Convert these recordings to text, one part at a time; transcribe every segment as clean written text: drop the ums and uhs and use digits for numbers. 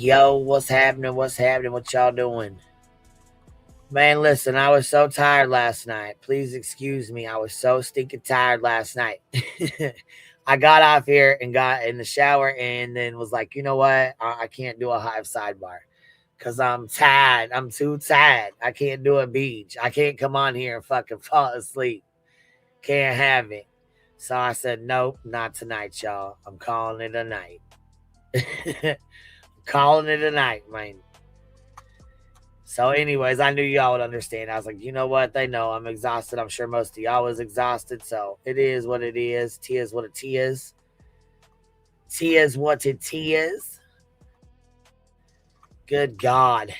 Yo, what's happening? What's happening? What y'all doing? Man, listen, I was so tired last night. Please excuse me. I was so stinking tired last night. I got off here and got in the shower and then was like, you know what? I can't do a Hive sidebar because I'm tired. I'm too tired. I can't do a beach. I can't come on here and fucking fall asleep. Can't have it. So I said, nope, not tonight, y'all. I'm calling it a night. Calling it a night, man. So, anyways, I knew y'all would understand. I was like, you know what? They know I'm exhausted. I'm sure most of y'all was exhausted. So it is what it is. T is what it is. T is what it is. Good God.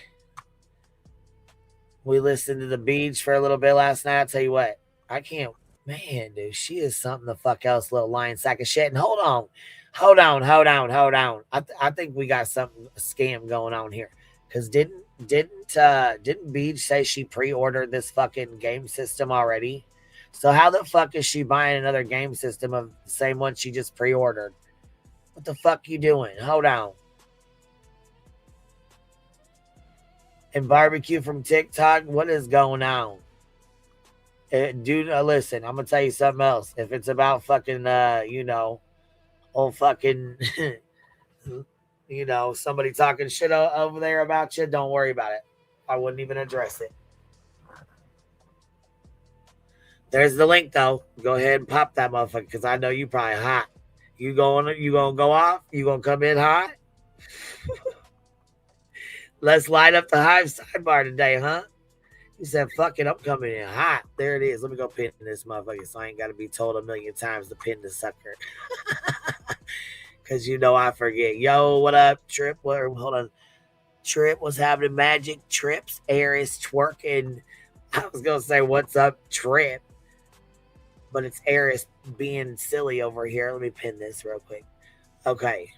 We listened to the beach for a little bit last night. I'll tell you what, I can't. Man, dude, she is something the fuck else, little lying sack of shit. And hold on. I think we got something, a scam going on here. Because didn't Beach say she pre-ordered this fucking game system already? So how the fuck is she buying another game system of the same one she just pre-ordered? What the fuck you doing? Hold on. And barbecue from TikTok, what is going on? Dude, listen, I'm gonna tell you something else. If it's about fucking, old fucking, somebody talking shit over there about you, don't worry about it. I wouldn't even address it. There's the link though. Go ahead and pop that motherfucker because I know you probably hot. You gonna go off? You gonna come in hot? Let's light up the Hive sidebar today, huh? He said, fuck it, I'm coming in hot. There it is. Let me go pin this motherfucker so I ain't got to be told a million times to pin the sucker. Because I forget. Yo, what up, Trip? Hold on. Trip was having magic trips. Aries twerking. I was going to say, what's up, Trip? But it's Aries being silly over here. Let me pin this real quick. Okay.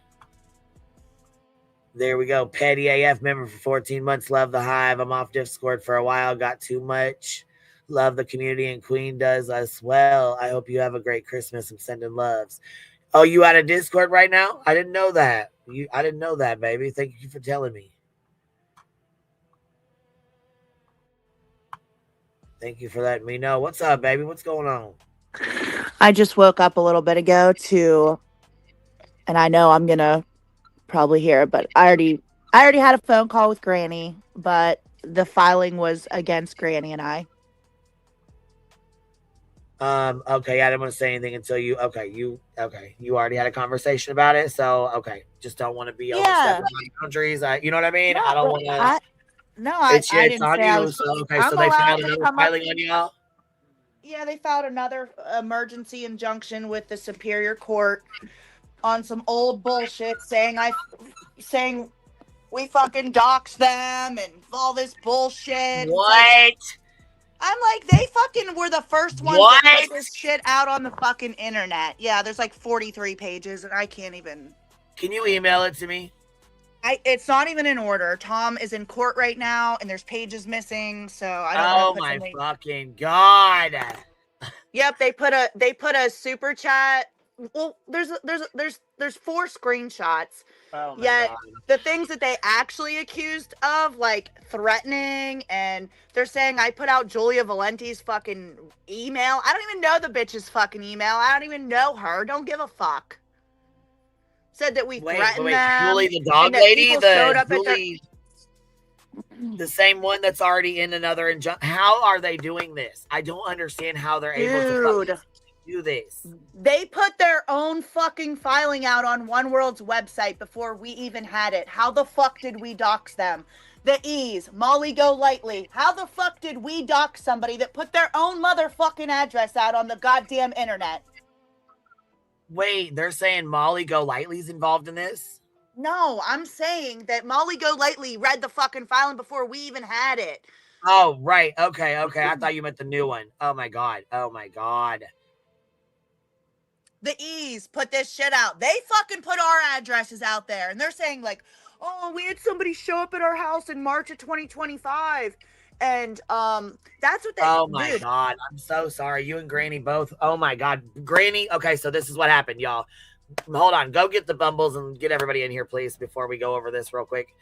There we go. Petty AF member for 14 months. Love the Hive. I'm off Discord for a while. Got too much. Love the community and Queen does as well. I hope you have a great Christmas. I'm sending loves. Oh, you out of Discord right now? I didn't know that. I didn't know that, baby. Thank you for telling me. Thank you for letting me know. What's up, baby? What's going on? I just woke up a little bit ago and I know I'm gonna probably hear it, but I already had a phone call with Granny, but the filing was against Granny and I. Okay, I didn't want to say anything until you already had a conversation about it. So just don't want to be overstepping my boundaries. You know what I mean? No, I don't want to. I didn't on say you. I was. So I'm they allowed filed to another come up. filing on y'all. Yeah, they filed another emergency injunction with the Superior Court on some old bullshit, saying we fucking doxed them and all this bullshit. What? I'm like, they fucking were the first ones that put this shit out on the fucking internet. Yeah, there's like 43 pages, and I can't even. Can you email it to me? It's not even in order. Tom is in court right now, and there's pages missing, so I don't want to put something. Oh my fucking God! Yep, they put a super chat. Well, there's 4 screenshots. Oh my Yet God. the things that they actually accused of, like threatening, and they're saying I put out Julia Valenti's fucking email. I don't even know the bitch's fucking email. I don't even know her. Don't give a fuck. Said that we threatened them. Julie the dog and that lady, people showed up Julie, the same one that's already in another injunction. How are they doing this? I don't understand how they're able to do this. They put their own fucking filing out on One World's website before we even had it. How the fuck did we dox them? The E's, Molly Go Lightly. How the fuck did we dox somebody that put their own motherfucking address out on the goddamn internet? Wait, they're saying Molly Go Lightly's involved in this? No, I'm saying that Molly Go Lightly read the fucking filing before we even had it. Oh, right. Okay. I thought you meant the new one. Oh my God. The E's put this shit out. They fucking put our addresses out there, and they're saying like, oh, we had somebody show up at our house in March of 2025. And that's what they. Oh my God, I'm so sorry. You and Granny both. Oh my God, Granny. Okay, so this is what happened, y'all. Hold on. Go get the bumbles and get everybody in here, please, before we go over this real quick.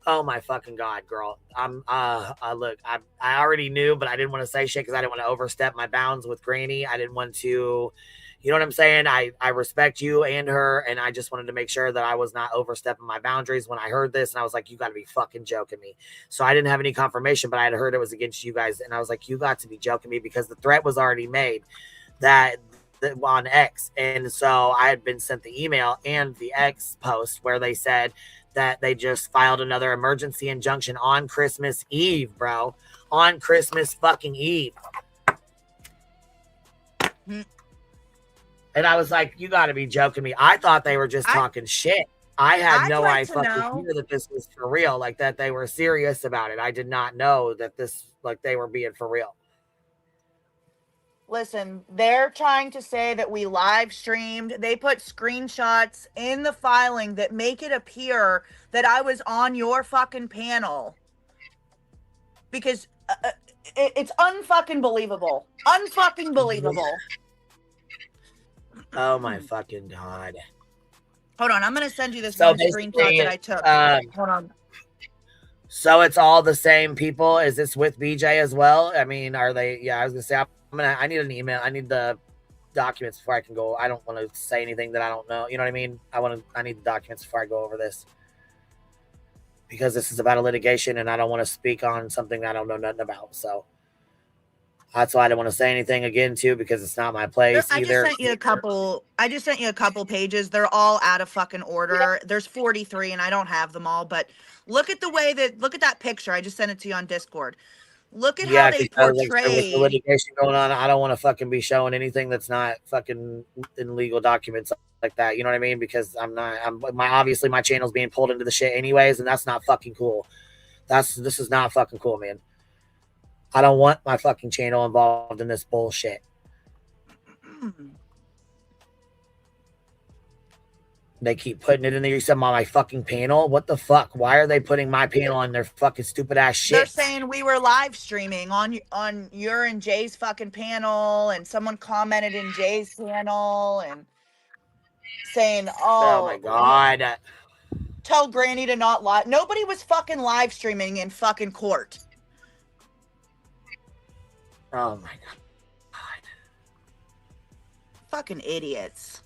Oh my fucking god, girl! Look, I already knew, but I didn't want to say shit because I didn't want to overstep my bounds with Granny. I didn't want to, you know what I'm saying? I respect you and her, and I just wanted to make sure that I was not overstepping my boundaries when I heard this, and I was like, you got to be fucking joking me. So I didn't have any confirmation, but I had heard it was against you guys, and I was like, you got to be joking me because the threat was already made that on X, and so I had been sent the email and the X post where they said that they just filed another emergency injunction on Christmas Eve, bro. On Christmas fucking Eve. And I was like, you got to be joking me. I thought they were just talking shit. I had no idea that this was for real, like that they were serious about it. I did not know that this, like, they were being for real. Listen, they're trying to say that we live streamed. They put screenshots in the filing that make it appear that I was on your fucking panel. Because it's unfucking believable. Unfucking believable. Oh my fucking god. Hold on, I'm going to send you this one screenshot that I took. Hold on. So it's all the same people? Is this with BJ as well? I mean, are they? Yeah, I was gonna say I need an email. I need the documents before I can go. I don't want to say anything that I don't know. You know what I mean? I need the documents before I go over this because this is about a litigation, and I don't want to speak on something I don't know nothing about. So that's why I don't want to say anything again too, because it's not my place. I just sent you a couple pages. They're all out of fucking order. There's 43 and I don't have them all, but look at that picture. I just sent it to you on Discord. Look at how they portray. With the litigation going on, I don't want to fucking be showing anything that's not fucking in legal documents like that. You know what I mean? Because obviously my channel's being pulled into the shit anyways, and that's not fucking cool. This is not fucking cool, man. I don't want my fucking channel involved in this bullshit. They keep putting it in there. You said on my fucking panel. What the fuck? Why are they putting my panel on their fucking stupid ass shit? They're saying we were live streaming on your and Jay's fucking panel, and someone commented in Jay's panel and saying, "Oh my god, tell Granny to not lie." Nobody was fucking live streaming in fucking court. Oh my god. Fucking idiots.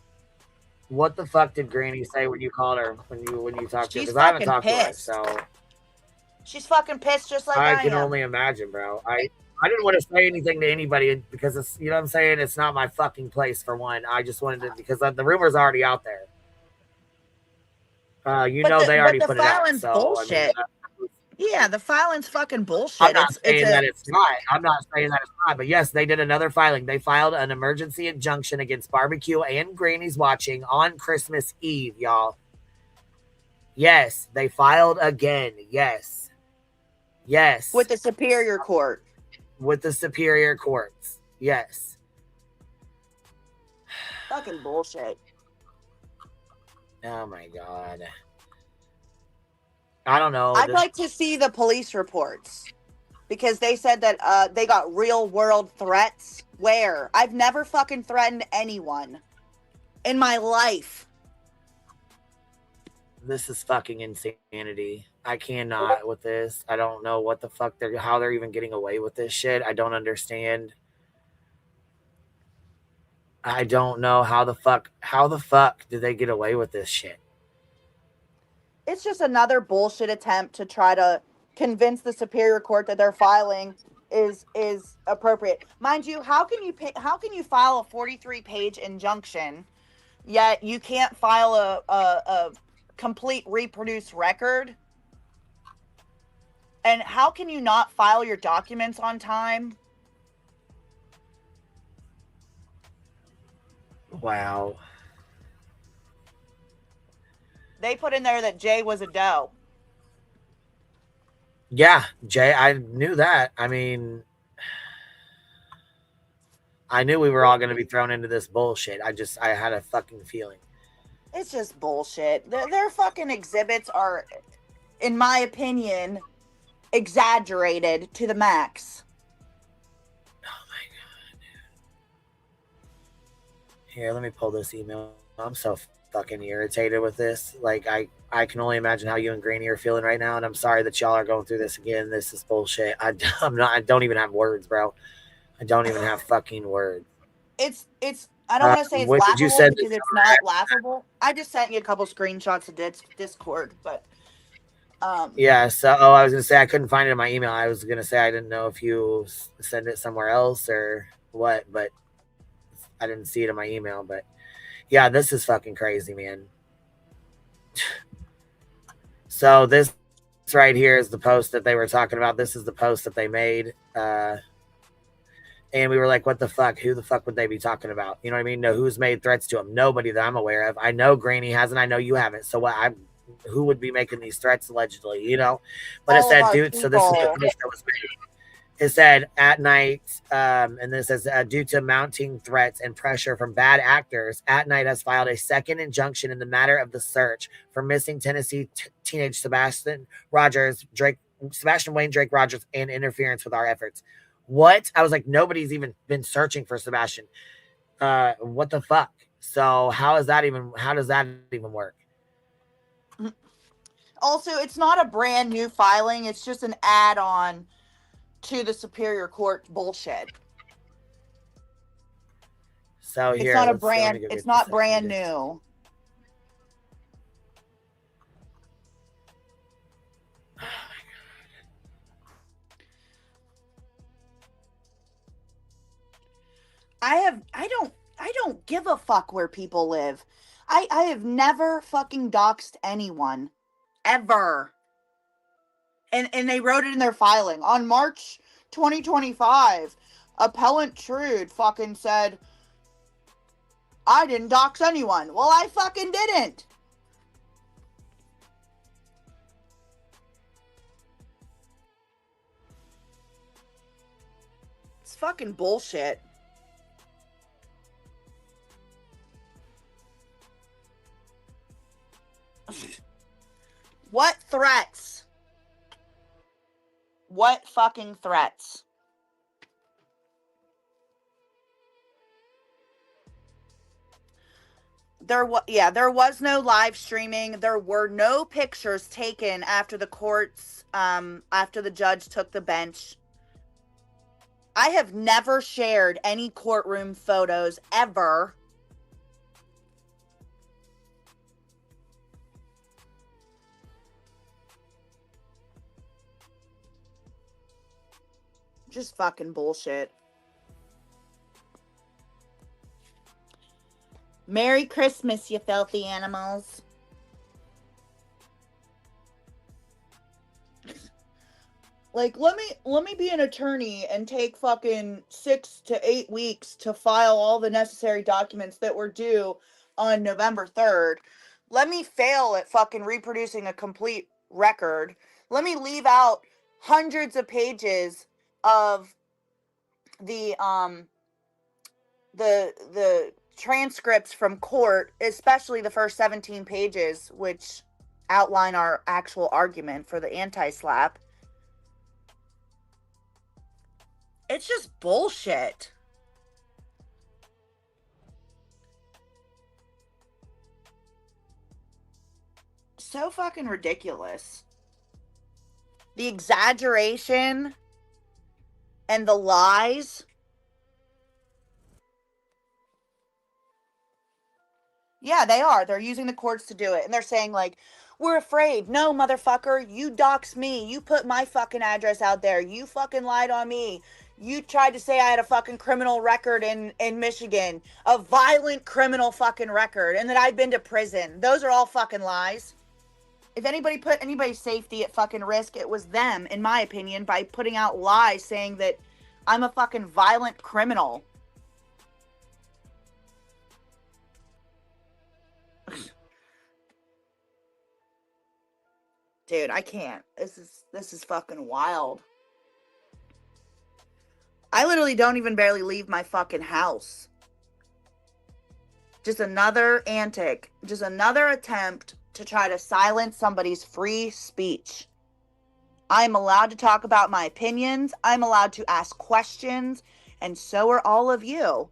What the fuck did Granny say when you called her, when you talked to her? Because I haven't talked to her, so she's fucking pissed just like I am. I can only imagine, bro. I didn't want to say anything to anybody because it's, you know what I'm saying? It's not my fucking place for one. I just wanted to, because the rumor's already out there. They already put it out. So, bullshit. Yeah, the filing's fucking bullshit. I'm not saying that it's not. But yes, they did another filing. They filed an emergency injunction against Barbecue and Granny's Watching on Christmas Eve, y'all. Yes, they filed again. Yes. With the Superior Court. With the Superior Courts. Yes. Fucking bullshit. Oh my god. I don't know. I'd like to see the police reports because they said that they got real world threats. Where? I've never fucking threatened anyone in my life. This is fucking insanity. I cannot with this. I don't know what the fuck how they're even getting away with this shit. I don't understand. I don't know how the fuck did they get away with this shit? It's just another bullshit attempt to try to convince the Superior Court that their filing is appropriate. Mind you, how can you file a 43-page injunction, yet you can't file a complete reproduced record? And how can you not file your documents on time? Wow. They put in there that Jay was a doe. Yeah, Jay, I knew that. I mean, I knew we were all going to be thrown into this bullshit. I had a fucking feeling. It's just bullshit. Their fucking exhibits are, in my opinion, exaggerated to the max. Oh my god. Here, let me pull this email I'm so fucking irritated with this. Like, I can only imagine how you and Granny are feeling right now, and I'm sorry that y'all are going through this again. This is bullshit. I'm not. I don't even have words, bro. I don't even have fucking words. It's I don't want to say it's When did you laughable send because this? it's not laughable. I just sent you a couple screenshots of Discord, but Yeah. So, oh, I was gonna say I couldn't find it in my email. I was gonna say I didn't know if you send it somewhere else or what, but I didn't see it in my email. But yeah, this is fucking crazy, man. So this right here is the post that they were talking about. This is the post that they made. And we were like, what the fuck? Who the fuck would they be talking about? You know what I mean? No, who's made threats to him? Nobody that I'm aware of. I know Granny hasn't. I know you haven't. So what? Who would be making these threats allegedly? You know? But it all of said, our dude. So this is the people. post that was made. It said at night, and then it says due to mounting threats and pressure from bad actors, at night has filed a second injunction in the matter of the search for missing Tennessee teenage Sebastian Wayne Drake Rogers, and interference with our efforts. What? I was like, nobody's even been searching for Sebastian. What the fuck? So how is that even? How does that even work? Also, it's not a brand new filing. It's just an add-on to the Superior Court bullshit. So It's here, not a let's see. Let me brand. go It's get this not up. brand new. I don't give a fuck where people live. I have never fucking doxed anyone. Ever. And they wrote it in their filing. On March 2025, Appellant Trude fucking said, I didn't dox anyone. Well, I fucking didn't. It's fucking bullshit. What threats? What fucking threats? There was no live streaming. There were no pictures taken after the courts after the judge took the bench. I have never shared any courtroom photos ever. Just fucking bullshit. Merry Christmas, you filthy animals. Like, let me be an attorney and take fucking 6 to 8 weeks to file all the necessary documents that were due on November 3rd. Let me fail at fucking reproducing a complete record. Let me leave out hundreds of pages of the the transcripts from court, especially the first 17 pages, which outline our actual argument for the anti-slap. It's just bullshit. So fucking ridiculous. The exaggeration and the lies. Yeah, they are. They're using the courts to do it. And they're saying, like, we're afraid. No, motherfucker. You doxed me. You put my fucking address out there. You fucking lied on me. You tried to say I had a fucking criminal record in Michigan. A violent criminal fucking record. And that I'd been to prison. Those are all fucking lies. If anybody put anybody's safety at fucking risk, it was them, in my opinion, by putting out lies saying that I'm a fucking violent criminal. Dude, I can't. This is fucking wild. I literally don't even barely leave my fucking house. Just another antic, just another attempt to try to silence somebody's free speech. I'm allowed to talk about my opinions. I'm allowed to ask questions, and so are all of you.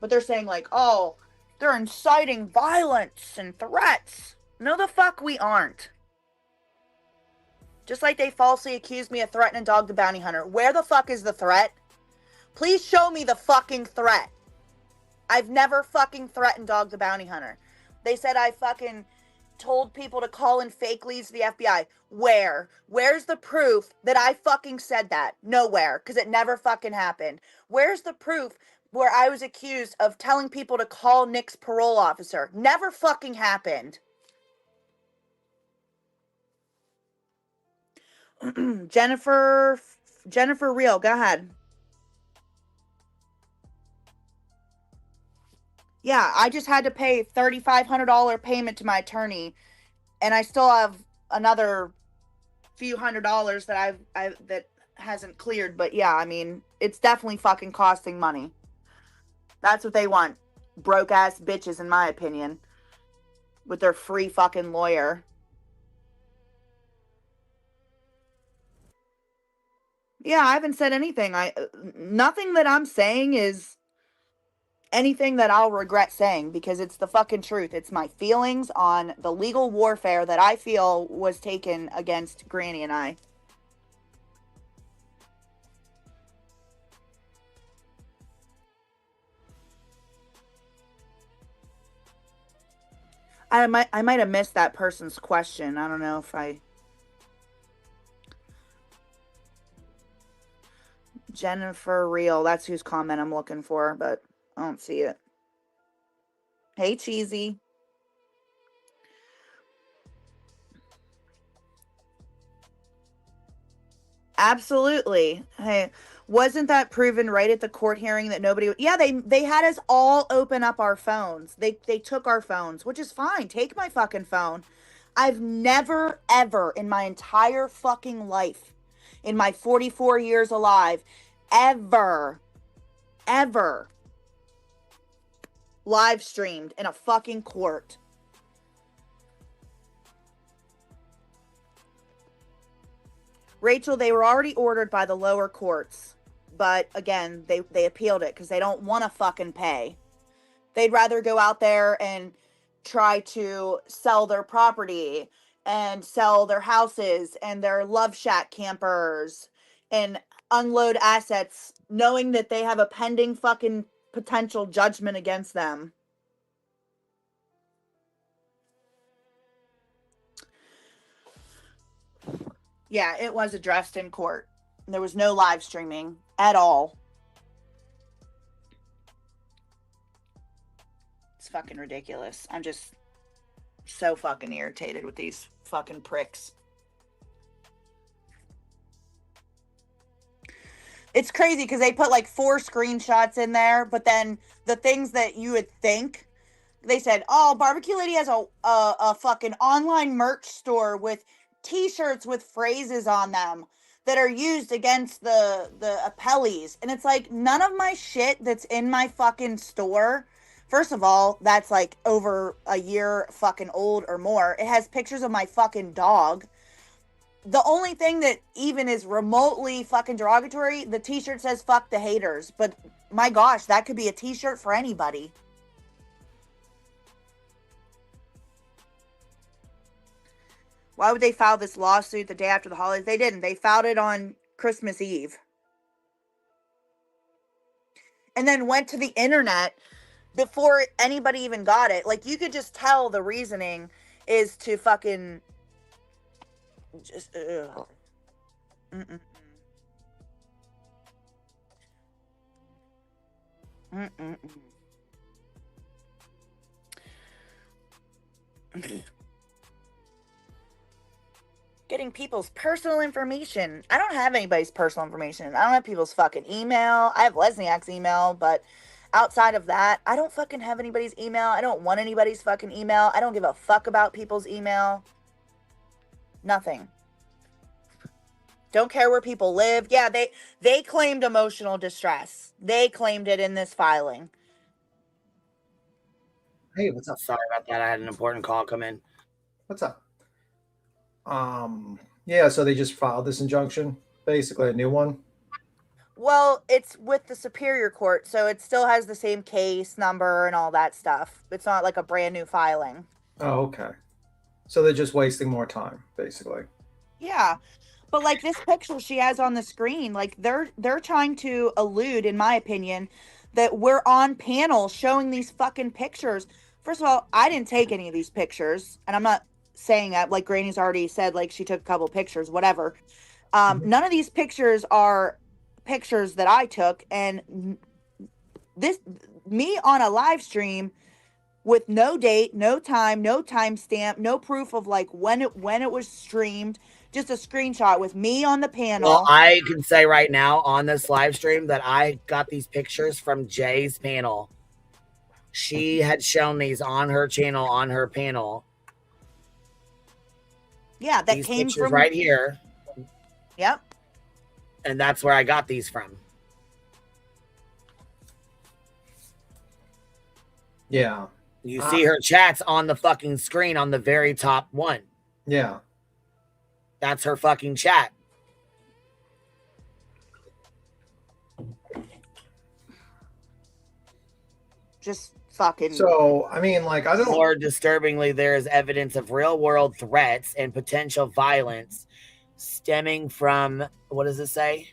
But they're saying, like, oh, They're inciting violence and threats. No, the fuck we aren't. Just like they falsely accused me of threatening Dog the Bounty Hunter. Where the fuck is the threat? Please show me the fucking threat. I've never fucking threatened Dog the Bounty Hunter. They said I fucking told people to call in fake leads to the FBI. Where? Where's the proof that I fucking said that? Nowhere, because it never fucking happened. Where's the proof where I was accused of telling people to call Nick's parole officer? Never fucking happened. Jennifer Real, go ahead. Yeah, I just had to pay $3,500 payment to my attorney, and I still have another few $100s that that hasn't cleared. But yeah, I mean, it's definitely fucking costing money. That's what they want, broke ass bitches, in my opinion, with their free fucking lawyer. Yeah, I haven't said anything. Nothing that I'm saying is anything that I'll regret saying, because it's the fucking truth. It's my feelings on the legal warfare that I feel was taken against Granny and I. I might have missed that person's question. I don't know if I... Jennifer Real, that's whose comment I'm looking for, but I don't see it. Hey, Cheesy. Absolutely. Hey, wasn't that proven right at the court hearing that nobody... Yeah, they had us all open up our phones. They took our phones, which is fine. Take my fucking phone. I've never, ever in my entire fucking life, in my 44 years alive, ever live streamed in a fucking court. Rachel, they were already ordered by the lower courts, but again, they appealed it because they don't want to fucking pay. They'd rather go out there and try to sell their property and sell their houses and their Love Shack campers and unload assets, knowing that they have a pending fucking potential judgment against them. Yeah, it was addressed in court. There was no live streaming at all. It's fucking ridiculous. I'm just so fucking irritated with these fucking pricks. It's crazy because they put like 4 screenshots in there, but then the things that you would think, they said, oh, Barbecue Lady has a fucking online merch store with t-shirts with phrases on them that are used against the appellees. And it's like, none of my shit that's in my fucking store, first of all, that's like over a year fucking old or more. It has pictures of my fucking dog. The only thing that even is remotely fucking derogatory, the t-shirt says fuck the haters. But my gosh, that could be a t-shirt for anybody. Why would they file this lawsuit the day after the holidays? They didn't. They filed it on Christmas Eve. And then went to the internet before anybody even got it. Like, you could just tell the reasoning is to fucking... just... ugh. Mm-mm. Mm-mm. Getting people's personal information. I don't have anybody's personal information. I don't have people's fucking email. I have Lesniak's email, but outside of that, I don't fucking have anybody's email. I don't want anybody's fucking email. I don't give a fuck about people's email. Nothing. Don't care where people live. Yeah, they claimed emotional distress. They claimed it in this filing. Hey, what's up? Sorry about that. I had an important call come in. What's up? Yeah, so they just filed this injunction, basically a new one. Well, it's with the Superior Court, so it still has the same case number and all that stuff. It's not like a brand new filing. Oh, okay. So they're just wasting more time, basically. Yeah. But like this picture she has on the screen, like they're trying to allude, in my opinion, that we're on panel showing these fucking pictures. First of all, I didn't take any of these pictures, and I'm not saying that, like Granny's already said, like she took a couple pictures, whatever. None of these pictures are pictures that I took, and this me on a live stream with no date, no time, no timestamp, no proof of like when it was streamed, just a screenshot with me on the panel. Well, I can say right now on this live stream that I got these pictures from Jay's panel. She had shown these on her channel, on her panel. Yeah, that These came pictures from right here. Yep. And that's where I got these from. Yeah. You see her chats on the fucking screen on the very top one. Yeah. That's her fucking chat. Just fucking. So, I mean, like, I don't. More disturbingly, there is evidence of real world threats and potential violence stemming from, what does it say?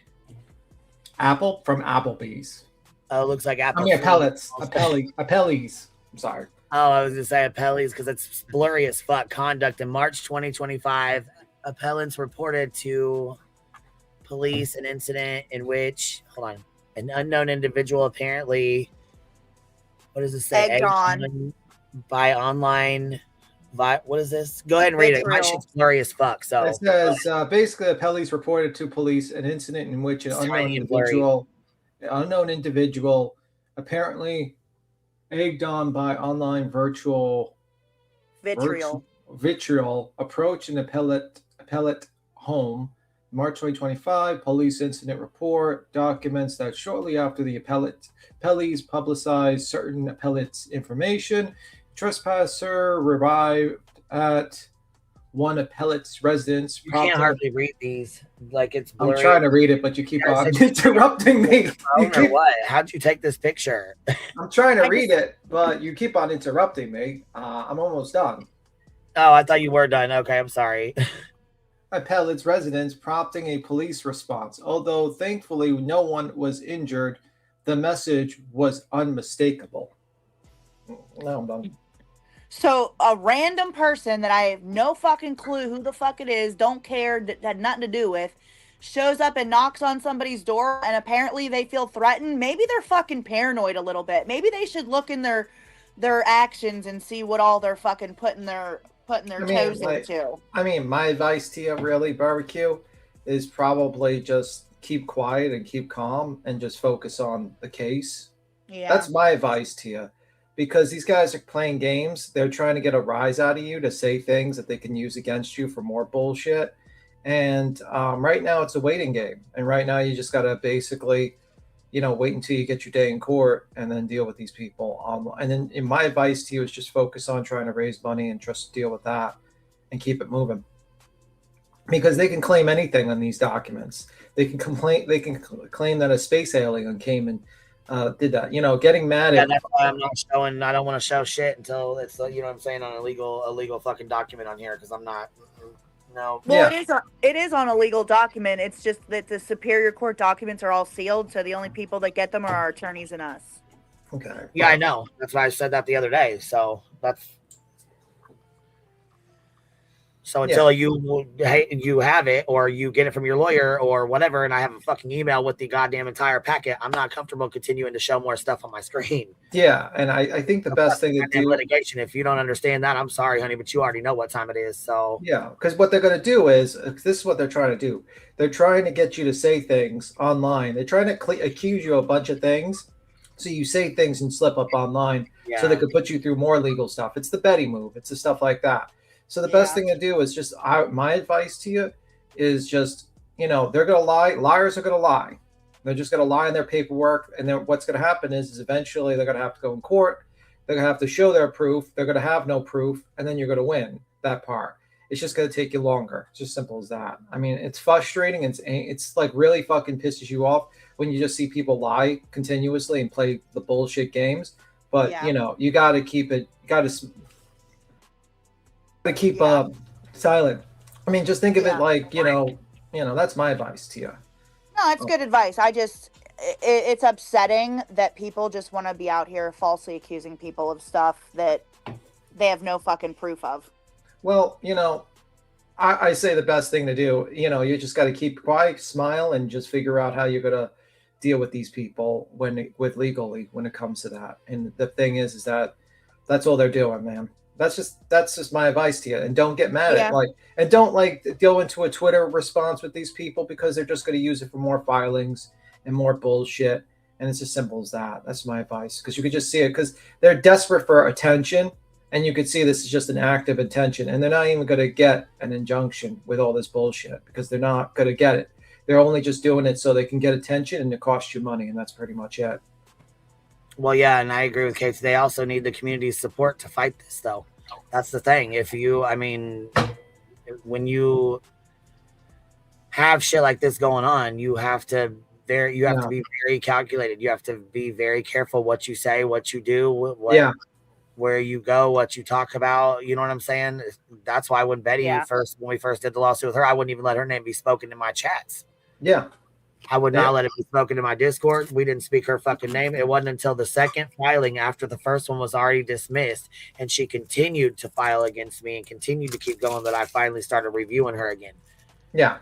Apple from Applebee's. Oh, it looks like Apple. I mean, Appellees. I'm sorry. Oh, I was going to say appellees because it's blurry as fuck. Conduct in March 2025. Appellants reported to police an incident in which, hold on, an unknown individual apparently, what does it say? Egged on by online. What is this? Go ahead and read it. My shit's blurry as fuck. So it says basically, appellees reported to police an incident in which an unknown individual apparently egged on by online vitriol approached an appellate home. March 2025, police incident report documents that shortly after the appellees publicized certain appellate's information, trespasser arrived at one appellate's residence. You can't hardly read these. Like, it's blurry. I'm trying to read it, but you keep on interrupting me. What? How'd you take this picture? I'm trying to read it, but you keep on interrupting me. I'm almost done. Oh, I thought you were done. Okay, I'm sorry. Appellate's residence, prompting a police response. Although thankfully no one was injured, the message was unmistakable. Now I'm done. So a random person that I have no fucking clue who the fuck it is, don't care, that had nothing to do with, shows up and knocks on somebody's door, and apparently they feel threatened. Maybe they're fucking paranoid a little bit. Maybe they should look in their actions and see what all they're fucking putting their toes into. I mean, my advice to you, really, Barbecue, is probably just keep quiet and keep calm and just focus on the case. Yeah. That's my advice to you. Because these guys are playing games. They're trying to get a rise out of you to say things that they can use against you for more bullshit. And right now it's a waiting game. And right now you just got to basically, wait until you get your day in court and then deal with these people online. And then my advice to you is just focus on trying to raise money and just deal with that and keep it moving. Because they can claim anything on these documents. They can claim that a space alien came and did that, getting mad at. That's why I'm not showing. I don't want to show shit until it's, what I'm saying, on a legal fucking document on here, because I'm not. No. Well, yeah. It is on a legal document. It's just that the Superior Court documents are all sealed, so the only people that get them are our attorneys and us. Okay. Yeah, I know. That's why I said that the other day. So that's. So until you have it, or you get it from your lawyer or whatever, and I have a fucking email with the goddamn entire packet, I'm not comfortable continuing to show more stuff on my screen. Yeah, and I think the best thing to do, litigation. If you don't understand that, I'm sorry, honey, but you already know what time it is. So yeah, because what they're going to do is, this is what they're trying to do. They're trying to get you to say things online. They're trying to accuse you of a bunch of things, so you say things and slip up online, so they could put you through more legal stuff. It's the Betty move. It's the stuff like that. So the best thing to do is just, my advice to you is just, they're going to lie. Liars are going to lie. They're just going to lie in their paperwork. And then what's going to happen is eventually they're going to have to go in court. They're going to have to show their proof. They're going to have no proof. And then you're going to win that part. It's just going to take you longer. It's just simple as that. I mean, it's frustrating. It's like really fucking pisses you off when you just see people lie continuously and play the bullshit games. But Yeah. you know, you got to keep it. You got to keep silent. I mean, just think of it like that's my advice to you. No, it's good advice. It's upsetting that people just want to be out here falsely accusing people of stuff that they have no fucking proof of. Well, I say the best thing to do, you just got to keep quiet, smile, and just figure out how you're going to deal with these people legally when it comes to that. And the thing is that that's all they're doing, man. That's just my advice to you. And don't get mad at and don't go into a Twitter response with these people, because they're just going to use it for more filings and more bullshit. And it's as simple as that. That's my advice, because you could just see it, because they're desperate for attention. And you could see this is just an act of intention, and they're not even going to get an injunction with all this bullshit, because they're not going to get it. They're only just doing it so they can get attention, and it costs you money, and that's pretty much it. Well, yeah, and I agree with Kate. They also need the community's support to fight this, though. That's the thing. When you have shit like this going on, you have to be very calculated. You have to be very careful what you say, what you do, where you go, what you talk about. You know what I'm saying? That's why when we first did the lawsuit with her, I wouldn't even let her name be spoken in my chats. Yeah. I would not let it be spoken in my Discord. We didn't speak her fucking name. It wasn't until the second filing, after the first one was already dismissed, and she continued to file against me and continued to keep going, that I finally started reviewing her again. Yeah.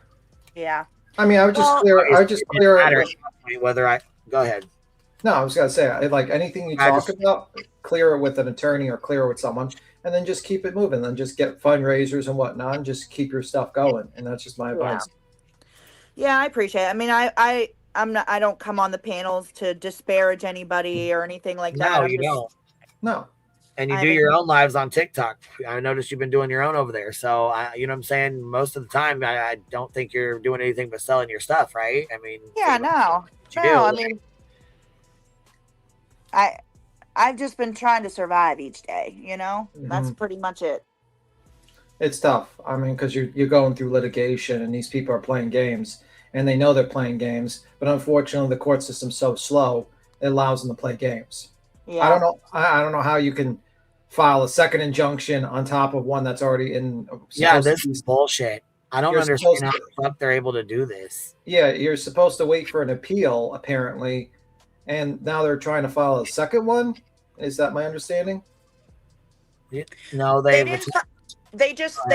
Yeah. I mean, I would just clear it. Whether I go ahead. No, I was going to say, like, anything you talk about, clear it with an attorney or clear it with someone, and then just keep it moving. Then just get fundraisers and whatnot, and just keep your stuff going. And that's just my advice. Yeah, I appreciate it. I mean, I don't come on the panels to disparage anybody or anything like that. No, you don't. No. And you do your own lives on TikTok. I noticed you've been doing your own over there. So, you know what I'm saying? Most of the time, I don't think you're doing anything but selling your stuff, right? I mean, I mean, I've just been trying to survive each day, Mm-hmm. That's pretty much it. It's tough. I mean, because you're going through litigation, and these people are playing games, and they know they're playing games, but unfortunately the court system's so slow, it allows them to play games. Yeah. I don't know how you can file a second injunction on top of one that's already in. Yeah, this is bullshit. I don't understand how the fuck they're able to do this. Yeah, you're supposed to wait for an appeal, apparently, and now they're trying to file a second one. Is that my understanding? No, they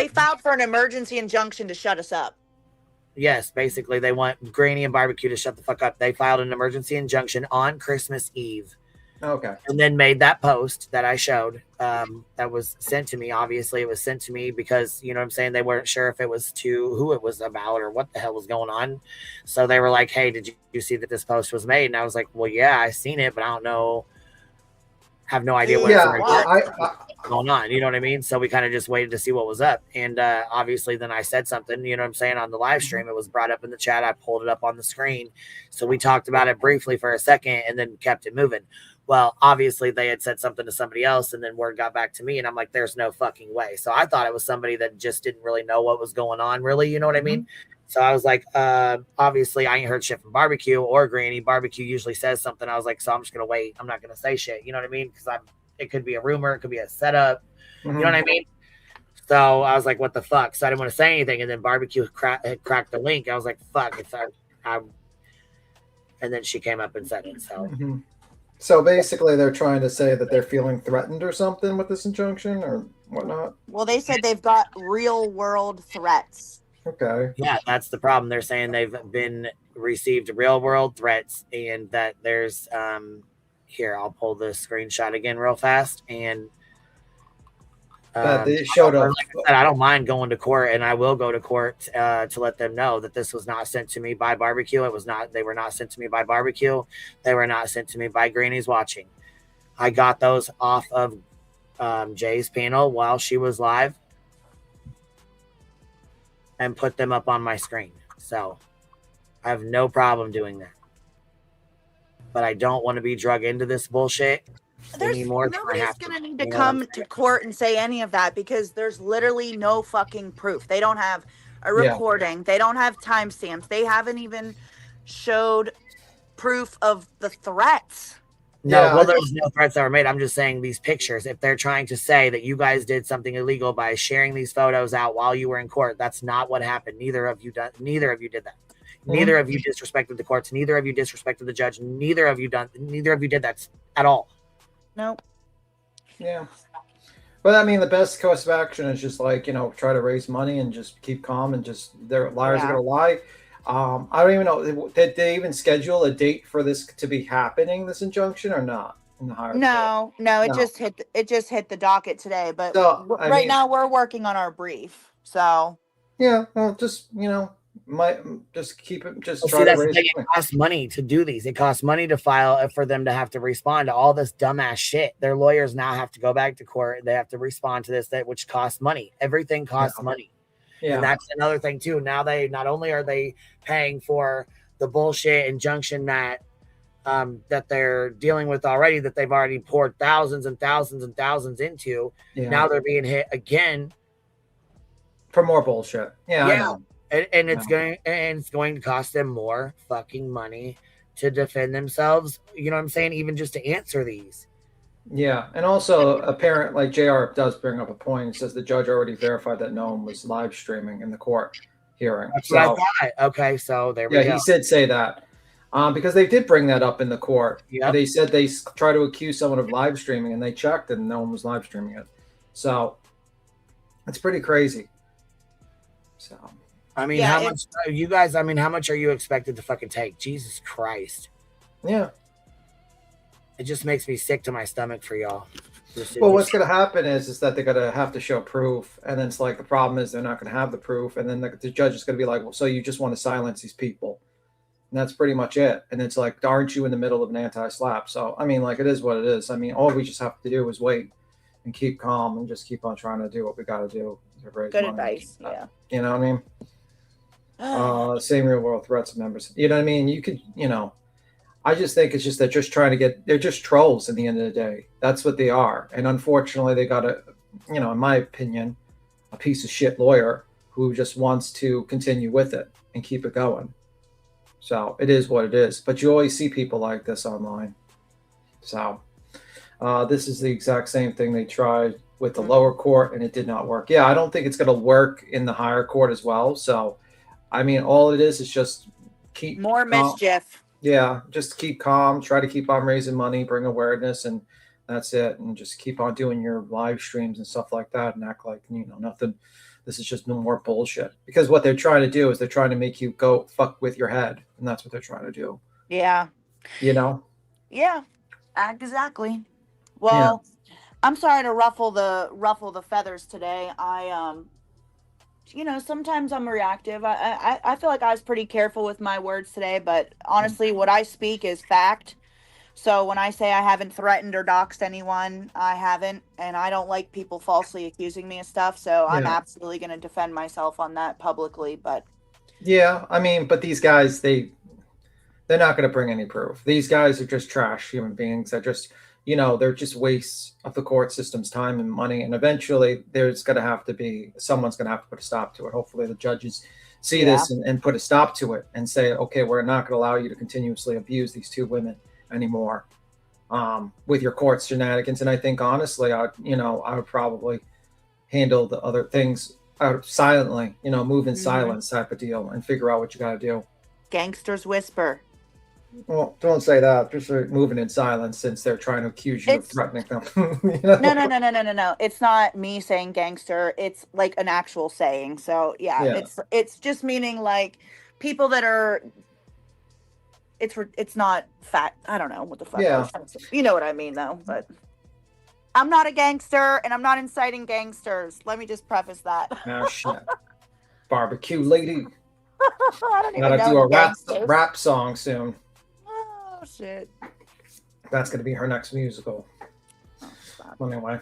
filed for an emergency injunction to shut us up. Yes, basically they want Granny and Barbecue to shut the fuck up. They filed an emergency injunction on Christmas Eve. Okay. And then made that post that I showed that was sent to me. Obviously, it was sent to me because, you know what I'm saying, they weren't sure if it was to who it was about or what the hell was going on. So they were like, hey, did you see that this post was made? And I was like, well, yeah, I seen it, but I don't know. Have no idea what's going on. You know what I mean? So we kind of just waited to see what was up. And obviously then I said something, you know what I'm saying, on the live stream. It was brought up in the chat. I pulled it up on the screen. So we talked about it briefly for a second and then kept it moving. Well, obviously they had said something to somebody else, and then word got back to me, and I'm like, there's no fucking way. So I thought it was somebody that just didn't really know what was going on, really. You know what I mean? So I was like, obviously I ain't heard shit from Barbecue or Granny. Barbecue usually says something. I was like, so I'm just going to wait. I'm not going to say shit. You know what I mean? Because it could be a rumor. It could be a setup. You know what I mean? So I was like, what the fuck? So I didn't want to say anything. And then Barbecue had cracked the link. I was like, fuck. And then she came up and said it. So. So basically they're trying to say that they're feeling threatened or something with this injunction or whatnot? Well, they said they've got real world threats. Okay. Yeah, that's the problem. They're saying they've received real world threats, and that there's here, I'll pull the screenshot again real fast. And they showed up. Like I said, I don't mind going to court, and I will go to court to let them know that this was not sent to me by Barbecue. They were not sent to me by Barbecue. They were not sent to me by Granny's Watching. I got those off of Jay's panel while she was live and put them up on my screen. So I have no problem doing that. But I don't want to be drug into this bullshit They need more than I Nobody's have gonna to. need to You know what I'm come to saying? court and say any of that because there's literally no fucking proof. They don't have a Yeah. recording. They don't have timestamps. They haven't even showed proof of the threats. No, Yeah, well, there's no threats that were made. I'm just saying these pictures. If they're trying to say that you guys did something illegal by sharing these photos out while you were in court, that's not what happened. Neither of you did that. Neither of you disrespected the courts. Neither of you disrespected the judge. Neither of you did that at all. Nope. Yeah. But I mean, the best course of action is just like, try to raise money and just keep calm and just their liars are Yeah. going to lie. I don't even know. Did they even schedule a date for this to be happening, this injunction, or not in the higher court? No, it No. just hit the docket today. But So, I right mean, now we're working on our brief. So yeah, well, just, just keep it, just Well, try see, to that's the raise thing. money. It costs money to do these. It costs money to file for them to have to respond to all this dumbass shit. Their lawyers now have to go back to court. They have to respond to this, which costs money. Everything costs money. Yeah. And that's another thing too. Now they not only are they paying for the bullshit injunction that they're dealing with already, that they've already poured thousands and thousands and thousands into. Yeah. Now they're being hit again for more bullshit. Yeah. I know. And it's going to cost them more fucking money to defend themselves. You know what I'm saying? Even just to answer these. Yeah, and also apparent, like JR does bring up a point. He says the judge already verified that no one was live streaming in the court hearing. That's what I thought. Okay, so there we go. Yeah, he did say that because they did bring that up in the court. Yep. They said they try to accuse someone of live streaming, and they checked, and no one was live streaming it. So it's pretty crazy. So I mean, how much you guys? I mean, how much are you expected to fucking take? Jesus Christ! Yeah. It just makes me sick to my stomach for y'all. Well, what's going to happen is that they're going to have to show proof, and then it's like the problem is they're not going to have the proof, and then the judge is going to be like, "Well, so you just want to silence these people?" And that's pretty much it. And it's like, aren't you in the middle of an anti-slap? So I mean, like, it is what it is. I mean, all we just have to do is wait and keep calm and just keep on trying to do what we got to do. Good advice. Yeah. You know what I mean? Same real world threats of members. You know what I mean? You could, I just think it's just they're just trying to they're just trolls at the end of the day. That's what they are. And unfortunately, they got in my opinion, a piece of shit lawyer who just wants to continue with it and keep it going. So it is what it is. But you always see people like this online. So this is the exact same thing they tried with the lower court and it did not work. Yeah, I don't think it's going to work in the higher court as well. So, I mean, all it is just keep more mischief. Yeah, just keep calm, try to keep on raising money, bring awareness, and that's it. And just keep on doing your live streams and stuff like that and act like, nothing. This is just no more bullshit. Because what they're trying to do is they're trying to make you go fuck with your head. And that's what they're trying to do. Yeah. Yeah, exactly. Well, I'm sorry to ruffle the feathers today. Sometimes I'm reactive. I feel like I was pretty careful with my words today, but honestly, what I speak is fact. So when I say I haven't threatened or doxed anyone, I haven't, and I don't like people falsely accusing me of stuff. So I'm absolutely going to defend myself on that publicly. But yeah, I mean, but these guys, they're not going to bring any proof. These guys are just trash human beings. They're just they're just wastes of the court system's time and money. And eventually someone's going to have to put a stop to it. Hopefully the judges see this and put a stop to it and say, okay, we're not going to allow you to continuously abuse these two women anymore with your court shenanigans. And I think, honestly, I would probably handle the other things out silently, move in silence type of deal and figure out what you got to do. Gangsters whisper. Well, don't say that. Just moving in silence since they're trying to accuse you of threatening them. No. It's not me saying gangster. It's like an actual saying. So it's just meaning like people that are. It's not fat. I don't know what the fuck. Yeah. You know what I mean though. But I'm not a gangster, and I'm not inciting gangsters. Let me just preface that. Oh shit, barbecue lady. I don't even Gotta know do a rap song soon. Oh shit. That's gonna be her next musical. Anyway,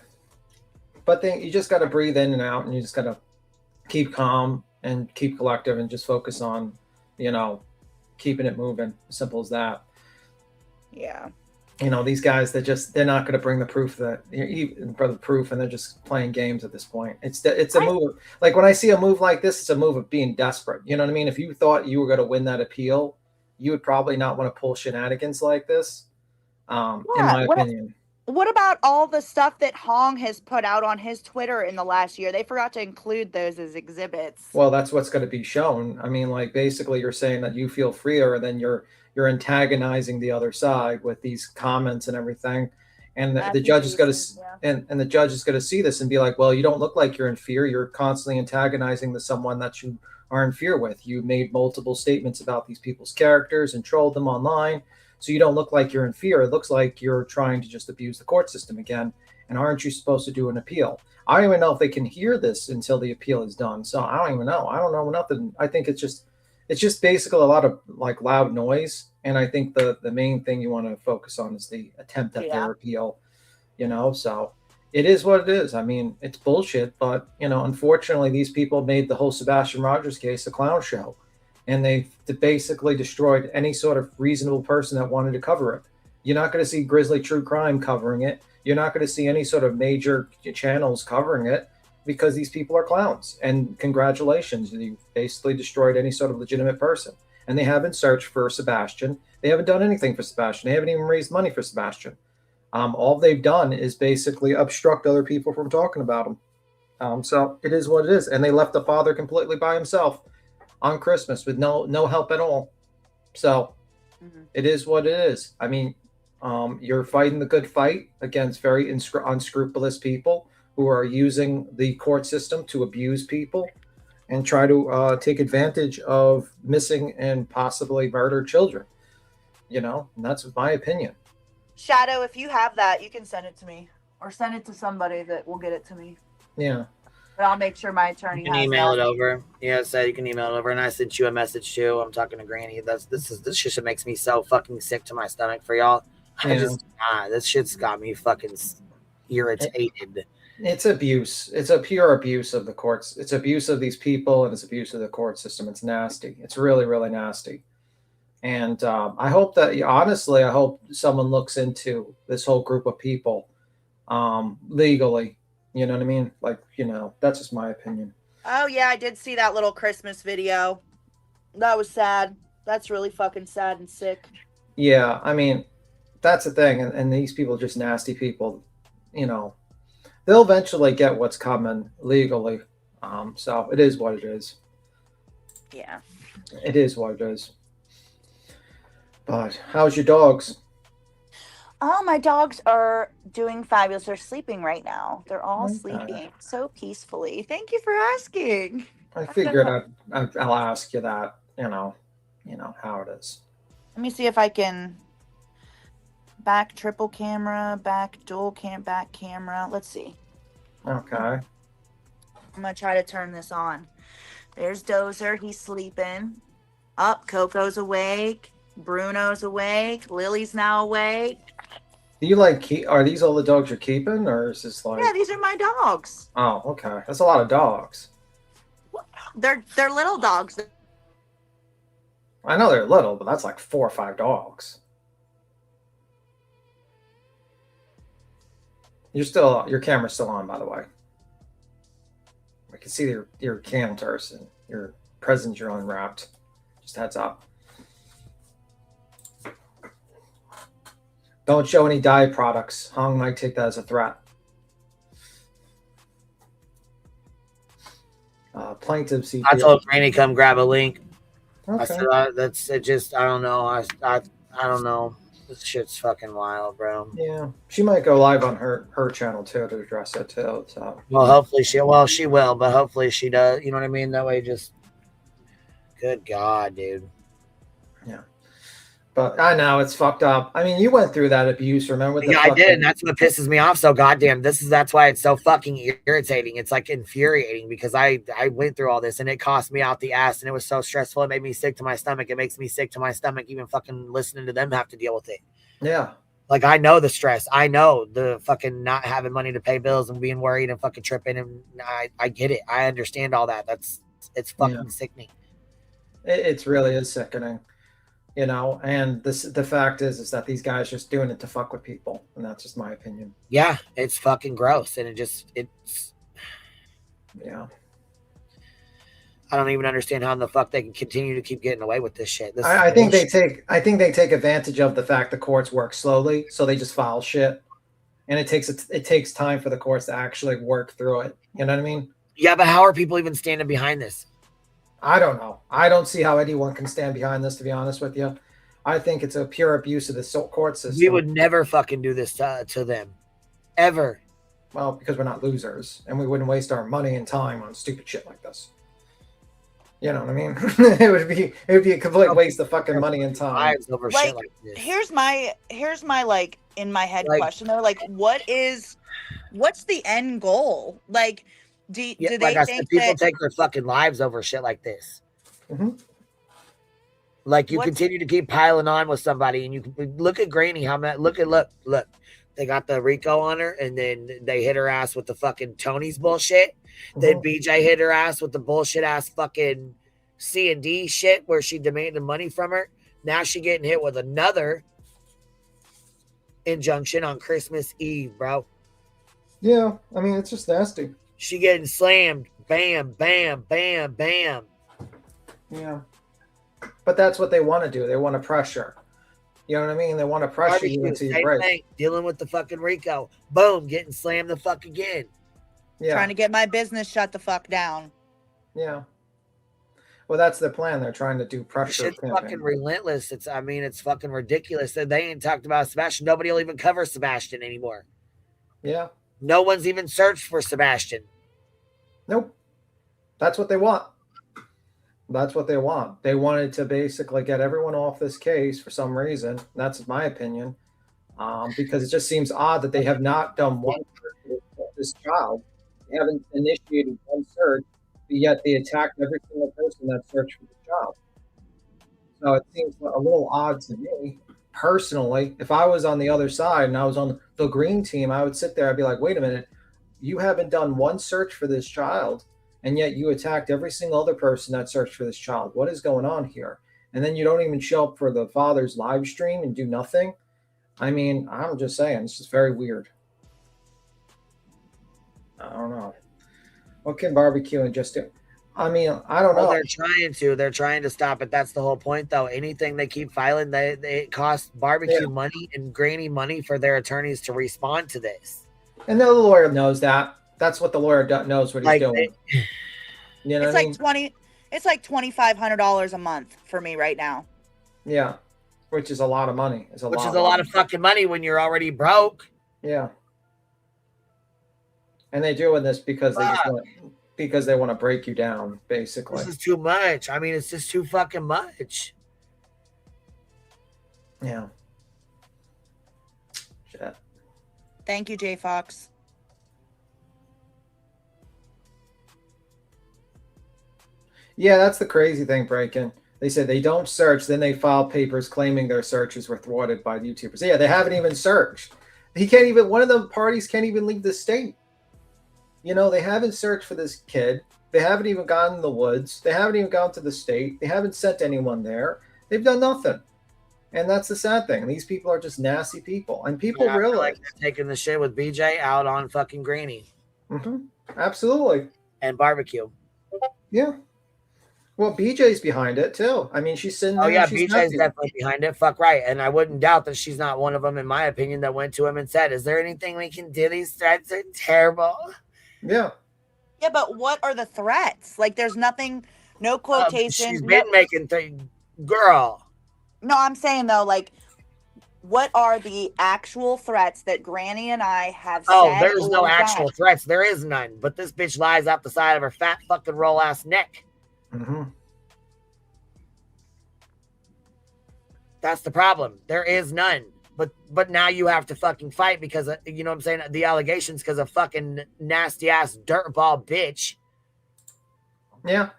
but then you just gotta breathe in and out, and you just gotta keep calm and keep collective, and just focus on, keeping it moving. Simple as that. Yeah. You know, these guys that they're not going to bring the proof that even for the proof, and they're just playing games at this point. It's a move. Like when I see a move like this, it's a move of being desperate. You know what I mean? If you thought you were going to win that appeal, you would probably not want to pull shenanigans like this. In my opinion. What about all the stuff that Hong has put out on his Twitter in the last year? They forgot to include those as exhibits. Well, that's what's going to be shown. I mean, like basically you're saying that you feel freer, and then you're antagonizing the other side with these comments and everything. And the judge is going to and the judge is going to see this and be like, well, you don't look like you're in fear. You're constantly antagonizing someone that you are in fear with. You made multiple statements about these people's characters and trolled them online. So you don't look like you're in fear. It looks like you're trying to just abuse the court system again. And aren't you supposed to do an appeal? I don't even know if they can hear this until the appeal is done. So I don't even know. I don't know nothing. I think it's just basically a lot of like loud noise. And I think the main thing you want to focus on is the attempt at their appeal, you know. So it is what it is. I mean, it's bullshit, but you know, unfortunately, these people made the whole Sebastian Rogers case a clown show. And they basically destroyed any sort of reasonable person that wanted to cover it. You're not going to see Grizzly True Crime covering it. You're not going to see any sort of major channels covering it because these people are clowns. And congratulations, you basically destroyed any sort of legitimate person. And they haven't searched for Sebastian. They haven't done anything for Sebastian. They haven't even raised money for Sebastian. All they've done is basically obstruct other people from talking about him. So it is what it is. And they left the father completely by himself on Christmas with no help at all. So it is what it is. I mean, you're fighting the good fight against very unscrupulous people who are using the court system to abuse people and try to take advantage of missing and possibly murdered children. You know, and that's my opinion. Shadow, if you have that, you can send it to me or send it to somebody that will get it to me. Yeah. But I'll make sure my attorney can email it over. Yeah, so you can email it over, and I sent you a message too. I'm talking to Granny. This shit makes me so fucking sick to my stomach for y'all. This shit's got me fucking irritated. It's abuse. It's a pure abuse of the courts. It's abuse of these people, and it's abuse of the court system. It's nasty. It's really, really nasty. And I hope that, honestly, I hope someone looks into this whole group of people legally. You know what I mean? Like, you know, that's just my opinion. Oh, yeah, I did see that little Christmas video. That was sad. That's really fucking sad and sick. Yeah, I mean, that's the thing. And these people are just nasty people. You know, they'll eventually get what's coming legally. So it is what it is. Yeah. It is what it is. But how's your dogs? Oh, my dogs are doing fabulous. They're sleeping right now. They're all sleeping so peacefully. Thank you for asking. I figured I'll ask you that, you know how it is. Let me see if I can back triple camera, back dual back camera. Let's see. Okay. I'm going to try to turn this on. There's Dozer. He's sleeping. Up, Coco's awake. Bruno's awake. Lily's now awake. Do you are these all the dogs you're keeping, or is this like? Yeah, these are my dogs. Oh, okay. That's a lot of dogs. They're little dogs. I know they're little, but that's like 4 or 5 dogs. Your camera's still on, by the way. I can see your counters and your presents you're unwrapped. Just heads up. Don't show any dye products. Hong might take that as a threat. Plaintiffs. I told Granny come grab a link. Okay. I said that's it. Just I don't know. I don't know. This shit's fucking wild, bro. Yeah, she might go live on her channel too to address it too. So well, hopefully she will, but hopefully she does. You know what I mean? That way, just good God, dude. Yeah. But I know it's fucked up. I mean, you went through that abuse, remember? Yeah, I did, and that's what pisses me off so goddamn. That's why it's so fucking irritating. It's like infuriating because I went through all this and it cost me out the ass and it was so stressful. It made me sick to my stomach. It makes me sick to my stomach even fucking listening to them have to deal with it. Yeah. Like I know the stress. I know the fucking not having money to pay bills and being worried and fucking tripping, and I get it. I understand all that. It's fucking sickening. It really is sickening. You know, and the fact is that these guys just doing it to fuck with people, and that's just my opinion. Yeah, it's fucking gross, and it's yeah. I don't even understand how in the fuck they can continue to keep getting away with this shit. This I think they take advantage of the fact the courts work slowly, so they just file shit, and it takes time for the courts to actually work through it. You know what I mean? Yeah, but how are people even standing behind this? I don't know. I don't see how anyone can stand behind this, to be honest with you. I think it's a pure abuse of the court system. We would never fucking do this to them. Ever. Well, because we're not losers, and we wouldn't waste our money and time on stupid shit like this. You know what I mean? it would be a complete waste of fucking money and time. Over shit like this. Here's my like in my head question though. Like, what's the end goal? Like, do they like think people take their fucking lives over shit like this? Mm-hmm. Like you continue to keep piling on with somebody, and you look at Granny. How much? Look. They got the Rico on her, and then they hit her ass with the fucking Tony's bullshit. Mm-hmm. Then BJ hit her ass with the bullshit ass fucking C&D shit where she demanded money from her. Now she getting hit with another injunction on Christmas Eve, bro. Yeah, I mean, it's just nasty. She getting slammed. Bam, bam, bam, bam. Yeah. But that's what they want to do. They want to pressure. You know what I mean? They want to pressure you until you break. Dealing with the fucking Rico. Boom, getting slammed the fuck again. Yeah. Trying to get my business shut the fuck down. Yeah. Well, that's their plan. They're trying to do pressure. It's fucking relentless. It's fucking ridiculous. They ain't talked about Sebastian. Nobody will even cover Sebastian anymore. Yeah. No one's even searched for Sebastian. Nope. That's what they want. That's what they want. They wanted to basically get everyone off this case for some reason. That's my opinion. Because it just seems odd that they have not done one search for this child. They haven't initiated one search, but yet they attacked every single person that searched for the child. So it seems a little odd to me. Personally, if I was on the other side and I was on the green team, I would sit there. I'd be like, wait a minute. You haven't done one search for this child, and yet you attacked every single other person that searched for this child. What is going on here? And then you don't even show up for the father's live stream and do nothing. I mean, I'm just saying, it's just very weird. I don't know. What can barbecue and just do? I mean, I don't know. They're trying to stop it. That's the whole point, though. Anything they keep filing, it costs barbecue money and Granny money for their attorneys to respond to this. And the lawyer knows that. That's what the lawyer knows what he's doing. You know, it's like $2,500 a month for me right now. Yeah, which is a lot of money. Which is a lot of fucking money when you're already broke. Yeah. And they're doing this because they want to break you down, basically. This is too much. I mean, it's just too fucking much. Yeah. Shit. Thank you, J Fox. Yeah, that's the crazy thing, Breakin'. They said they don't search, then they file papers claiming their searches were thwarted by YouTubers. Yeah, they haven't even searched. One of the parties can't even leave the state. You know, they haven't searched for this kid. They haven't even gone in the woods. They haven't even gone to the state. They haven't sent anyone there. They've done nothing. And that's the sad thing. These people are just nasty people. And people realize. Like they're taking the shit with BJ out on fucking Granny. Mm-hmm. Absolutely. And barbecue. Yeah. Well, BJ's behind it, too. I mean, she's sitting there. Oh, yeah, BJ's definitely behind it. Fuck right. And I wouldn't doubt that she's not one of them, in my opinion, that went to him and said, is there anything we can do? These threats are terrible. Yeah. Yeah, but what are the threats? Like, there's nothing, no quotations. She's been making things. Girl. No, I'm saying, though, like, what are the actual threats that Granny and I have said? Oh, there's no actual threats. There is none. But this bitch lies out the side of her fat fucking roll-ass neck. Mm-hmm. That's the problem. There is none. But now you have to fucking fight because, you know what I'm saying, the allegations because of fucking nasty-ass dirtball bitch. Yeah.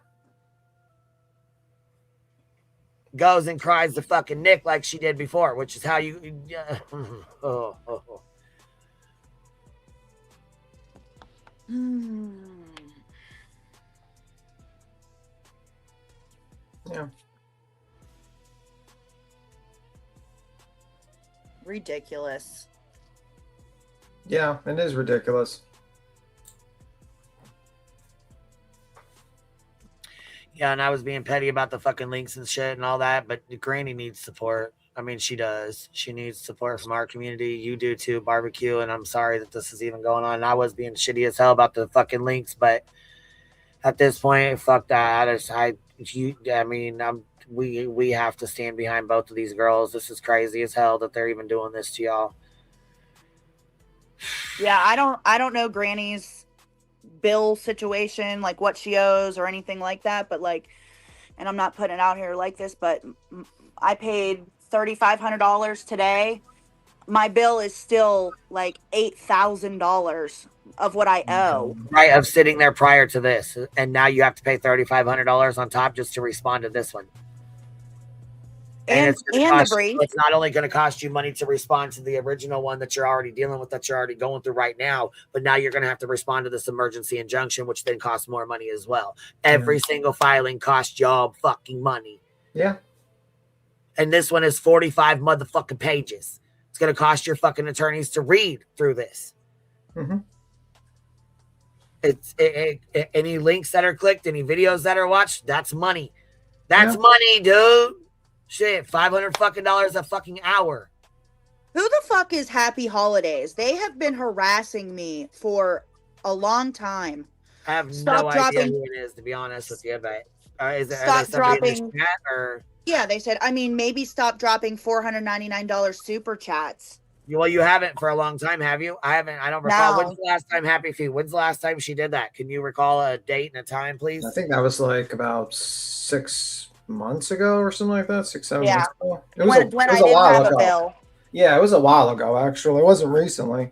Goes and cries to fucking Nick like she did before, which is how you... Yeah. Ridiculous. Yeah, it is ridiculous. Yeah, and I was being petty about the fucking links and shit and all that, but Granny needs support. I mean, she does. She needs support from our community. You do too, barbecue. And I'm sorry that this is even going on. And I was being shitty as hell about the fucking links, but at this point, fuck that. We have to stand behind both of these girls. This is crazy as hell that they're even doing this to y'all. Yeah, I don't know Granny's bill situation, like what she owes or anything like that, but like, and I'm not putting it out here like this, but I paid $3,500 today. My bill is still like $8,000 of what I owe. Right, of sitting there prior to this, and now you have to pay $3,500 on top just to respond to this one. And the brief. It's not only going to cost you money to respond to the original one that you're already dealing with, that you're already going through right now, but now you're going to have to respond to this emergency injunction, which then costs more money as well. Every single filing costs y'all fucking money. Yeah. And this one is 45 motherfucking pages. It's going to cost your fucking attorneys to read through this. Mm-hmm. Any links that are clicked, any videos that are watched, that's money. That's money, dude. Shit, $500 fucking dollars a fucking hour. Who the fuck is Happy Holidays? They have been harassing me for a long time. I have no idea who it is, to be honest with you. But is it somebody in the chat or? Yeah, they said. I mean, maybe stop dropping $499 super chats. Well, you haven't for a long time, have you? I haven't. I don't recall. When's the last time Happy Feet? When's the last time she did that? Can you recall a date and a time, please? I think that was like about 6 months ago or something like that. 6, 7 months ago. It was when I didn't have a bill. Yeah, it was a while ago, actually. It wasn't recently.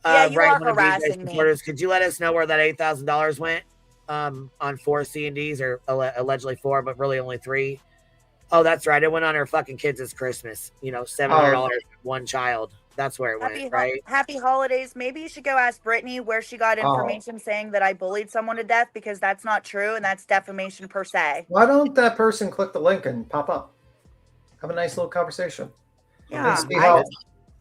Yeah, you are harassing me. Could you let us know where that $8,000 went on 4 C&Ds, or allegedly 4, but really only 3? Oh, that's right. It went on her fucking kids' Christmas. You know, $700 one child. That's where it went, right? Happy Holidays. Maybe you should go ask Brittany where she got information saying that I bullied someone to death, because that's not true and that's defamation per se. Why don't that person click the link and pop up? Have a nice little conversation. Yeah.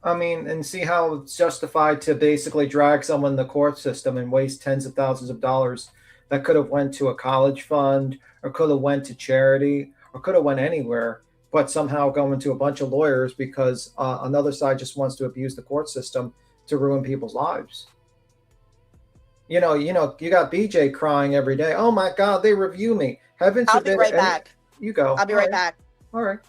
And see how it's justified to basically drag someone in the court system and waste tens of thousands of dollars that could have went to a college fund or could have went to charity or could have went anywhere, but somehow going to a bunch of lawyers because another side just wants to abuse the court system to ruin people's lives. You got BJ crying every day. Oh my God, they review me. Heaven forbid. I'll be right back. You go. I'll be right back. All right.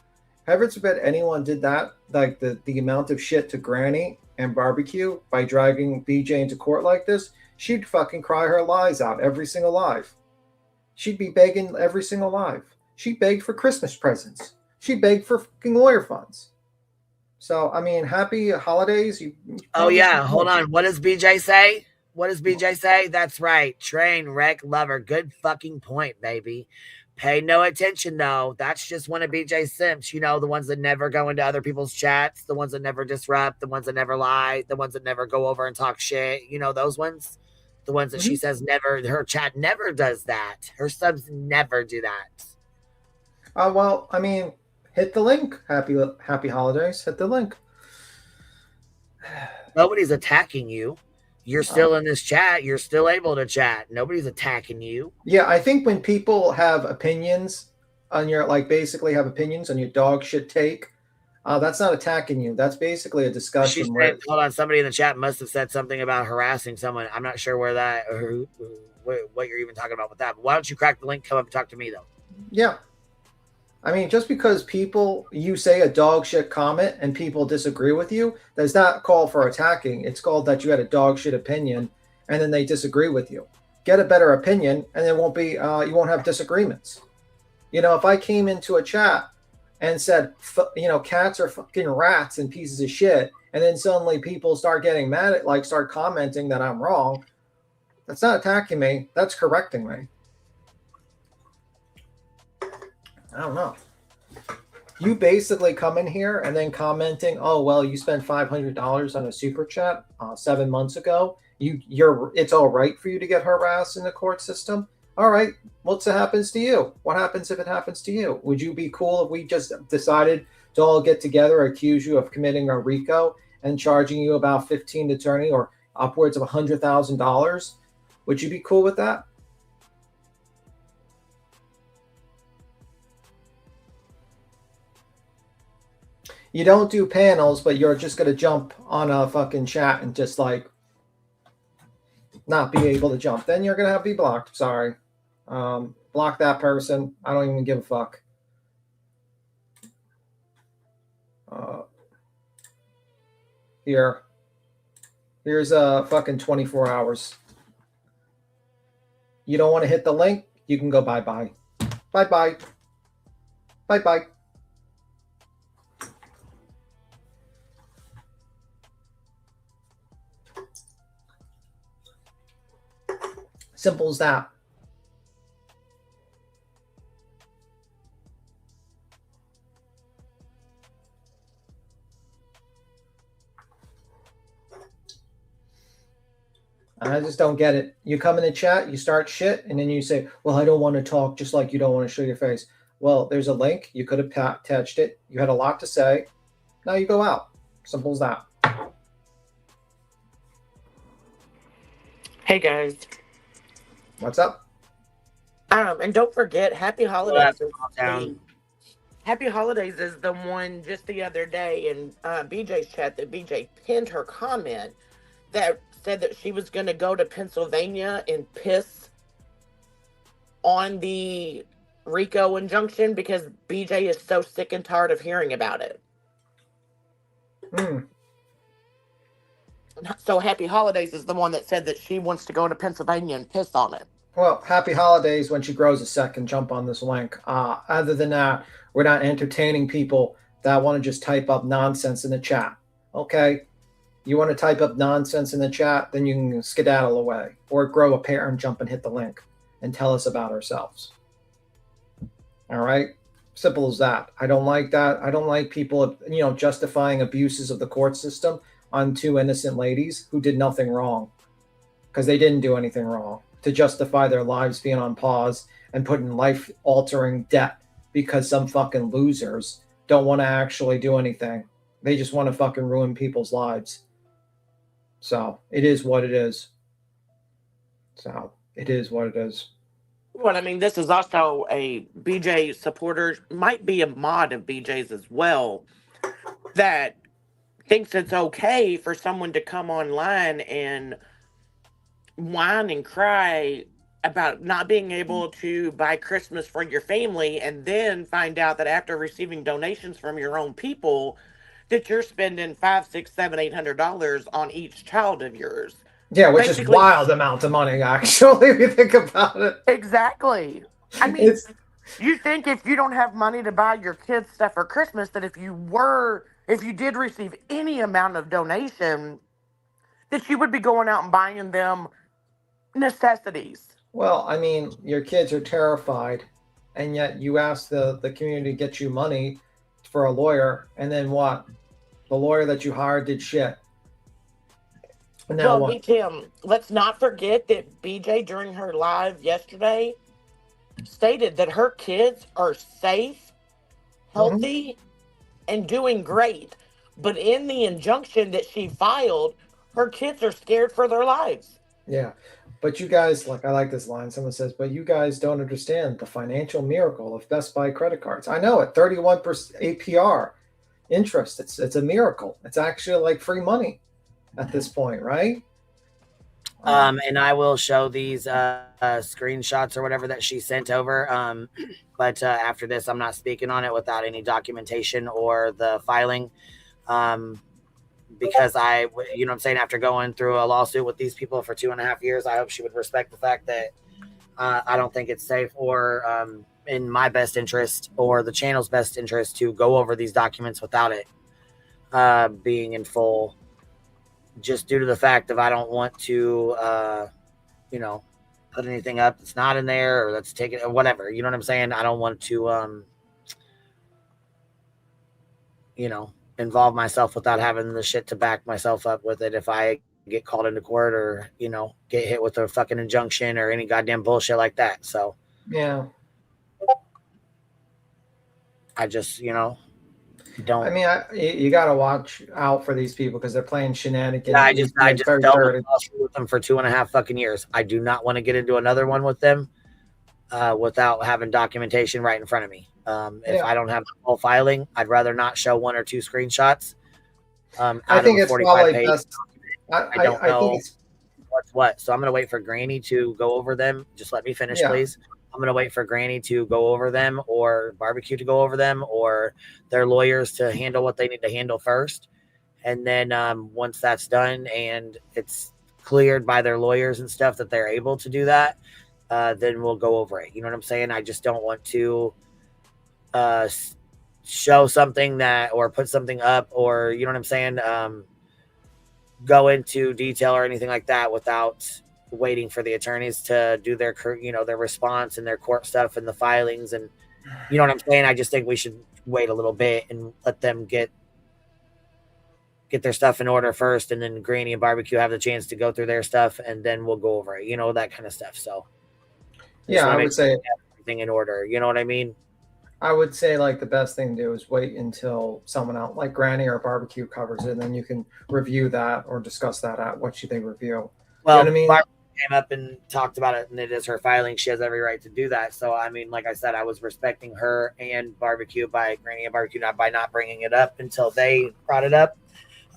Heaven forbid anyone did that, like the amount of shit to Granny and Barbecue by dragging BJ into court like this, she'd fucking cry her lies out every single live. She'd be begging every single live. She begged for Christmas presents. She begged for fucking lawyer funds. So, I mean, happy holidays. Oh, yeah. Hold on. What does BJ say? What does BJ say? That's right. Train wreck lover. Good fucking point, baby. Pay no attention, though. That's just one of BJ's simps. You know, the ones that never go into other people's chats, the ones that never disrupt, the ones that never lie, the ones that never go over and talk shit. You know, those ones? The ones that she says never, her chat never does that. Her subs never do that. Well, I mean, hit the link. Happy holidays. Hit the link. Nobody's attacking you. You're still in this chat. You're still able to chat. Nobody's attacking you. Yeah, I think when people have opinions on your, basically have opinions on your dog shit take, that's not attacking you. That's basically a discussion. Hold on. Somebody in the chat must have said something about harassing someone. I'm not sure where that, or what you're even talking about with that. But why don't you crack the link? Come up and talk to me, though. Yeah. I mean, just because you say a dog shit comment and people disagree with you, does not call for attacking. It's called that you had a dog shit opinion and then they disagree with you. Get a better opinion and it won't be, you won't have disagreements. You know, if I came into a chat and said, cats are fucking rats and pieces of shit, and then suddenly people start getting mad at, start commenting that I'm wrong, that's not attacking me. That's correcting me. I don't know. You basically come in here and then commenting, oh, well, you spent $500 on a super chat 7 months ago. It's all right for you to get harassed in the court system. All right. What's happens to you? What happens if it happens to you? Would you be cool if we just decided to all get together, accuse you of committing a RICO, and charging you about 15 to 20 or upwards of $100,000. Would you be cool with that? You don't do panels, but you're just going to jump on a fucking chat and just like not be able to jump. Then you're going to have to be blocked. Sorry. Block that person. I don't even give a fuck. Here's fucking 24 hours. You don't want to hit the link? You can go bye-bye. Bye-bye. Bye-bye. Simple as that. I just don't get it. You come in the chat, you start shit, and then you say, well, I don't want to talk, just like you don't want to show your face. Well, there's a link. You could have touched it. You had a lot to say. Now you go out. Simple as that. Hey, guys. What's up? And don't forget, Happy Holidays. Down. Happy Holidays is the one just the other day in BJ's chat that BJ pinned her comment that said that she was going to go to Pennsylvania and piss on the RICO injunction because BJ is so sick and tired of hearing about it. So Happy Holidays is the one that said that she wants to go to Pennsylvania and piss on it. Well, Happy Holidays when she grows a second. Jump on this link. Other than that, we're not entertaining people that want to just type up nonsense in the chat. Okay? You want to type up nonsense in the chat, then you can skedaddle away or grow a pair and jump and hit the link and tell us about ourselves. All right? Simple as that. I don't like that. I don't like people, justifying abuses of the court system on two innocent ladies who did nothing wrong because they didn't do anything wrong to justify their lives being on pause and put in life-altering debt because some fucking losers don't want to actually do anything. They just want to fucking ruin people's lives. So it is what it is. So it is what it is. Well, I mean, this is also a BJ supporter, might be a mod of BJ's as well, that thinks it's okay for someone to come online and whine and cry about not being able to buy Christmas for your family and then find out that after receiving donations from your own people that you're spending $500, $600, $700, $800 on each child of yours. Yeah, which is wild amount of money, actually, if you think about it. Exactly. I mean, you think if you don't have money to buy your kids stuff for Christmas, that if you did receive any amount of donation, that you would be going out and buying them necessities. Well, I mean, your kids are terrified, and yet you ask the community to get you money for a lawyer, and then what? The lawyer that you hired did shit. Now what? Tim, let's not forget that BJ, during her live yesterday, stated that her kids are safe, healthy, and doing great. But in the injunction that she filed, her kids are scared for their lives. Yeah. But you guys, I like this line. Someone says, but you guys don't understand the financial miracle of Best Buy credit cards. I know it. 31% APR interest. It's a miracle. It's actually like free money at this point, right? And I will show these screenshots or whatever that she sent over. But after this, I'm not speaking on it without any documentation or the filing. Because you know what I'm saying, after going through a lawsuit with these people for 2.5 years, I hope she would respect the fact that I don't think it's safe or in my best interest or the channel's best interest to go over these documents without it being in full, just due to the fact that I don't want to, put anything up that's not in there or let's take it or whatever. You know what I'm saying? I don't want to, involve myself without having the shit to back myself up with it if I get called into court or, get hit with a fucking injunction or any goddamn bullshit like that. So, yeah. I just, Don't. I mean, you got to watch out for these people because they're playing shenanigans. I just dealt with dirty. them for 2.5 fucking years. I do not want to get into another one with them without having documentation right in front of me. If I don't have the full filing, I'd rather not show 1 or 2 screenshots. I think it's probably best. I don't know what's what. So I'm going to wait for Granny to go over them. Just let me finish, please. I'm going to wait for Granny to go over them, or Barbecue to go over them, or their lawyers to handle what they need to handle first. And then once that's done and it's cleared by their lawyers and stuff that they're able to do that, then we'll go over it. You know what I'm saying? I just don't want to show something that, or put something up, or, you know what I'm saying, go into detail or anything like that without waiting for the attorneys to do their, you know, their response and their court stuff and the filings. And you know what I'm saying? I just think we should wait a little bit and let them get their stuff in order first, and then Granny and Barbecue have the chance to go through their stuff, and then we'll go over it, you know, that kind of stuff. So yeah, I would say everything in order, you know what I mean? I would say like the best thing to do is wait until someone else like Granny or Barbecue covers it, and then you can review that or discuss that at what should they review. Well, you know what I mean? Barbecue came up and talked about it, and it is her filing. She has every right to do that. So I mean, like I said, I was respecting her and Barbecue by Granny and Barbecue by not bringing it up until they brought it up.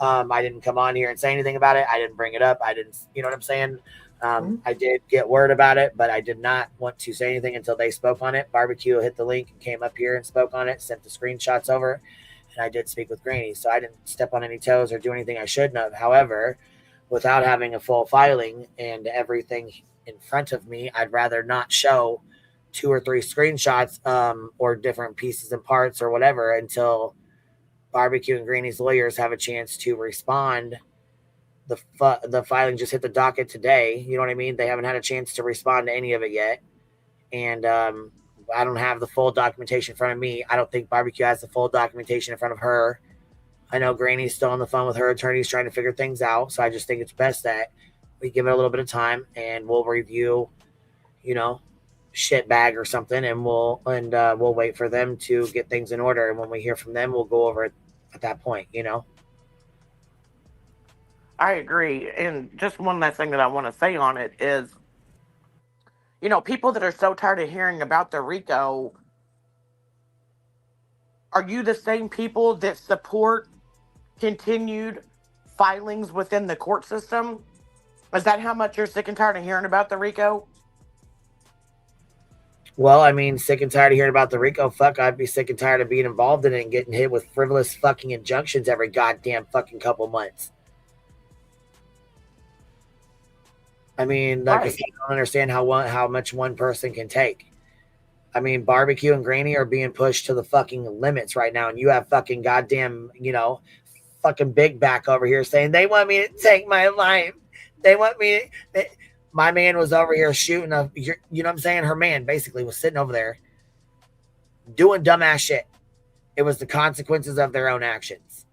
I didn't come on here and say anything about it. I didn't bring it up. I didn't, you know what I'm saying? I did get word about it, but I did not want to say anything until they spoke on it. Barbecue hit the link and came up here and spoke on it, sent the screenshots over, and I did speak with Granny. So I didn't step on any toes or do anything I shouldn't have. However, without having a full filing and everything in front of me, I'd rather not show 2 or 3 screenshots or different pieces and parts or whatever until Barbecue and Granny's lawyers have a chance to respond. The filing just hit the docket today. You know what I mean? They haven't had a chance to respond to any of it yet. And I don't have the full documentation in front of me. I don't think Barbecue has the full documentation in front of her. I know Granny's still on the phone with her attorneys trying to figure things out. So I just think it's best that we give it a little bit of time, and we'll review, you know, shit bag or something, and we'll wait for them to get things in order. And when we hear from them, we'll go over it at that point, you know. I agree. And just one last thing that I want to say on it is, you know, people that are so tired of hearing about the RICO, are you the same people that support continued filings within the court system? Is that how much you're sick and tired of hearing about the RICO? Well, I mean, sick and tired of hearing about the RICO. Fuck, I'd be sick and tired of being involved in it and getting hit with frivolous fucking injunctions every goddamn fucking couple months. I mean, like, I don't understand how much one person can take. I mean, Barbecue and Granny are being pushed to the fucking limits right now, and you have fucking goddamn, you know, fucking Big Back over here saying they want me to take my life. They want me to... My man was over here shooting you know what I'm saying? Her man basically was sitting over there doing dumbass shit. It was the consequences of their own actions.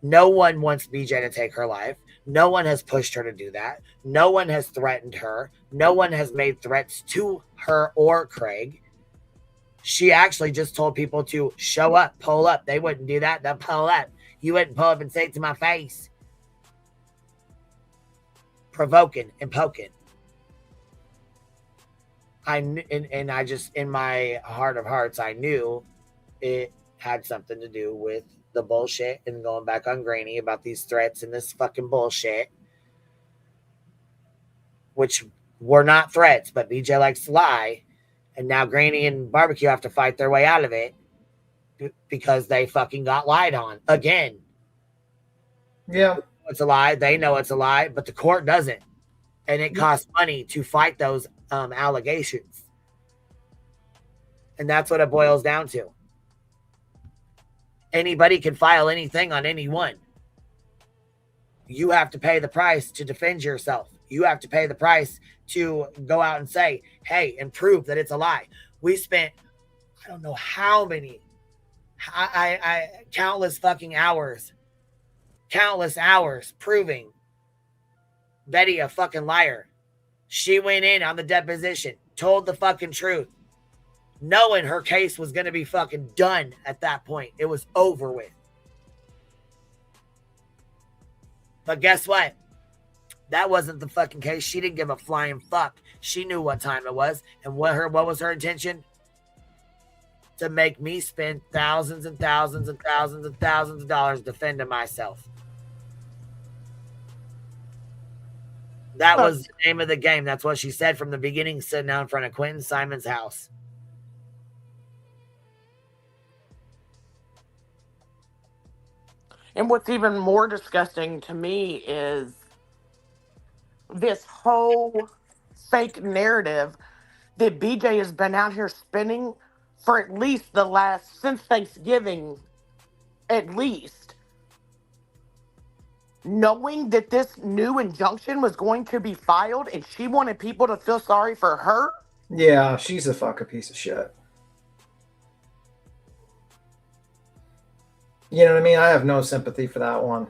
No one wants BJ to take her life. No one has pushed her to do that. No one has threatened her. No one has made threats to her or Craig. She actually just told people to show up, pull up. They wouldn't do that. They'll pull up. You wouldn't pull up and say it to my face. Provoking and poking. And I just, in my heart of hearts, I knew it had something to do with the bullshit and going back on Granny about these threats and this fucking bullshit, which were not threats, but BJ likes to lie. And now Granny and Barbecue have to fight their way out of it because they fucking got lied on again. Yeah. It's a lie. They know it's a lie, but the court doesn't. And it costs money to fight those allegations. And that's what it boils down to. Anybody can file anything on anyone. You have to pay the price to defend yourself. You have to pay the price to go out and say, hey, and prove that it's a lie. We spent, I don't know how many, countless fucking hours, proving Betty a fucking liar. She went in on the deposition, told the fucking truth. knowing her case was going to be fucking done at that point. It was over with. But guess what? That wasn't the fucking case. She didn't give a flying fuck. She knew what time it was. And what was her intention? To make me spend thousands and thousands and thousands and thousands of dollars defending myself. That was the name of the game. That's what she said from the beginning, sitting down in front of Quentin Simon's house. And what's even more disgusting to me is this whole fake narrative that BJ has been out here spinning for at least since Thanksgiving, at least. Knowing that this new injunction was going to be filed and she wanted people to feel sorry for her. Yeah, she's a fucking piece of shit. You know what I mean? I have no sympathy for that one.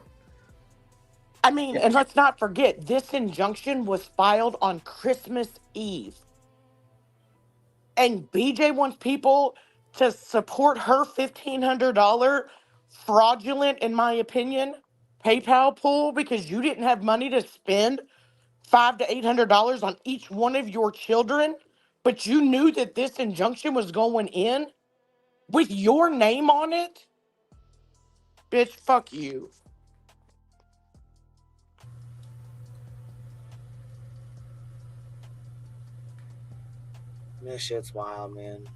I mean, and let's not forget, this injunction was filed on Christmas Eve. And BJ wants people to support her $1,500 fraudulent, in my opinion, PayPal pool because you didn't have money to spend $500 to $800 on each one of your children, but you knew that this injunction was going in with your name on it? Bitch, fuck you. This shit's wild, man.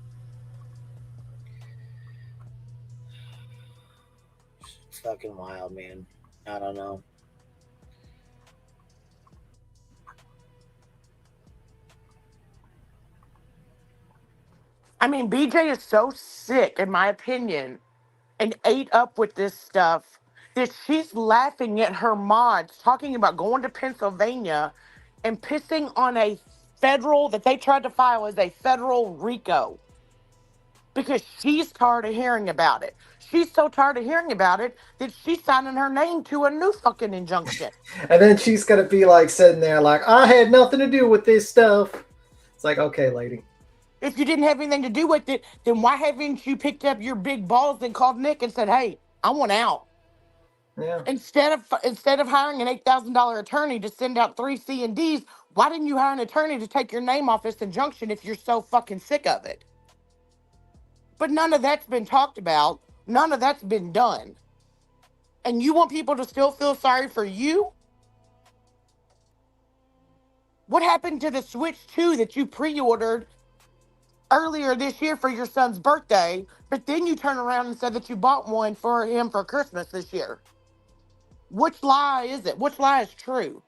It's fucking wild, man. I don't know. I mean, BJ is so sick, in my opinion, and ate up with this stuff that she's laughing at her mods talking about going to Pennsylvania and pissing on a federal that they tried to file as a federal RICO because she's tired of hearing about it. She's so tired of hearing about it that she's signing her name to a new fucking injunction. And then she's going to be like sitting there like, I had nothing to do with this stuff. It's like, okay, lady. If you didn't have anything to do with it, then why haven't you picked up your big balls and called Nick and said, hey, I want out? Yeah. Instead of hiring an $8,000 attorney to send out 3 C&Ds, why didn't you hire an attorney to take your name off this injunction if you're so fucking sick of it? But none of that's been talked about. None of that's been done. And you want people to still feel sorry for you? What happened to the Switch 2 that you pre-ordered earlier this year for your son's birthday, but then you turn around and said that you bought one for him for Christmas this year? Which lie is it? Which lie is true?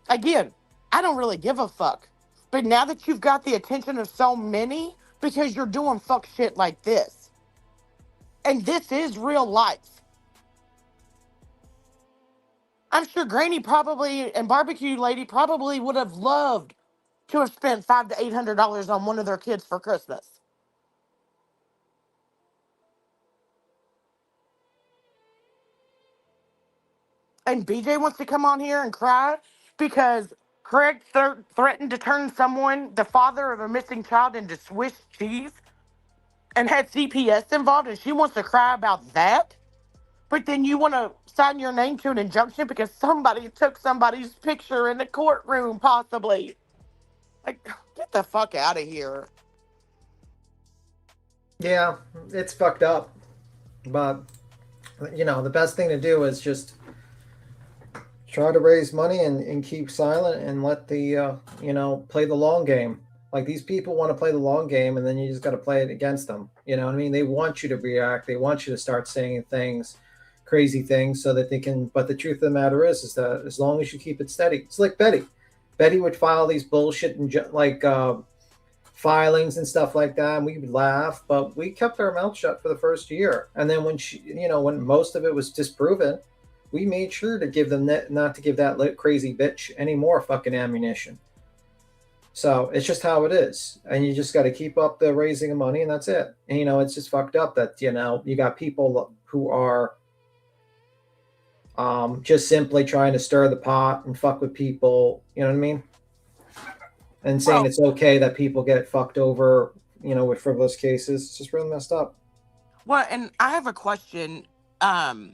Again, I don't really give a fuck. But now that you've got the attention of so many, because you're doing fuck shit like this. And this is real life. I'm sure Granny probably and Barbecue Lady probably would have loved to have spent $500 to $800 on one of their kids for Christmas. And BJ wants to come on here and cry because Craig threatened to turn someone, the father of a missing child, into Swiss cheese and had CPS involved, and she wants to cry about that. But then you want to sign your name to an injunction because somebody took somebody's picture in the courtroom, possibly. Like, get the fuck out of here. Yeah, it's fucked up. But, you know, the best thing to do is just try to raise money and keep silent and let the, you know, play the long game. Like, these people want to play the long game, and then you just got to play it against them. You know what I mean? They want you to react. They want you to start saying things, crazy things, so that they can. But the truth of the matter is that as long as you keep it steady, it's like Betty. Betty would file these bullshit and filings and stuff like that, and we would laugh, but we kept our mouth shut for the first year. And then when she, you know, when most of it was disproven, we made sure to give them not to give that crazy bitch any more fucking ammunition. So it's just how it is. And you just got to keep up the raising of money, and that's it. And, you know, it's just fucked up that, you know, you got people who are just simply trying to stir the pot and fuck with people. You know what I mean? and saying Well, it's okay that people get fucked over, with frivolous cases. It's just really messed up. well, and I have a question. Um,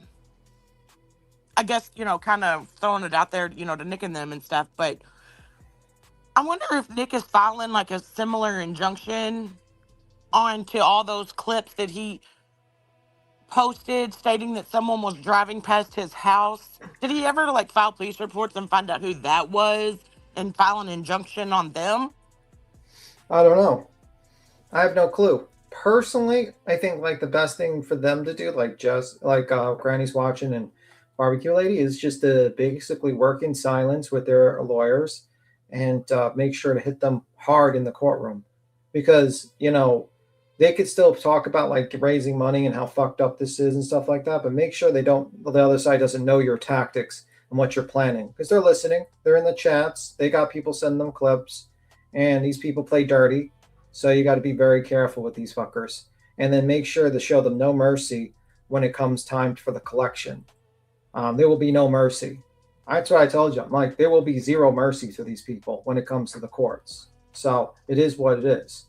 I guess, kind of throwing it out there, to Nick and them and stuff, but I wonder if Nick is filing like a similar injunction onto all those clips that he posted stating that someone was driving past his house. Did he ever like file police reports and find out who that was and file an injunction on them? I don't know. I have no clue. Personally, I think like the best thing for them to do, like just like Granny's watching and Barbecue Lady, is just to basically work in silence with their lawyers and make sure to hit them hard in the courtroom, because they could still talk about like raising money and how fucked up this is and stuff like that, but make sure the other side doesn't know your tactics and what you're planning, because they're listening, they're in the chats, they got people sending them clips, and these people play dirty. So you got to be very careful with these fuckers, and then make sure to show them no mercy when it comes time for the collection. There will be no mercy. That's what I told you. I'm like, there will be zero mercy to these people when it comes to the courts. So it is what it is.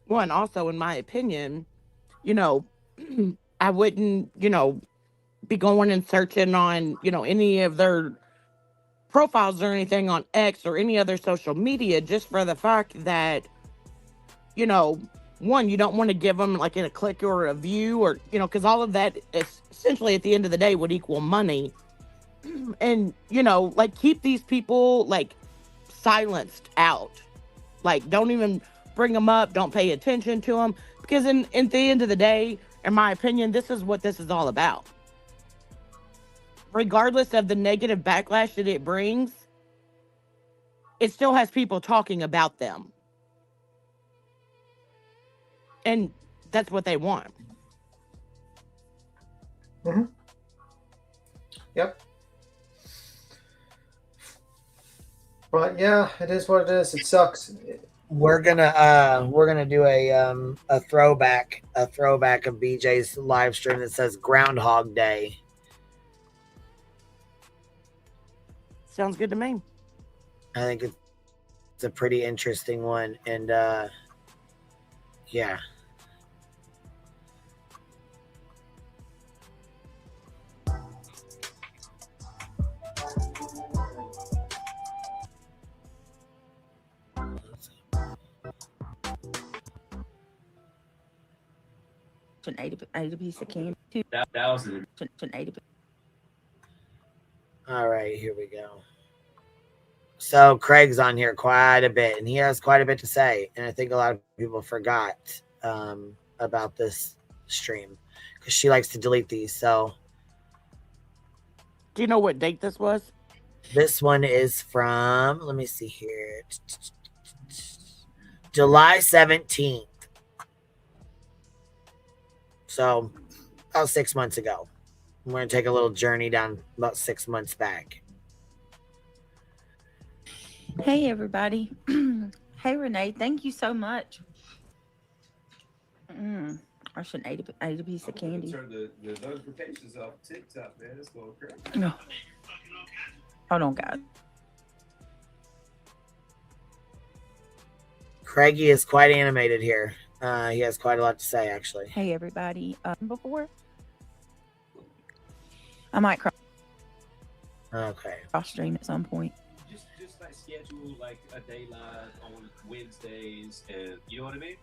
Well, and also, in my opinion, I wouldn't, be going and searching on, any of their profiles or anything on X or any other social media, just for the fact that, one, you don't want to give them like a click or a view, or, because all of that is essentially at the end of the day would equal money. And, like, keep these people like silenced out. Like, don't even bring them up, don't pay attention to them, because at the end of the day, in my opinion, this is what this is all about. Regardless of the negative backlash that it brings, it still has people talking about them. And that's what they want. Mm-hmm. Yep. But yeah, it is what it is. It sucks. We're gonna do a throwback of BJ's live stream that says Groundhog Day. Sounds good to me. I think it's a pretty interesting one, and yeah. An 80 piece of candy. 2,000. An 80. All right, here we go. So Craig's on here quite a bit, and he has quite a bit to say. And I think a lot of people forgot about this stream because she likes to delete these. So, do you know what date this was? This one is from, let me see here, July 17th. So about 6 months ago. We're going to take a little journey down about 6 months back. Hey, everybody. Hey, Renee. Thank you so much. I should 80 piece of candy. Turn the notifications off TikTok, man. It's going crazy. No. Hold on, guys. Craigie is quite animated here. He has quite a lot to say, actually. Hey, everybody. Before I might cross stream at some point. Just like schedule like a day live on Wednesdays, and you know what I mean.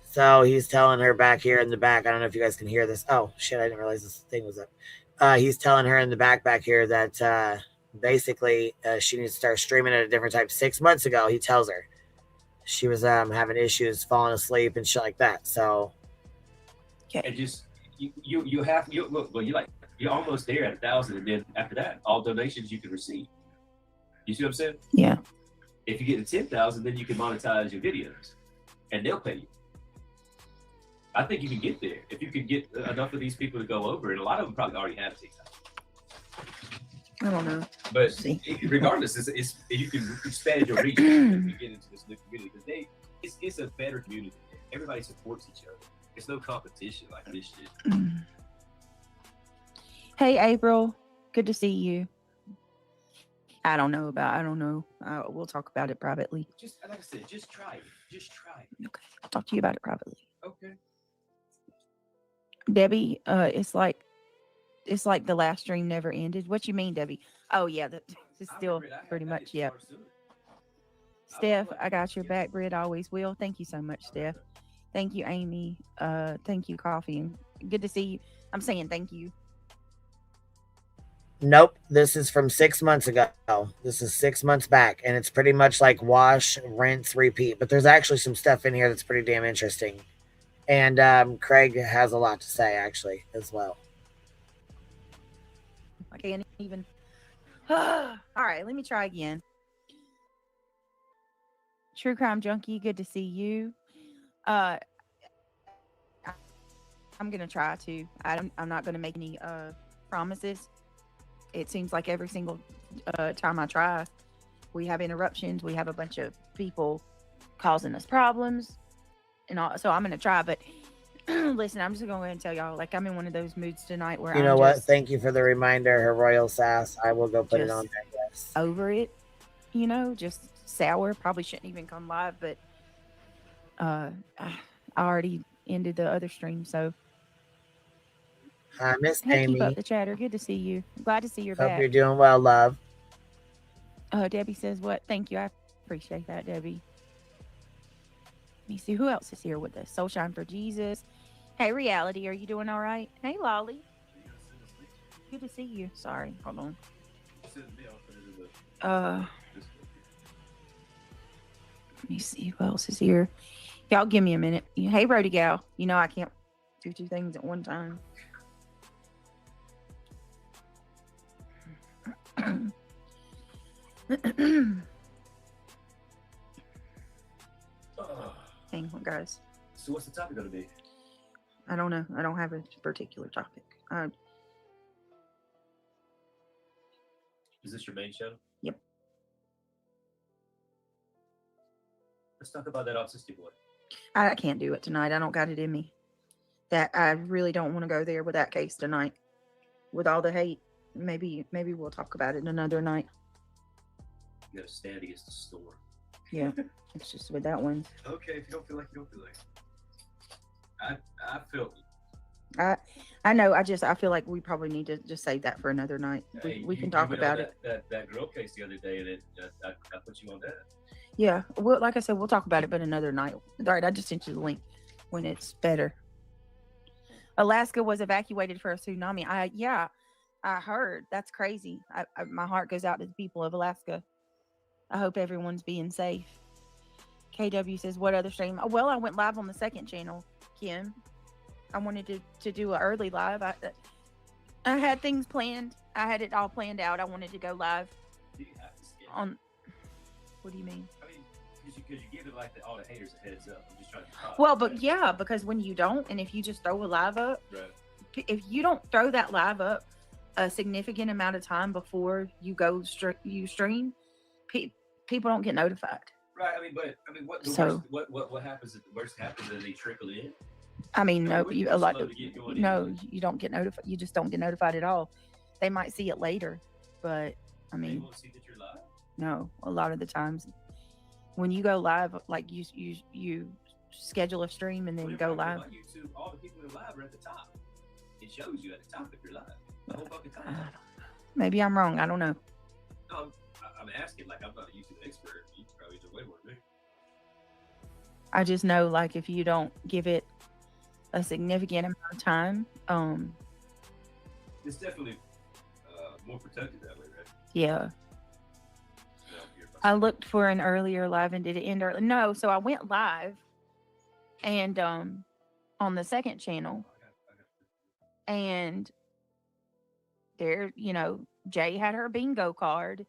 So he's telling her back here in the back. I don't know if you guys can hear this. Oh shit! I didn't realize this thing was up. He's telling her in the back here that basically she needs to start streaming at a different time. 6 months ago, he tells her she was having issues falling asleep and shit like that. So, okay. And just you have look. Well, you're almost there at 1,000, and then after that, all donations you can receive. You see what I'm saying? Yeah. If you get to 10,000, then you can monetize your videos, and they'll pay you. I think you can get there if you can get enough of these people to go over, and a lot of them probably already have TikTok. I don't know. But regardless, it's you can expand your reach if you get into this new community, because it's a better community. Everybody supports each other. There's no competition like this shit. Hey, April. Good to see you. I don't know. We'll talk about it privately. Just like I said, just try it. Just try it. Okay. I'll talk to you about it privately. Okay. Debbie, it's like the last stream never ended. What you mean, Debbie? Oh yeah, it's still pretty much, yeah. Steph, I got your back, Britt. Always will. Thank you so much, Steph. Thank you, Amy. Thank you, Coffee. And good to see you. I'm saying thank you. Nope, this is from 6 months ago. This is 6 months back, and it's pretty much like wash, rinse, repeat. But there's actually some stuff in here that's pretty damn interesting. And Craig has a lot to say, actually, as well. I can't even. All right, let me try again. True Crime Junkie, good to see you. I'm gonna try to. I'm not gonna make any promises. It seems like every single time I try, we have interruptions. We have a bunch of people causing us problems, and all. So I'm gonna try. But listen, I'm just gonna go ahead and tell y'all, like, I'm in one of those moods tonight where you know what? Thank you for the reminder, her royal sass. I will go put it on there. Yes. Over it, you know, just sour. Probably shouldn't even come live, but I already ended the other stream, so. Hi, Miss Hey, Amy. keep up the chatter. Good to see you. Glad to see you're Hope back. you're doing well, love. Debbie says what? Thank you. I appreciate that, Debbie. Let me see who else is here with us. Soulshine for Jesus. Hey, Reality, are you doing all right? Hey, Lolly. Good to see you. Sorry, hold on. Let me see who else is here. Y'all give me a minute. Hey, Brody Gal. You know I can't do two things at one time. Hang on, guys. So what's the topic going to be? I don't know. I don't have a particular topic. Is this your main channel? Yep. Let's talk about that autistic boy. I can't do it tonight. I don't got it in me. That I really don't want to go there with that case tonight. With all the hate. Maybe we'll talk about it another night. You gotta stand against the storm. Yeah. It's just with that one. Okay, if you don't feel like, you don't feel like. I feel. I know. I feel like we probably need to just save that for another night. We can talk about it. That girl case the other day, and I put you on that. Yeah. Well, like I said, we'll talk about it, but another night. All right. I just sent you the link when it's better. Alaska was evacuated for a tsunami. I heard. That's crazy. My heart goes out to the people of Alaska. I hope everyone's being safe. KW says, what other stream? Well, I went live on the second channel, Kim. I wanted to do an early live. I had things planned. I had it all planned out. I wanted to go live. Do you have to skip? On. What do you mean? I mean, because you give it like all the haters a heads up. I'm just trying to talk. Well, but yeah, because when you don't, and if you just throw a live up, right. If you don't throw that live up a significant amount of time before you go stream, people don't get notified. Right. I mean, what happens if the worst happens and they trickle in? I mean, no, you don't get notified. You just don't get notified at all. They might see it later, but I mean, they won't see that you're live. No, a lot of the times when you go live, like you schedule a stream and then go live. On YouTube, all the people that are live are at the top. It shows you at the top if you're live. The whole fucking time. Maybe I'm wrong. I don't know. No, I'm asking. Like, I'm not a YouTube expert. You probably know way more than me. I just know, like, if you don't give it a significant amount of time, it's definitely more protected that way, right? Yeah. I looked for an earlier live and did it end early? No, so I went live and on the second channel, and there, Jay had her bingo card.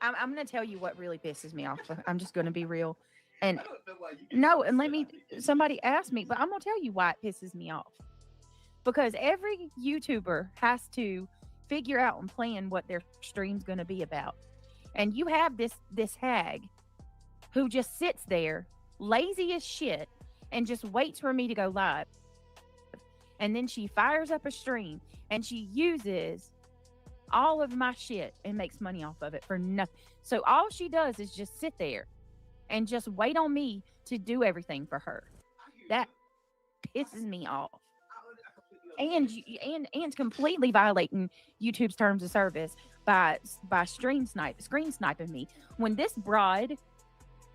I'm going to tell you what really pisses me off. I'm just going to be real. And no, and somebody asked me, but I'm going to tell you why it pisses me off. Because every YouTuber has to figure out and plan what their stream's going to be about. And you have this hag who just sits there, lazy as shit, and just waits for me to go live. And then she fires up a stream and she uses all of my shit and makes money off of it for nothing. So all she does is just sit there and just wait on me to do everything for her. That pisses me off. And completely violating YouTube's terms of service by screen sniping me. When this broad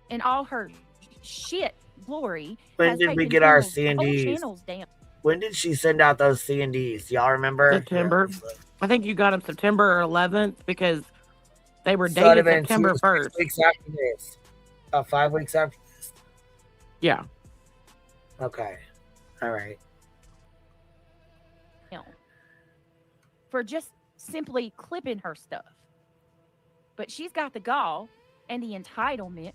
and all her shit glory When has did we taken get our whole C&Ds? channels down. When did she send out those C&Ds? Y'all remember? September. I think you got them September 11th because they were So it'd have dated been September 6 1st. weeks after this. About 5 weeks after this. Yeah. Okay. All right. For just simply clipping her stuff. But she's got the gall and the entitlement,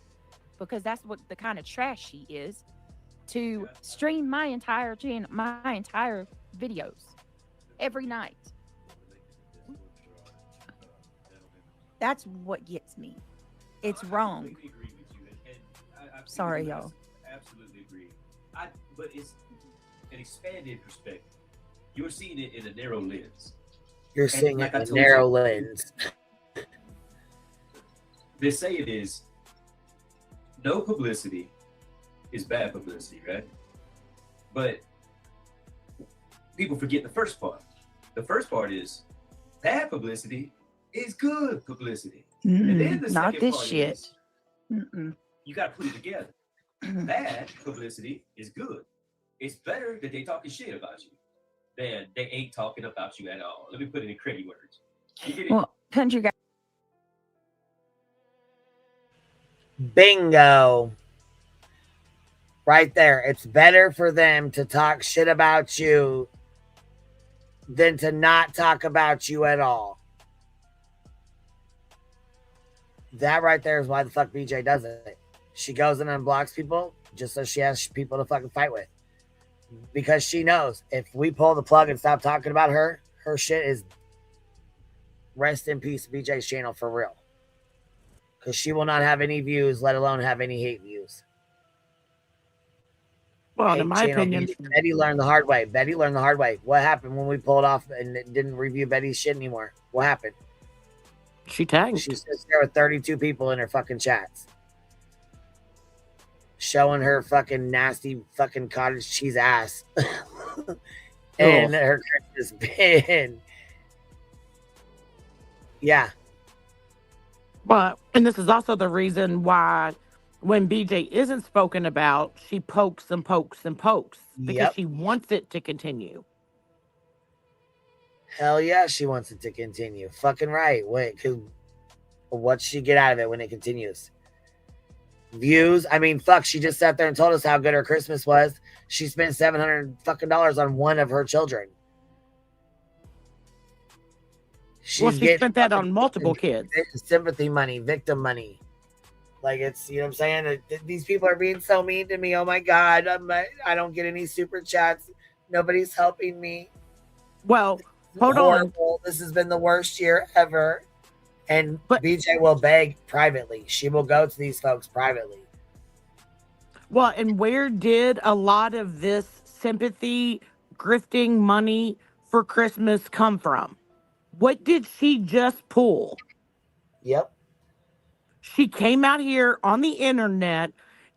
because that's what the kind of trash she is, to stream my entire channel, my entire videos every night. That's what gets me. It's wrong. I completely agree with you, and I Sorry, completely y'all. Absolutely agree. But it's an expanded perspective. You're seeing it in a narrow lens. You're seeing like it I in a told narrow you, lens. They say it is no publicity is bad publicity, right? But people forget the first part. The first part is bad publicity is good publicity. And then the Not second this part shit. is you got to put it together. Bad publicity is good. It's better that they talking shit about you than they ain't talking about you at all. Let me put it in crazy words. You get it? Well, country guy. Bingo. Right there. It's better for them to talk shit about you than to not talk about you at all. That right there is why the fuck BJ does it. She goes in and blocks people just so she has people to fucking fight with. Because she knows if we pull the plug and stop talking about her, her shit is rest in peace BJ's channel for real. Because she will not have any views, let alone have any hate views. Well, Hate in my channel opinion, views. Betty learned the hard way. Betty learned the hard way. What happened when we pulled off and didn't review Betty's shit anymore? What happened? she tanked. She sits there with 32 people in her fucking chats. Showing her fucking nasty fucking cottage cheese ass. And her Christmas bin. Yeah. But, and this is also the reason why when BJ isn't spoken about, she pokes and pokes and pokes because Yep. she wants it to continue. Hell yeah, she wants it to continue. Fucking right. Wait, what's she get out of it when it continues? Views. I mean, fuck. She just sat there and told us how good her Christmas was. She spent $700 fucking on one of her children. Well, she spent that on multiple kids. Sympathy money, victim money. Like, it's, you know what I'm saying? These people are being so mean to me. Oh my God. I don't get any super chats. Nobody's helping me. Well, hold on. This has been the worst year ever. And But- BJ will beg privately. She will go to these folks privately. Well, and where did a lot of this sympathy, grifting money for Christmas come from? What did she just pull? Yep. She came out here on the internet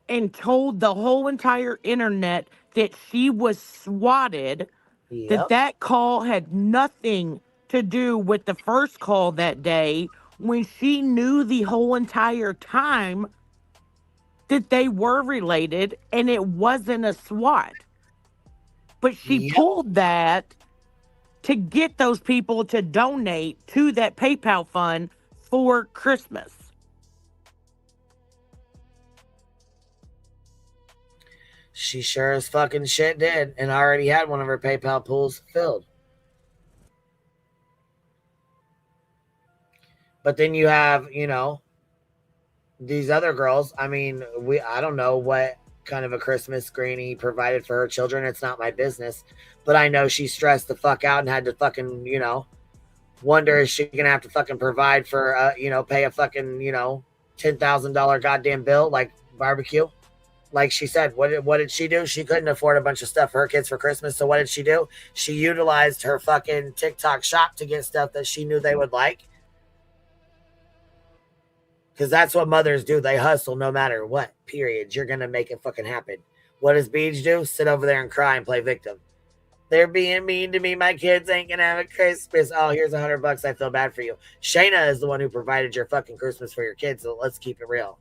and told the whole entire internet that she was swatted, Yep. that call had nothing to do with the first call that day, when she knew the whole entire time that they were related and it wasn't a SWAT. But she Yep. pulled that to get those people to donate to that PayPal fund for Christmas. She sure as fucking shit did, and already had one of her PayPal pools filled. But then you have, you know, these other girls. I mean, I don't know what kind of a Christmas Granny provided for her children. It's not my business. But I know she stressed the fuck out and had to fucking, you know, wonder is she gonna have to fucking provide for, you know, pay a fucking, you know, $10,000 goddamn bill like barbecue. like she said, what did she do? She couldn't afford a bunch of stuff for her kids for Christmas. So what did she do? She utilized her fucking TikTok shop to get stuff that she knew they would like. Because that's what mothers do. They hustle no matter what. Period. You're gonna make it fucking happen. What does Beach do? Sit over there and cry and play victim. They're being mean to me. My kids ain't gonna have a Christmas. Oh, here's $100. I feel bad for you. Shayna is the one who provided your fucking Christmas for your kids. So let's keep it real.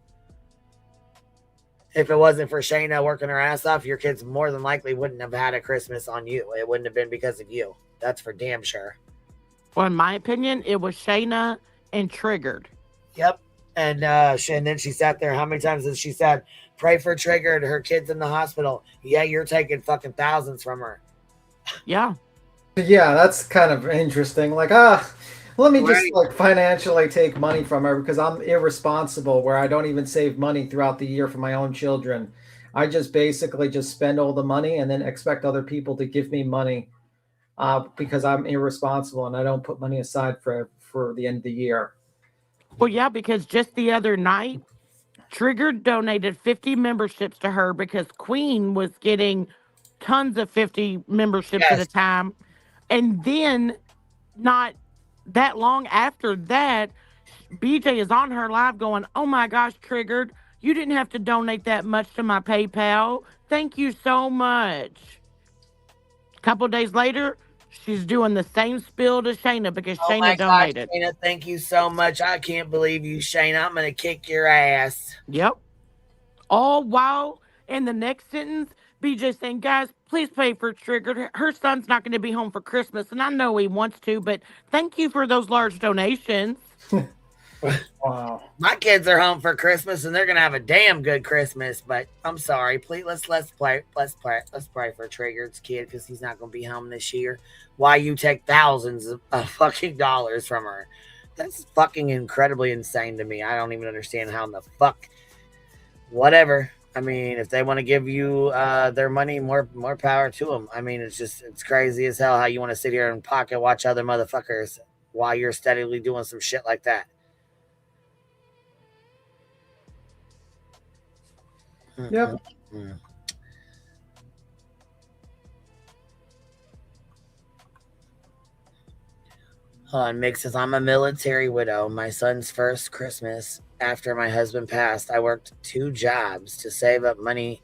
If it wasn't for Shayna working her ass off, your kids more than likely wouldn't have had a Christmas on you. It wouldn't have been because of you. That's for damn sure. Well, in my opinion, it was Shayna and Triggered. Yep. And then she sat there. How many times has she said, pray for Triggered, her kid's in the hospital? Yeah, you're taking fucking thousands from her. Yeah. Yeah, that's kind of interesting. Like, let me just like financially take money from her because I'm irresponsible where I don't even save money throughout the year for my own children. I just basically just spend all the money and then expect other people to give me money because I'm irresponsible and I don't put money aside for the end of the year. Well, yeah, because just the other night, Triggered donated 50 memberships to her because Queen was getting tons of 50 memberships at a time. And then not that long after that, BJ is on her live going, oh my gosh, Triggered, you didn't have to donate that much to my PayPal. Thank you so much. A couple days later, she's doing the same spiel to Shayna because Shayna donated. Gosh, Shayna, thank you so much. I can't believe you, Shayna. I'm going to kick your ass. Yep. All while in the next sentence, BJ saying, guys, please pay for Triggered. Her son's not going to be home for Christmas, and I know he wants to, but thank you for those large donations. Wow. My kids are home for Christmas, and they're going to have a damn good Christmas, but I'm sorry. Please, let's pray for Triggered's kid because he's not going to be home this year. Why you take thousands of fucking dollars from her? That's fucking incredibly insane to me. I don't even understand how in the fuck. Whatever. I mean, if they want to give you their money, more power to them. I mean, it's crazy as hell how you want to sit here and pocket watch other motherfuckers while you're steadily doing some shit like that. Yep. Mick says, I'm a military widow. My son's first Christmas after my husband passed, I worked 2 jobs to save up money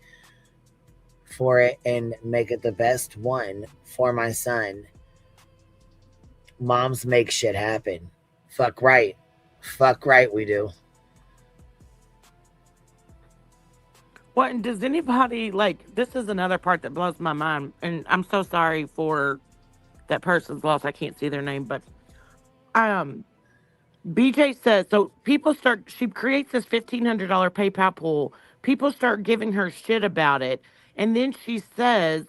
for it and make it the best one for my son. Moms make shit happen. Fuck right. Fuck right we do. What, and does anybody, like, this is another part that blows my mind, and I'm so sorry for that person's loss. I can't see their name, but BJ says, so she creates this $1,500 PayPal pool. People start giving her shit about it. And then she says,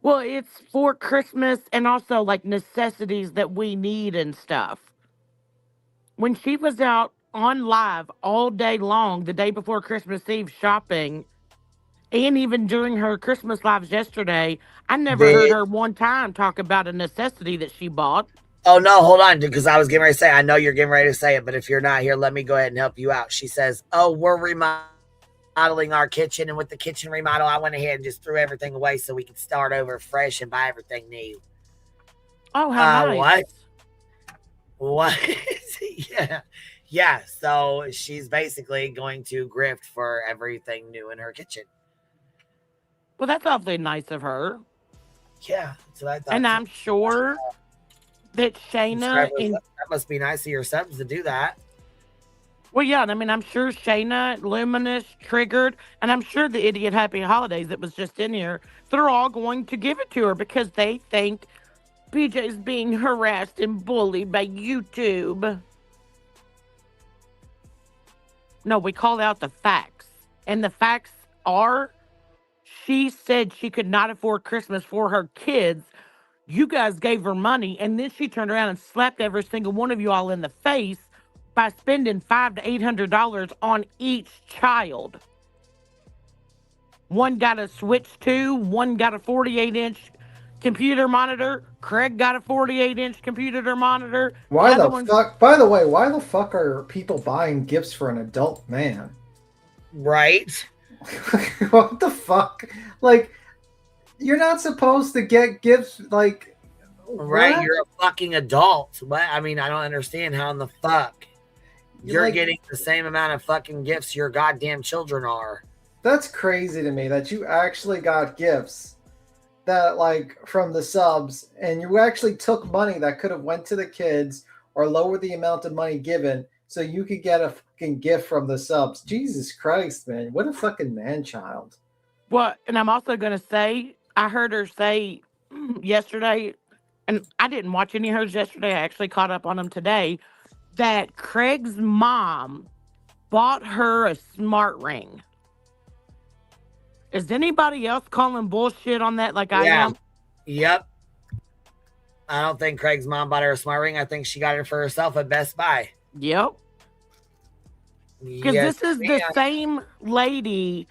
well, it's for Christmas and also like necessities that we need and stuff. When she was out on live all day long, the day before Christmas Eve shopping, and even during her Christmas lives yesterday, I never heard her one time talk about a necessity that she bought. Oh, no, hold on, because I was getting ready to say, I know you're getting ready to say it, but if you're not here, let me go ahead and help you out. She says, oh, we're remodeling our kitchen, and with the kitchen remodel, I went ahead and just threw everything away so we could start over fresh and buy everything new. Oh, how nice. What? Yeah, so she's basically going to grift for everything new in her kitchen. Well, that's awfully nice of her. Yeah, that's what I thought. And I'm sure that Shayna... that must be nice of your subs to do that. Well, yeah, I mean, I'm sure Shayna, Luminous, Triggered, and I'm sure the idiot Happy Holidays that was just in here, they're all going to give it to her because they think BJ's being harassed and bullied by YouTube. No, we call out the facts. And the facts are, she said she could not afford Christmas for her kids. You guys gave her money, and then she turned around and slapped every single one of you all in the face by spending $500 to $800 on each child. One got a Switch 2, one got a 48-inch computer monitor. Craig got a 48-inch computer monitor. Why the fuck? By the way, why the fuck are people buying gifts for an adult man? Right. What the fuck? Like, you're not supposed to get gifts. Like, Right, what? you're a fucking adult. What? I mean, I don't understand how in the fuck you're Like, getting the same amount of fucking gifts your goddamn children are. that's crazy to me that you actually got gifts that like from the subs, and you actually took money that could have went to the kids or lowered the amount of money given so you could get a fucking gift from the subs. Jesus Christ, man. What a fucking man child. Well, and I'm also going to say, I heard her say yesterday, and I didn't watch any of hers yesterday. I actually caught up on them today, that Craig's mom bought her a smart ring. Is anybody else calling bullshit on that like I am? Yep. I don't think Craig's mom bought her a smart ring. I think she got it for herself at Best Buy. Yep. Because this is the same lady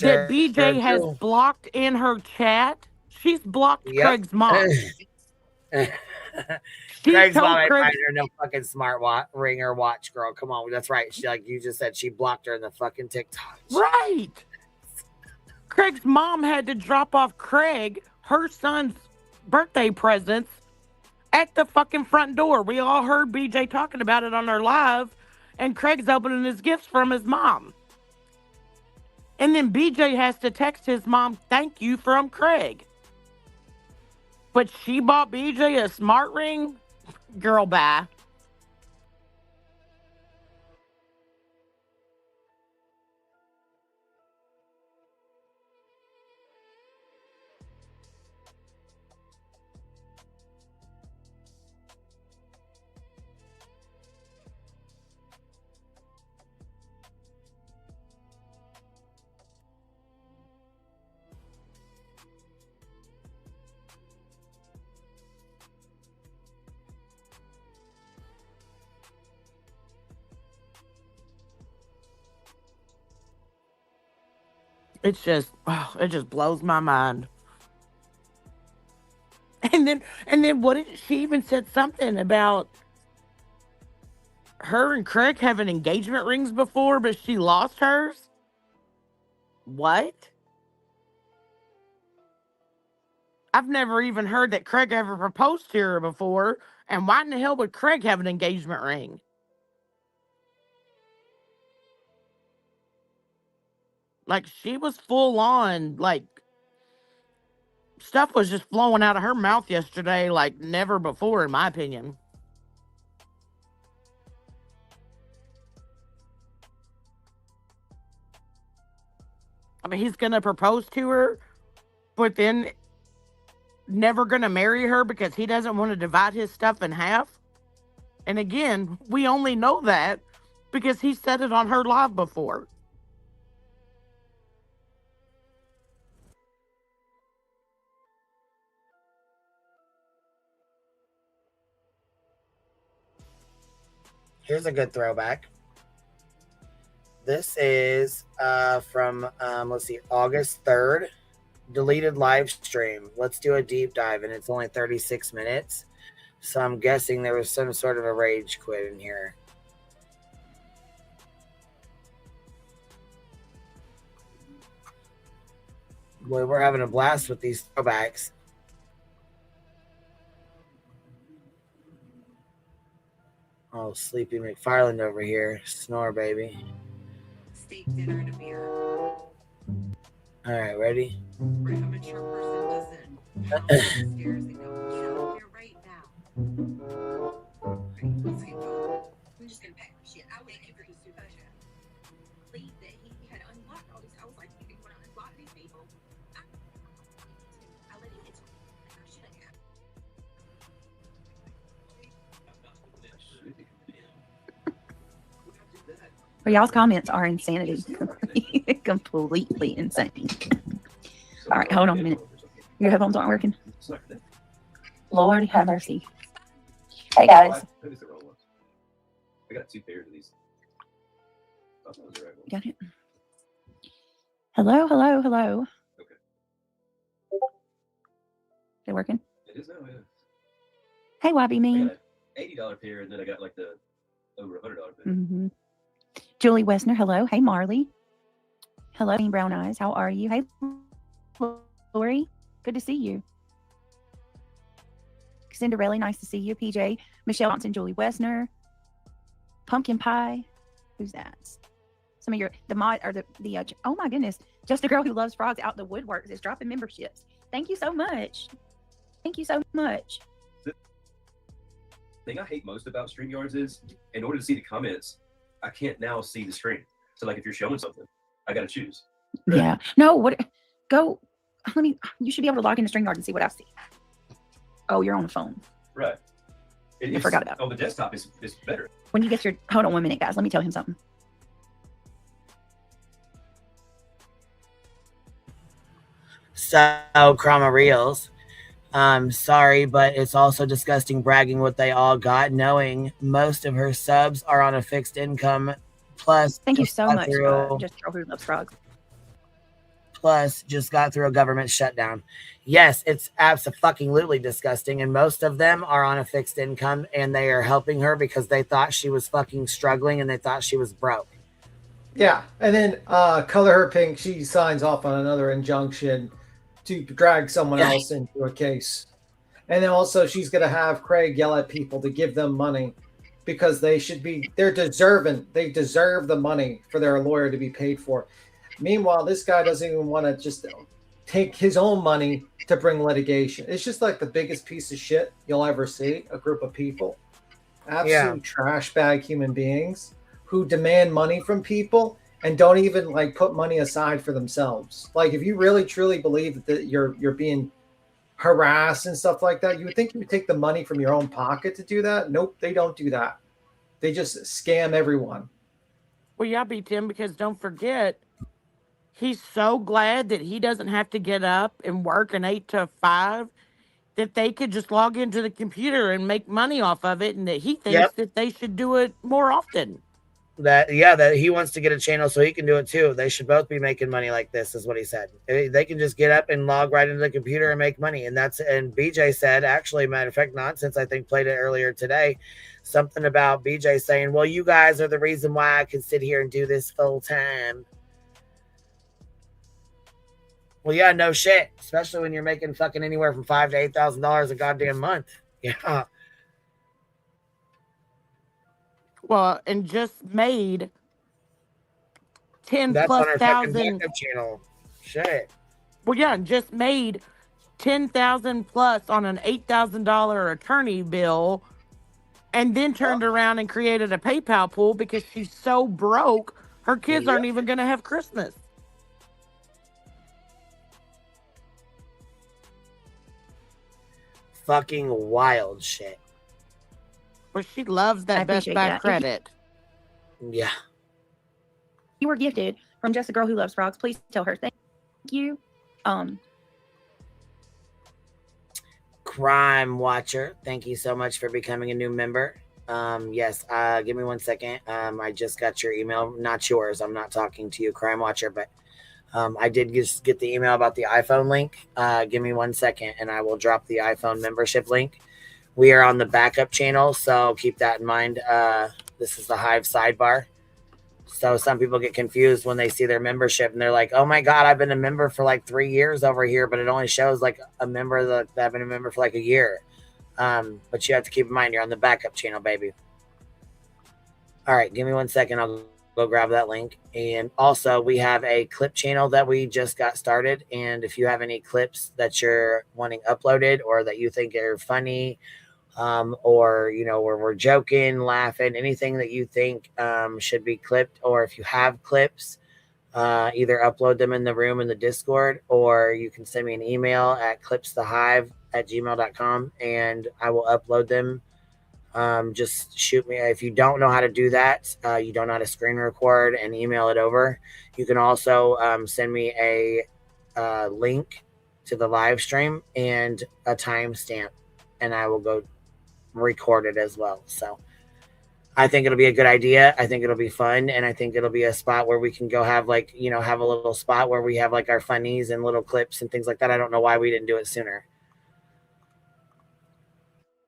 that BJ has blocked in her chat. She's blocked Craig's mom. Craig's mom ain't buying her no fucking smart ring or watch, girl. Come on, that's right. She, like you just said, she blocked her in the fucking TikTok. Right. Craig's mom had to drop off Craig, her son's birthday presents, at the fucking front door. We all heard BJ talking about it on our live, and Craig's opening his gifts from his mom. And then BJ has to text his mom, "Thank you," from Craig. But she bought BJ a smart ring? Girl, bye. It's just, it just blows my mind. And then what did she even said something about her and Craig having engagement rings before, but she lost hers? What? I've never even heard that Craig ever proposed to her before. And why in the hell would Craig have an engagement ring? Like, she was full on, like, stuff was just flowing out of her mouth yesterday like never before, in my opinion. I mean, he's going to propose to her, but then never going to marry her because he doesn't want to divide his stuff in half. And again, we only know that because he said it on her live before. Here's a good throwback. This is from, let's see, August 3rd. Deleted live stream. Let's do a deep dive, and it's only 36 minutes. So I'm guessing there was some sort of a rage quit in here. Boy, we're having a blast with these throwbacks. Oh, Sleepy McFarland over here. Snore, baby. Steak dinner and a beer. All right, ready? A mature person doesn't upstairs and go, here right now. Right, let's keep going. I'm just gonna pack my shit. I'll make it for you, Supasha. Believe that he had unlocked all these. I was like, you didn't want to unlock these people. I let it get to me. I should have. But y'all's comments are insanity. Completely insane. All right, hold on a minute. Your headphones aren't working. Lord have mercy. Hey guys. I got 2 pairs of these. Got it. Hello, hello, hello. Okay. They working? It is now, yeah. Hey, Wabby I Mean. got an $80 pair, and then I got like the over $100 pair. Mm-hmm. Julie Wesner, hello. Hey, Marley. Hello, Brown Eyes. How are you? Hey, Lori. Good to see you. Cinderella, nice to see you. PJ, Michelle Johnson, Julie Wessner, Pumpkin Pie. Who's that? Some of your oh my goodness, just a girl who loves frogs out the woodworks is dropping memberships. Thank you so much. Thank you so much. The thing I hate most about StreamYards is, in order to see the comments, I can't now see the screen. So like if you're showing something, I gotta choose. Right? Yeah. No. What? Go. You should be able to log into StreamYard and see what I see. Oh, you're on the phone. Right. I forgot about it. On the desktop is better. When you get your, hold on 1 minute, guys. Let me tell him something. So, Chroma Reels, sorry, but it's also disgusting bragging what they all got, knowing most of her subs are on a fixed income. Plus, thank you so much. Just girl who loves frogs. Plus, just got through a government shutdown. Yes, it's absolutely disgusting, and most of them are on a fixed income, and they are helping her because they thought she was fucking struggling and they thought she was broke. Yeah, and then color her pink. She signs off on another injunction to drag someone else into a case. And then also she's going to have Craig yell at people to give them money because they're deserving. They deserve the money for their lawyer to be paid for. Meanwhile, this guy doesn't even want to just take his own money to bring litigation. It's just like the biggest piece of shit you'll ever see, a group of people. Absolute trash bag human beings who demand money from people and don't even like put money aside for themselves. Like if you really truly believe that you're being harassed and stuff like that, you would think you would take the money from your own pocket to do that. Nope, they don't do that. They just scam everyone. Well, yeah, B-Tim, because don't forget, he's so glad that he doesn't have to get up and work an 8 to 5, that they could just log into the computer and make money off of it, and that he thinks that they should do it more often. That he wants to get a channel so he can do it too. They should both be making money like this, is what he said. They can just get up and log right into the computer and make money. And BJ said, actually, matter of fact, Nonsense, I think, played it earlier today. Something about BJ saying, well, you guys are the reason why I can sit here and do this full time. Well, yeah, no shit. Especially when you're making fucking anywhere from $5,000 to $8,000 a goddamn month. Yeah. Well, and just made 10 That's plus on our thousand channel. Shit. Well, yeah, and just made 10,000 plus on an $8,000 attorney bill, and then turned around and created a PayPal pool because she's so broke, her kids aren't even going to have Christmas. Fucking wild shit. Well, she loves that Best Buy credit. Yeah. You were gifted from Just a Girl Who Loves Frogs. Please tell her thank you. Crime Watcher, thank you so much for becoming a new member. Yes, give me 1 second. I just got your email, not yours. I'm not talking to you, Crime Watcher, but I did just get the email about the iPhone link. Give me 1 second and I will drop the iPhone membership link. We are on the backup channel, so keep that in mind. This is the Hive Sidebar. So some people get confused when they see their membership and they're like, oh my God, I've been a member for like 3 years over here, but it only shows like a member that I've been a member for like a year. But you have to keep in mind, you're on the backup channel, baby. All right, give me 1 second. I'll go grab that link. And also we have a clip channel that we just got started. And if you have any clips that you're wanting uploaded or that you think are funny, or, you know, where we're joking, laughing, anything that you think should be clipped, or if you have clips, either upload them in the room in the Discord, or you can send me an email at clipsthehive@gmail.com and I will upload them. Just shoot me. If you don't know how to do that, you don't know how to screen record and email it over, you can also send me a link to the live stream and a timestamp, and I will go record it as well. So I think it'll be a good idea. I think it'll be fun, and I think it'll be a spot where we can go have like, you know, have a little spot where we have like our funnies and little clips and things like that. I don't know why we didn't do it sooner.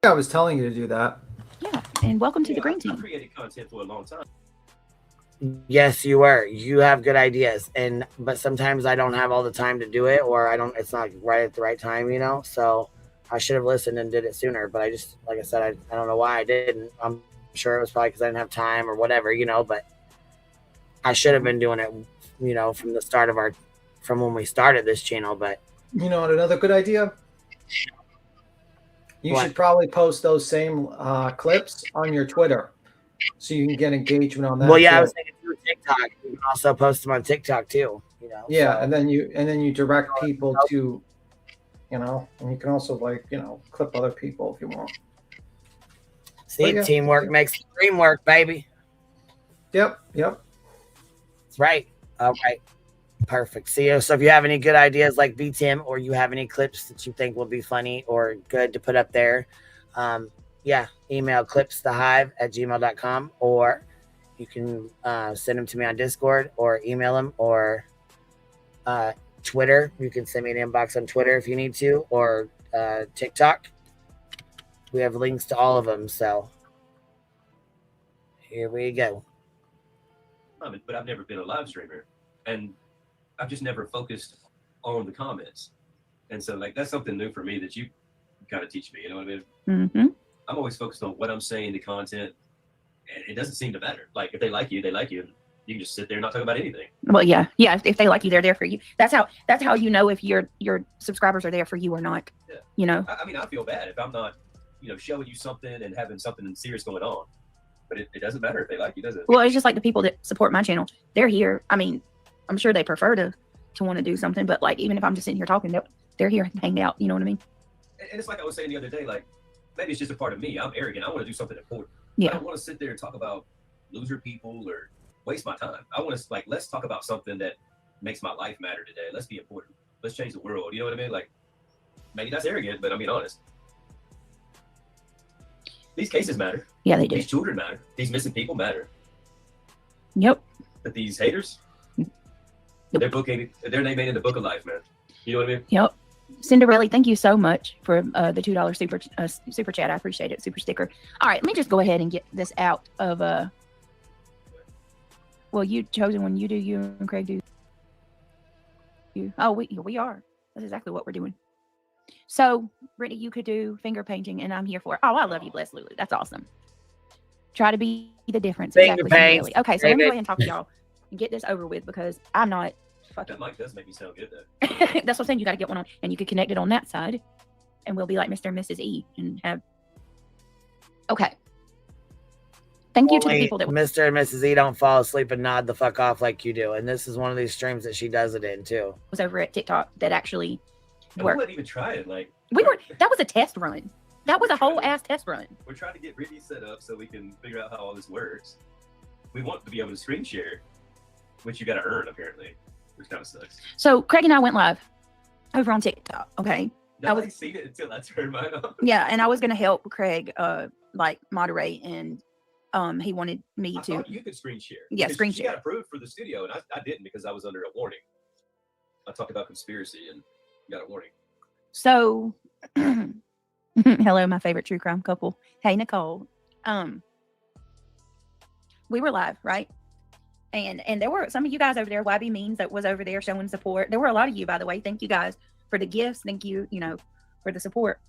I was telling you to do that. Yeah, and welcome to the green team. I created content for a long time. Yes, you were. You have good ideas, but sometimes I don't have all the time to do it, or I don't. It's not right at the right time, you know. So I should have listened and did it sooner. But I just, like I said, I don't know why I didn't. I'm sure it was probably because I didn't have time or whatever, you know. But I should have been doing it, you know, from when we started this channel. But You know what? Another good idea. You What? should probably post those same clips on your Twitter, so you can get engagement on that. well, yeah, I too. was thinking through TikTok. You can also post them on TikTok too, you know. Yeah, so. and then you direct people to, you know, and you can also like, you know, clip other people if you want. See, yeah. teamwork makes the dream work, baby. Yep. That's right. All right. Perfect. See, so if you have any good ideas like BTM, or you have any clips that you think will be funny or good to put up there, yeah, email clipsthehive@gmail.com, or you can send them to me on Discord, or email them, or Twitter. You can send me an inbox on Twitter if you need to, or TikTok. We have links to all of them. So here we go. But I've never been a live streamer, and I've just never focused on the comments. And so, like, that's something new for me that you kind of teach me. You know what I mean? Mm-hmm. I'm always focused on what I'm saying, the content, and it doesn't seem to matter. Like, if they like you, they like you. You can just sit there and not talk about anything. Well, yeah. If they like you, they're there for you. That's how you know if your subscribers are there for you or not. Yeah. You know. I mean, I feel bad if I'm not, you know, showing you something and having something serious going on. But it doesn't matter if they like you, does it? Well, it's just like the people that support my channel. They're here. I mean, I'm sure they prefer to want to do something, but like, even if I'm just sitting here talking, they're here hanging out. You know what I mean? And it's like I was saying the other day, like, maybe it's just a part of me. I'm arrogant. I want to do something important. Yeah. I don't want to sit there and talk about loser people or waste my time. I want to, like, let's talk about something that makes my life matter today. Let's be important. Let's change the world. You know what I mean? Like, maybe that's arrogant, but I mean, honest. These cases matter. Yeah, they do. These children matter. These missing people matter. Yep. But these haters, their name ain't in the book of life, man. You know what I mean? Yep. Cinderella, thank you so much for the $2 super chat. I appreciate it. Super sticker. All right, let me just go ahead and get this out of well, you chosen when you do, you and Craig do you. Oh, we are. That's exactly what we're doing. So, Brittany, you could do finger painting, and I'm here for it. Oh, I love you, bless Lulu. That's awesome. Try to be the difference. Finger Exactly, paint. Cinderella. Okay, so let me go ahead and talk to y'all and get this over with, because I'm not fucking. That mic does make me sound good, though. That's what I'm saying. You got to get one on, and you can connect it on that side, and we'll be like Mr. and Mrs. E and have. Okay. Thank you to the people that Mr. and Mrs. E don't fall asleep and nod the fuck off like you do. And this is one of these streams that she does it in too. was over at TikTok that actually And we worked. wouldn't even try it. Like, That was a test run. That was a whole ass test run. we're trying to get Brittany set up so we can figure out how all this works. We want to be able to screen share, which you got to earn apparently, which kind of sucks. So Craig and I went live over on TikTok. Okay. Nobody's seen it until I turned mine on. Yeah, and I was gonna help Craig like moderate, and he wanted me I to. thought you could screen share. Yeah, Because screen she share. got approved for the studio, and I didn't because I was under a warning. I talked about conspiracy and got a warning. So hello, my favorite true crime couple. Hey, Nicole. We were live, right? And there were some of you guys over there, YB Means, that was over there showing support. There were a lot of you, by the way. Thank you guys for the gifts. Thank you, for the support.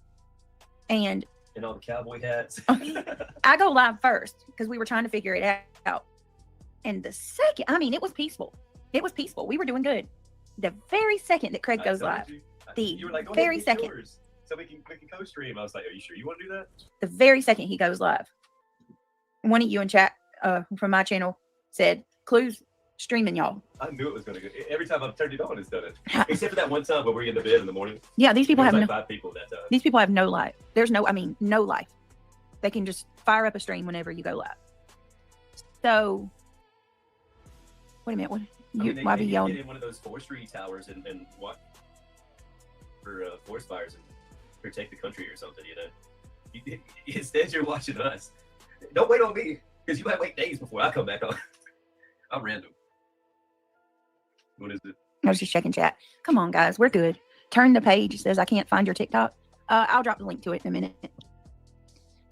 And all the cowboy hats. I go live first because we were trying to figure it out. And the second, it was peaceful. It was peaceful. We were doing good. The very second that Craig goes live, You were like, go very ahead, get second. yours, so we can co-stream. I was like, are you sure you want to do that? the very second he goes live, one of you in chat from my channel said, "Clues streaming, y'all." I knew it was going to go. Every time I've turned it on, it's done it. Except for that one time where we're in the bed in the morning. Yeah, these people There have was no. like 5 people that time. These people have no life. There's no life. They can just fire up a stream whenever you go live. So, wait a minute. What? Why be They yelling? get in one of those forestry towers and what for forest fires and protect the country or something, Instead, you're watching us. Don't wait on me, because you might wait days before I come back on. I'm random. What is it? I was just checking chat. Come on, guys. We're good. Turn the page. It says, I can't find your TikTok. I'll drop the link to it in a minute.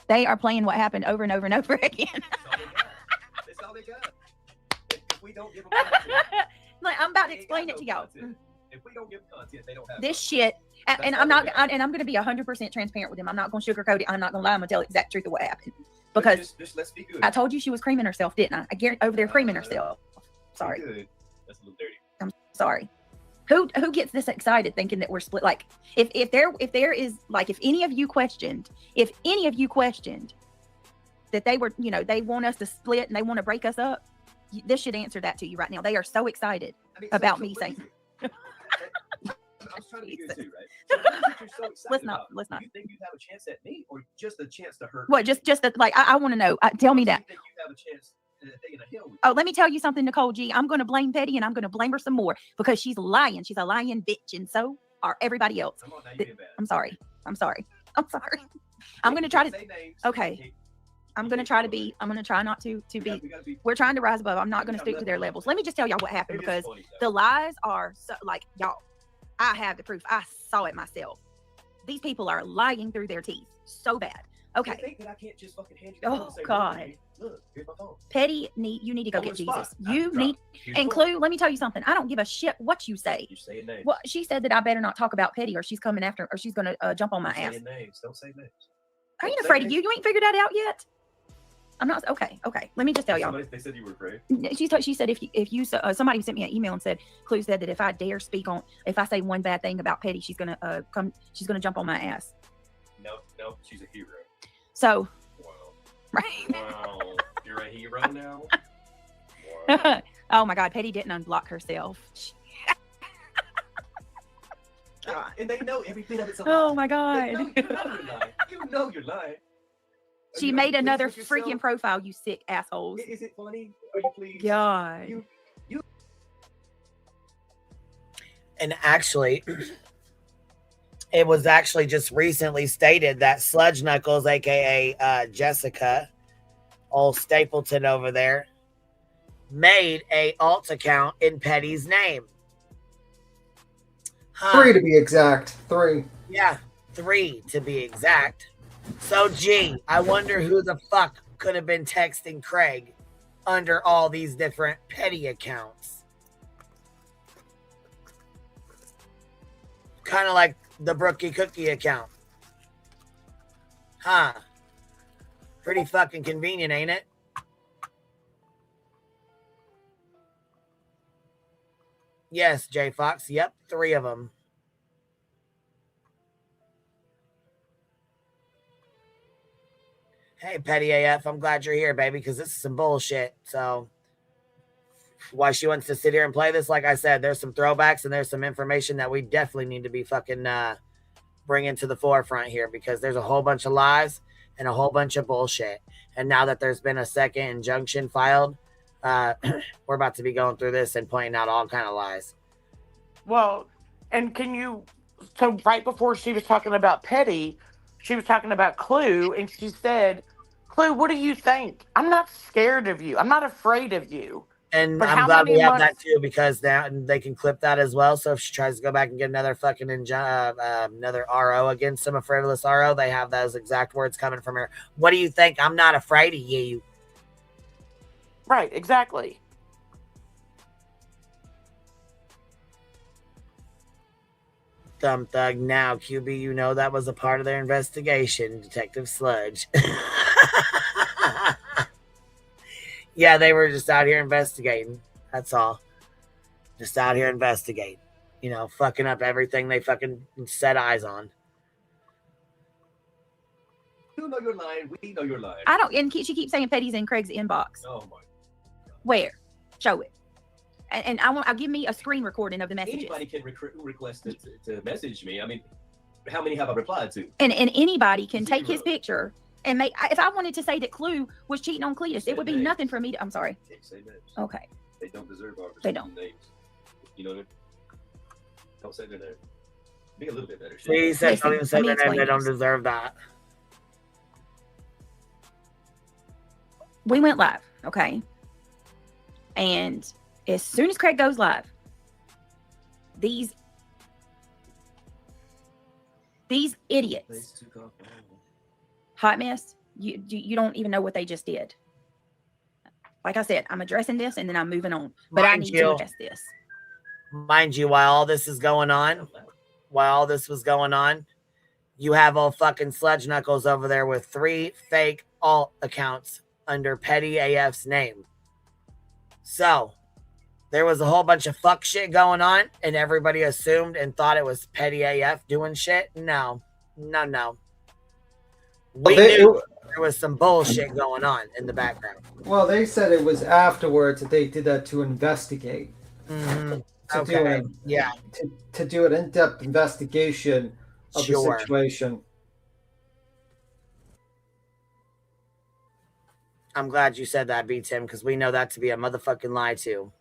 They are playing what happened over and over and over again. That's all they got. If we don't give them content, Like, I'm about to they ain't explain got it to no y'all. content. If we don't give them content, they don't have This content. shit, and That's I'm all not, they got. and I'm going to be 100% transparent with them. I'm not going to sugarcoat it. I'm not going to lie. I'm going to tell the exact truth of what happened. But Because just let's be good. I told you she was creaming herself, didn't I? I guarantee over there creaming herself. Be Sorry. good. That's a little dirty. I'm sorry. Who gets this excited thinking that we're split? Like, if there is, like, if any of you questioned that they were, you know, they want us to split and they want to break us up, this should answer that to you right now. They are so excited I mean, about so me what saying. is it? I was trying to be good too, right? So what is it you're so excited Let's about? not. Do you think you have a chance at me, or just a chance to hurt? What? me? Just that, like, I want to know. Tell me Do you that. think you have a chance that they gonna hell with you? Oh, let me tell you something, Nicole G. I'm going to blame Petty, and I'm going to blame her some more because she's lying. She's a lying bitch, and so are everybody else. Come on, now you're being bad. I'm sorry. I'm sorry. I'm going to try to. Say names. Okay. I'm going to try to be. I'm going to try not to be. We gotta be. We're trying to rise above. I'm not going to stick to their levels. Let me just tell y'all what happened, Maybe because it's funny, the though. lies are so, like, y'all. I have the proof. I saw it myself. These people are lying through their teeth so bad. You Okay. think that I can't just fucking hand you the phone Oh, and say, God. Look, look, here's my phone. Petty, you need to go On get the spot. Jesus. I You drop. need. Here's And the phone. Clue, let me tell you something. I don't give a shit what you say. You're saying names. Well, she said that I better not talk about Petty, or she's coming after, or she's going to jump on my You're ass. saying names. Don't say names. I ain't Don't say afraid of names. you. You ain't figured that out yet. I'm not. Okay. Let me just tell y'all. Somebody, they said you were afraid. She said if you somebody sent me an email and said, Clue said that if I dare speak on, if I say one bad thing about Petty, she's gonna jump on my ass. No, she's a hero. So, Wow. right. Wow. You're a hero now? Wow. Oh my God, Petty didn't unblock herself. And they know every bit of it's a Oh lie. my God. You know you're lying. You know you're lying. Are She you made pleased another with yourself? freaking profile, you sick assholes. Is it funny? Are you pleased? God. You And actually, it was actually just recently stated that Sludge Knuckles, aka Jessica, old Stapleton over there, made a alt account in Petty's name. Huh. 3 to be exact. 3. Yeah, 3 to be exact. So, gee, I wonder who the fuck could have been texting Craig under all these different Petty accounts. Kind of like the Brookie Cookie account. Huh. Pretty fucking convenient, ain't it? Yes, J Fox. Yep, 3 of them. Hey, Petty AF, I'm glad you're here, baby, because this is some bullshit. So, why she wants to sit here and play this, like I said, there's some throwbacks and there's some information that we definitely need to be fucking bringing to the forefront here, because there's a whole bunch of lies and a whole bunch of bullshit. And now that there's been a second injunction filed, we're about to be going through this and pointing out all kind of lies. Well, and so right before she was talking about Petty, she was talking about Clue, and she said, Clue, what do you think? I'm not scared of you. I'm not afraid of you. And But I'm how glad many we have that months- too, because now they can clip that as well. So if she tries to go back and get another fucking another RO against him, a frivolous RO, they have those exact words coming from her. What do you think? I'm not afraid of you. Right, exactly. Thumb Thug now, QB, you know that was a part of their investigation, Detective Sludge. Yeah, they were just out here investigating. That's all. Just out here investigating. You know, fucking up everything they fucking set eyes on. You know you're lying. We know you're lying. I don't. And she keeps saying Petty's in Craig's inbox. Oh my. Where? Show it. And I'll give me a screen recording of the messages. Anybody can request to message me. I mean, how many have I replied to? And anybody can take his 0. picture and make. If I wanted to say that Clue was cheating on Cletus, it would be names. nothing for me to. I'm sorry. Can't say names. Okay. They don't deserve our They don't. names. You know what I mean? Don't say their name. Be a little bit better. See, he said, don't even say let me their name. explain They don't this. deserve that. We went live, okay? And as soon as Craig goes live, these idiots, hot mess, you don't even know what they just did. like I said, I'm addressing this and then I'm moving on. But I need to address this. Mind you, while all this is going on, you have old fucking Sludge Knuckles over there with 3 fake alt accounts under Petty AF's name. So, there was a whole bunch of fuck shit going on, and everybody assumed and thought it was Petty AF doing shit. No. We knew there was some bullshit going on in the background. Well, they said it was afterwards that they did that to investigate. Mm-hmm. To do an in-depth investigation of the situation. I'm glad you said that, B. Tim, because we know that to be a motherfucking lie too.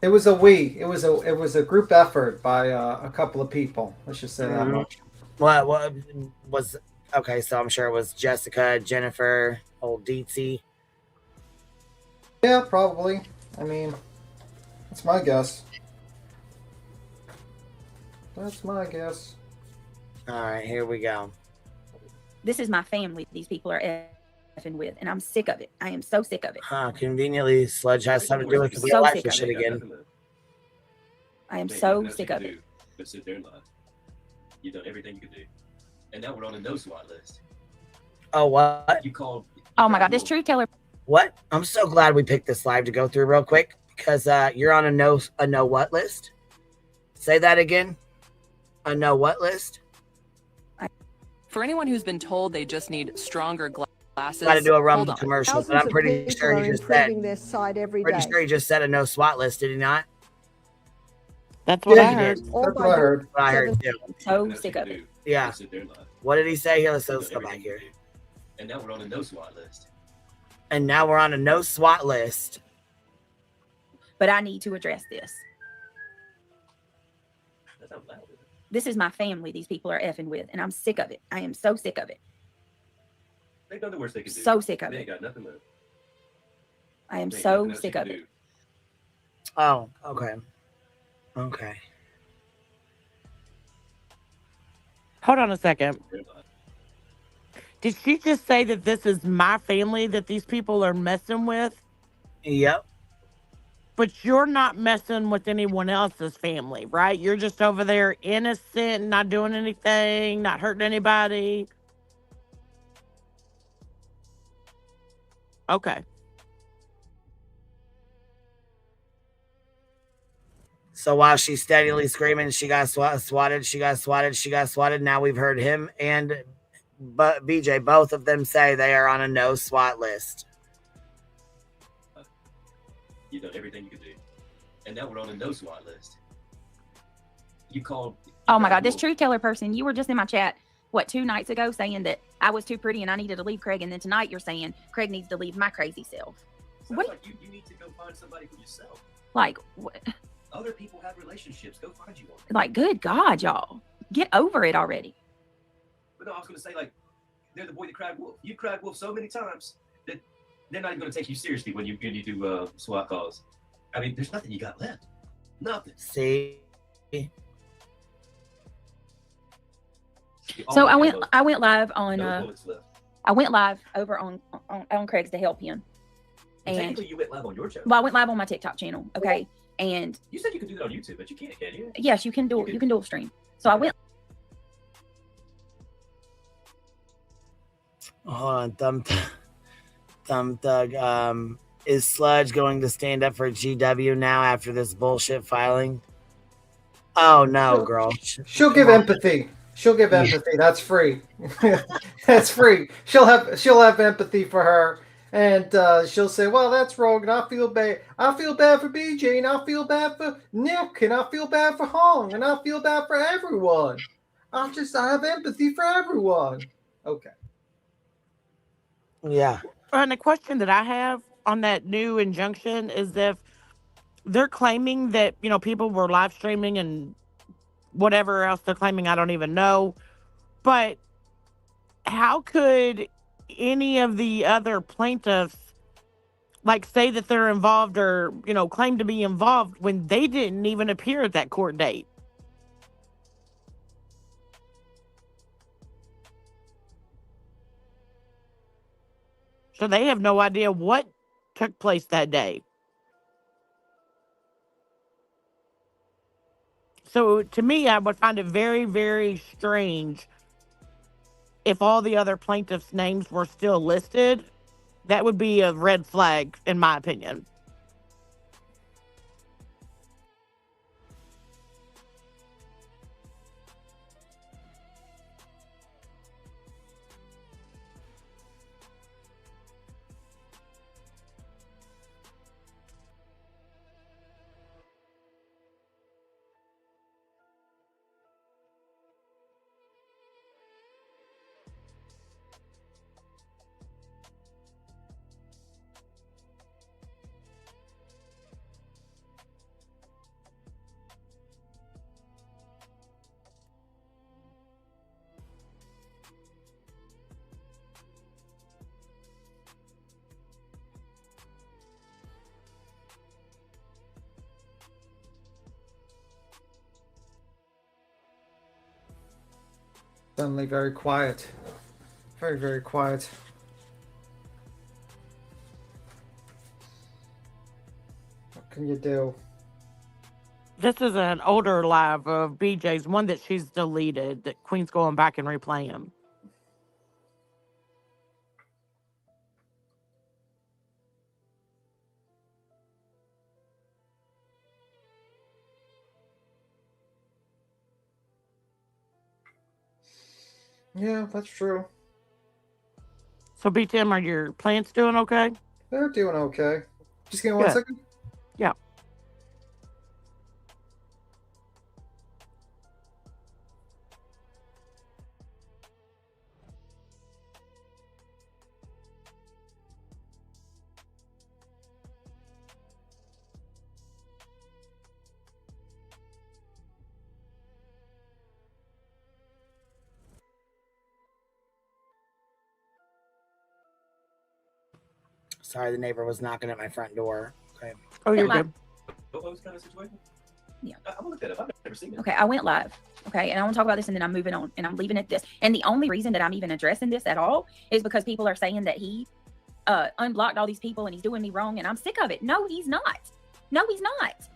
It was a group effort by a couple of people. Let's just say that much. What was okay? So I'm sure it was Jessica, Jennifer, old Deetsy. Yeah, probably. I mean, that's my guess. All right, here we go. This is my family these people are effing with, and I'm sick of it. I am so sick of it. Conveniently, Sludge has something to do with the real life shit again. I am so sick of it. But sit there and lie. You've done everything you could do. And now we're on a no SWAT list. Oh, what? Oh my God, this truth teller. What? I'm so glad we picked this live to go through real quick because you're on a no what list. Say that again. A no what list? For anyone who's been told they just need stronger glasses, got to do a Rumble commercial, but I'm pretty sure he just said. Their side every pretty day. sure he just said a no SWAT list, did he not? That's what I heard. That's what I heard. I heard too. So sick of it. Yeah. What did he say? Here, let's go back here. And now we're on a no SWAT list. And now we're on a no SWAT list. But I need to address this. This is my family these people are effing with, and I'm sick of it. I am so sick of it. They've done the worst they can do. So sick of it. They it. ain't got nothing left. I am so sick of it. Oh, okay. Okay. Hold on a second. Did she just say that this is my family that these people are messing with? Yep. But you're not messing with anyone else's family, right? You're just over there innocent, not doing anything, not hurting anybody. Okay. So while she's steadily screaming, she got swatted. Now we've heard him and BJ, both of them say they are on a no SWAT list. You've done everything you could do. And now we're on a no SWAT list. You called. Oh my God, this truth teller person, you were just in my chat, 2 nights ago saying that I was too pretty and I needed to leave Craig. And then tonight you're saying Craig needs to leave my crazy self. What? Like you need to go find somebody for yourself. Like, what? Other people have relationships. Go find you one. Like, good God, y'all. Get over it already. But no, I was going to say, like, they're the boy that cried wolf. You cried wolf so many times that they're not even going to take you seriously when you do SWAT calls. I mean, there's nothing you got left. Nothing. See? So I went live on I went live over on Craig's to help him. And technically you went live on your channel. Well, I went live on my TikTok channel, okay? And you said you could do that on YouTube, but you can't you? Yes, you can do a stream. So I went. Hold on, Thumb Thug. Is Sludge going to stand up for GW now after this bullshit filing? Oh no, girl. She'll give empathy. She'll give empathy. That's free. That's free. She'll have empathy for her. And she'll say, well, that's wrong, and I feel bad. I feel bad for BJ, and I feel bad for Nick, and I feel bad for Hong, and I feel bad for everyone. I have empathy for everyone. Okay. Yeah. And the question that I have on that new injunction is if they're claiming that, people were live streaming and whatever else they're claiming, I don't even know. But how could any of the other plaintiffs say that they're involved or claim to be involved when they didn't even appear at that court date? So they have no idea what took place that day. So to me, I would find it very, very strange if all the other plaintiffs' names were still listed. That would be a red flag, in my opinion. Suddenly very quiet. Very, very quiet. What can you do? This is an older live of BJ's, one that she's deleted, that Queen's going back and replaying. Yeah, that's true. So, B-Tim, are your plants doing okay? They're doing okay. Just give me 1 Good. second. Yeah. Sorry, the neighbor was knocking at my front door. Okay. Oh, you're live. good. What was kind of situation? Yeah. I'm gonna look that up. I've never seen it. Okay, I went live. Okay, and I want to talk about this, and then I'm moving on, and I'm leaving it this. And the only reason that I'm even addressing this at all is because people are saying that he unblocked all these people and he's doing me wrong, and I'm sick of it. No, he's not. No, he's not.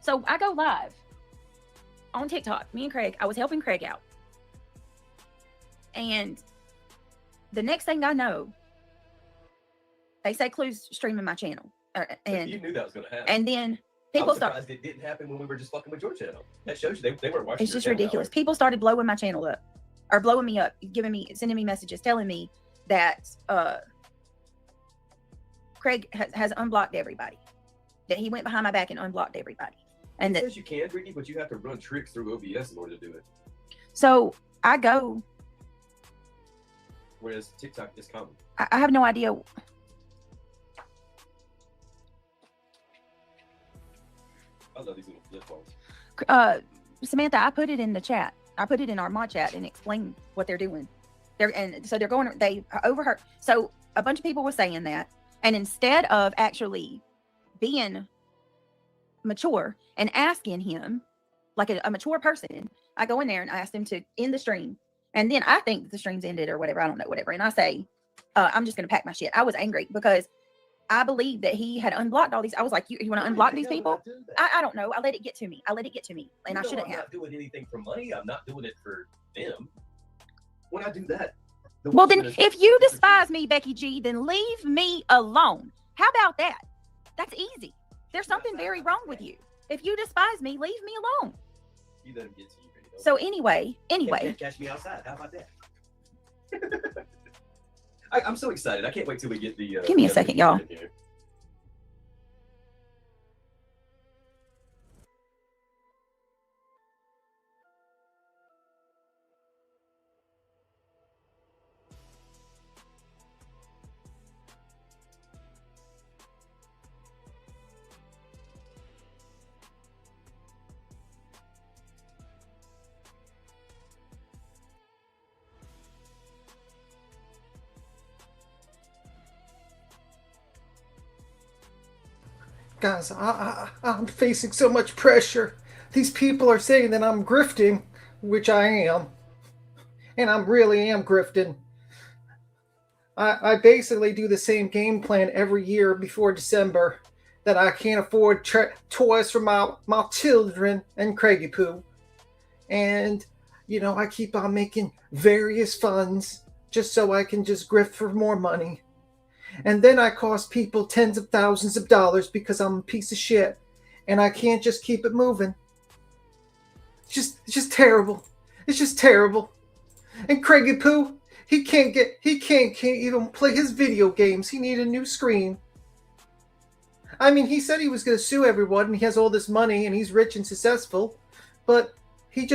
So I go live on TikTok. Me and Craig, I was helping Craig out, and the next thing I know, they say Clue's streaming my channel, and you knew that was gonna happen. and then I people was start. surprised it didn't happen when we were just fucking with your channel. That shows you they weren't watching. It's your just channel that ridiculous. way. People started blowing my channel up, or blowing me up, sending me messages telling me that Craig has unblocked everybody, that he went behind my back and unblocked everybody, and It that says you can, Ricky, but you have to run tricks through OBS in order to do it. so I go. Whereas TikTok is common. I have no idea. I love these little flip phones. Samantha, I put it in the chat. I put it in our mod chat and explained what they're doing. They're going. They overheard. So a bunch of people were saying that, and instead of actually being mature and asking him like a mature person, I go in there and I ask them to end the stream, and then I think the stream's ended or whatever. I don't know, whatever. And I say, I'm just going to pack my shit. I was angry because I believe that he had unblocked all these. I was like, you want to unblock these people? I don't know. I let it get to me. And I shouldn't have. I'm not doing anything for money. I'm not doing it for them. When I do that. Well, then if you despise me, Becky G, then leave me alone. How about that? That's easy. There's something very wrong with you. If you despise me, leave me alone. You let him get to you. So anyway. Catch me outside. How about that? I'm so excited. I can't wait till we get the. Give me a second, y'all. Guys, I'm facing so much pressure. These people are saying that I'm grifting, which I am. And I really am grifting. I basically do the same game plan every year before December that I can't afford toys for my children and Craigie Poo. And, I keep on making various funds just so I can just grift for more money. And then I cost people tens of thousands of dollars because I'm a piece of shit. And I can't just keep it moving. It's just terrible. It's just terrible. And Craigie Poo, he can't even play his video games. He needs a new screen. I mean, he said he was going to sue everyone and he has all this money and he's rich and successful, but he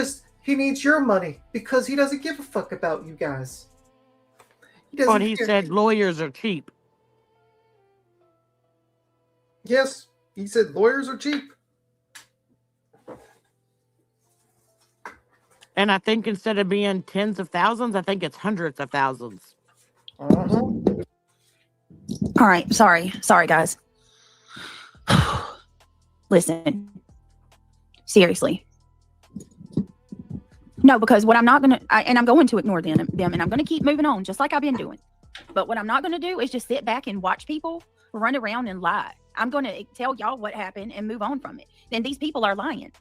needs your money because he doesn't give a fuck about you guys. But he said lawyers are cheap. Yes, he said lawyers are cheap. And I think instead of being tens of thousands, I think it's hundreds of thousands. Uh-huh. All right. Sorry, guys. Listen. Seriously. No, because what I'm not going to, and I'm going to ignore them, and I'm going to keep moving on, just like I've been doing. But what I'm not going to do is just sit back and watch people run around and lie. I'm going to tell y'all what happened and move on from it. Then these people are lying.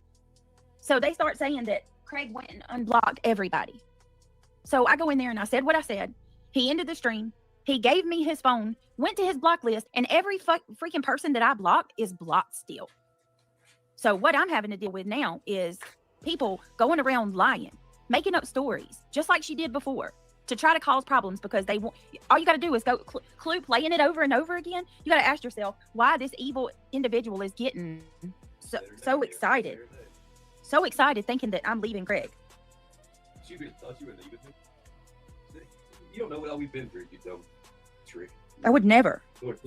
So they start saying that Craig went and unblocked everybody. So I go in there and I said what I said. He ended the stream. He gave me his phone, went to his block list, and every freaking person that I blocked is blocked still. So what I'm having to deal with now is people going around lying, making up stories, just like she did before, to try to cause problems because they want. All you got to do is go Clue playing it over and over again. You got to ask yourself why this evil individual is getting so excited. So excited thinking that I'm leaving Craig. She really thought you were leaving him. You don't know what all we've been through, you dumb trick. I would never. Look.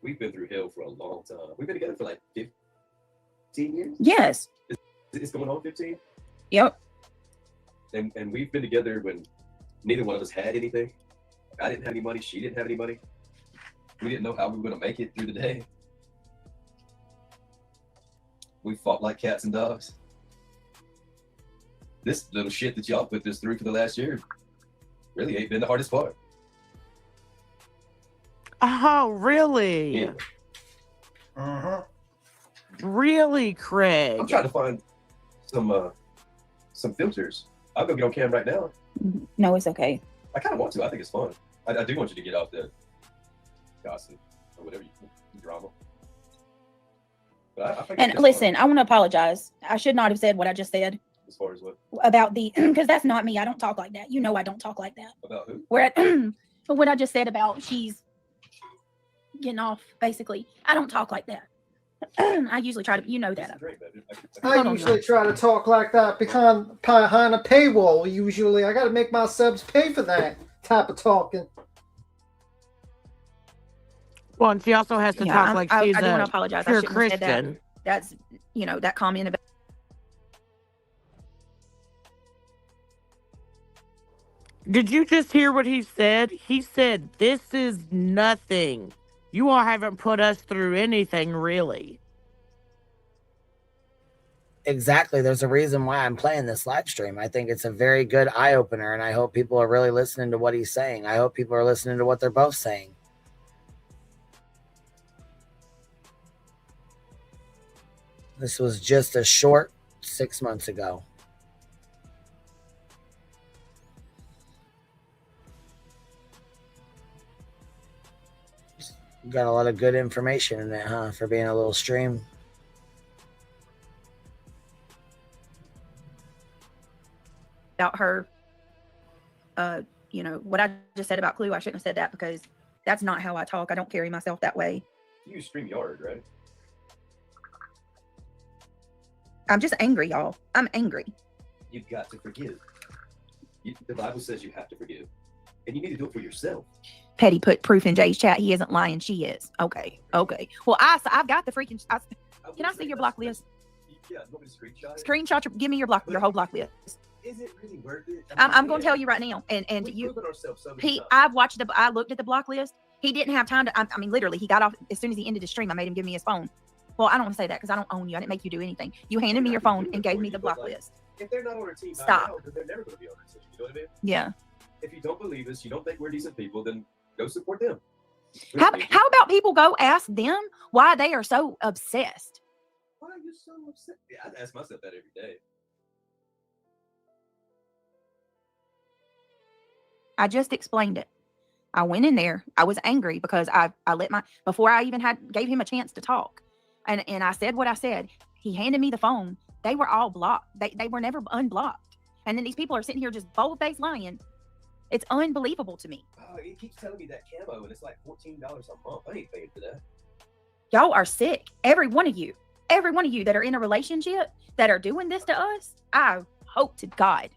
We've been through hell for a long time. We've been together for like 15 years? Yes. It's going on 15? Yep. And we've been together when neither one of us had anything. I didn't have any money. She didn't have any money. We didn't know how we were going to make it through the day. We fought like cats and dogs. This little shit that y'all put this through for the last year really ain't been the hardest part. Oh, really? Yeah. Uh-huh. Really, Craig? I'm trying to find some filters. I'll go get on cam right now. No, it's okay. I kind of want to. I think it's fun. I do want you to get off the gossip or whatever drama. But I think And listen, I want to apologize. I should not have said what I just said. As far as what? About the, because that's not me. I don't talk like that. You know I don't talk like that. About who? What I just said about she's getting off, basically. I don't talk like that. I usually try to, you know that. I usually try to talk like that behind a paywall, usually. I got to make my subs pay for that type of talking. Well, and she also has to talk like she's I do want to apologize. I pure shouldn't have said that. Christian. That's, that comment about. Did you just hear what he said? He said, this is nothing. You all haven't put us through anything, really. Exactly. There's a reason why I'm playing this live stream. I think it's a very good eye-opener, and I hope people are really listening to what he's saying. I hope people are listening to what they're both saying. This was just a short 6 months ago. Got a lot of good information in it, huh? For being a little stream. About her, what I just said about Clue, I shouldn't have said that because that's not how I talk. I don't carry myself that way. You use StreamYard, right? I'm just angry, y'all. I'm angry. You've got to forgive. The Bible says you have to forgive. And you need to do it for yourself. Petty put proof in Jay's chat. He isn't lying. She is. Okay. Well, I've got the freaking. Can I see your block list? Yeah, you want me to screenshot it? Screenshot. Give me your whole block list. Is it really worth it? I'm going to tell you right now. And you. I looked at the block list. He didn't have time to. I mean, literally, he got off as soon as he ended the stream. I made him give me his phone. Well, I don't want to say that because I don't own you. I didn't make you do anything. You handed me your phone and gave me the block list. if they're not on our team Stop. now, then they're never going to be on our team. You know what I mean? Yeah. If you don't believe us, you don't think we're decent people, then go support them. How about people go ask them why they are so obsessed? Why are you so upset? Yeah, I ask myself that every day. I just explained it. I went in there. I was angry because I let before I even gave him a chance to talk. And I said what I said. He handed me the phone. They were all blocked. They were never unblocked. And then these people are sitting here just bold-faced lying. It's unbelievable to me. Oh, he keeps telling me that camo, and it's like $14 a month. I ain't paying for that. Y'all are sick. Every one of you that are in a relationship that are doing this to us, I hope to God.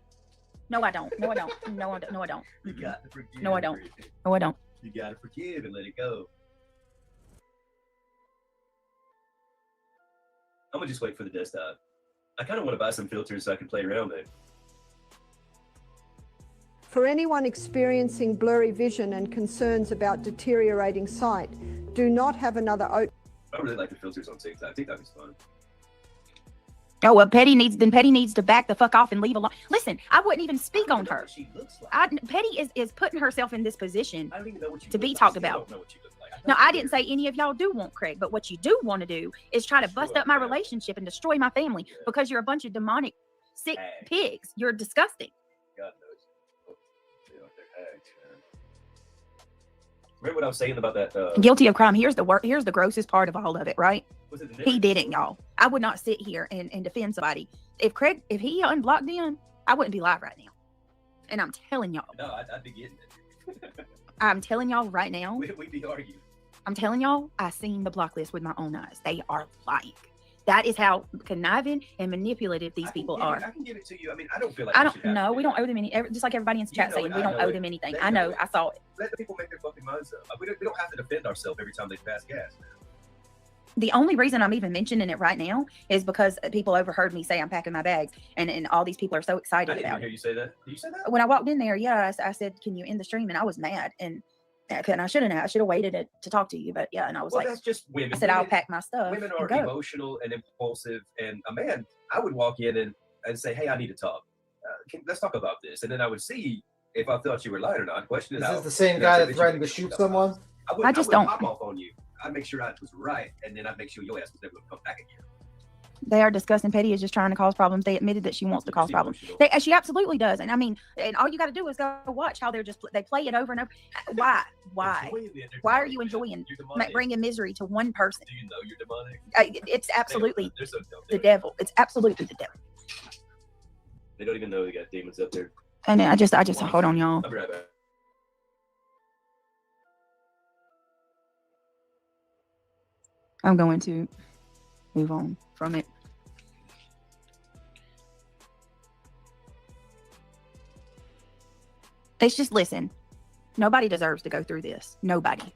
No, I don't. No, I don't. No, I don't. No, I don't. You got to forgive. No, I don't. No, I don't. You got to forgive and let it go. I'm going to just wait for the desktop. I kind of want to buy some filters so I can play around there. For anyone experiencing blurry vision and concerns about deteriorating sight, do not have another I really like the filters on TikTok. TikTok is fun. Oh, well, Petty needs to back the fuck off and leave alone. Listen, I wouldn't even speak on her. She looks like. Petty is putting herself in this position I don't even know what you to look be like. talked I still about. don't know what you look like. No, I didn't say any of y'all do want Craig, but what you do want to do is try to bust up my relationship and destroy my family because you're a bunch of demonic, sick pigs. You're disgusting. God knows. They are, they're hags, man. Remember what I was saying about that? Guilty of crime. Here's the grossest part of all of it, right? Was it the He didn't, y'all. I would not sit here and defend somebody. If he unblocked them, I wouldn't be live right now. And I'm telling y'all. No, I'd be getting it. I'm telling y'all right now. We'd be arguing. I'm telling y'all, I seen the block list with my own eyes. They are lying. That is how conniving and manipulative these people are. I can give it to you. I mean, I don't feel like we don't owe them any. Just like everybody in the chat saying, we don't owe them anything. I know. I saw it. Let the people make their fucking minds up. We don't have to defend ourselves every time they pass gas. The only reason I'm even mentioning it right now is because people overheard me say I'm packing my bags, and all these people are so excited I didn't about hear it. you say that. Did you say that? When I walked in there, yeah, I said, "Can you end the stream?" And I was mad, and I shouldn't have. I should have waited to talk to you, but yeah, and I was like, that's just women. I said, "I'll pack my stuff." Women are and go. emotional and impulsive, and a man, I would walk in and say, "Hey, I need to talk. Let's talk about this," and then I would see if I thought you were lying or not. Question it out. Is this the same guy that threatened to shoot someone? I just don't pop off on you. I'd make sure I was right, and then I'd make sure your ass was never going to come back again. They are disgusting. Petty is just trying to cause problems. They admitted that she wants to cause problems. She absolutely does. And I mean, and all you got to do is go watch how they play it over and over. Why? Why are you enjoying bringing misery to one person? Do you know you're demonic? It's absolutely so the devil. It's absolutely the devil. They don't even know they got demons up there. And I just hold on, y'all. I'll be right back. I'm going to move on from it. It's just, listen, nobody deserves to go through this. Nobody.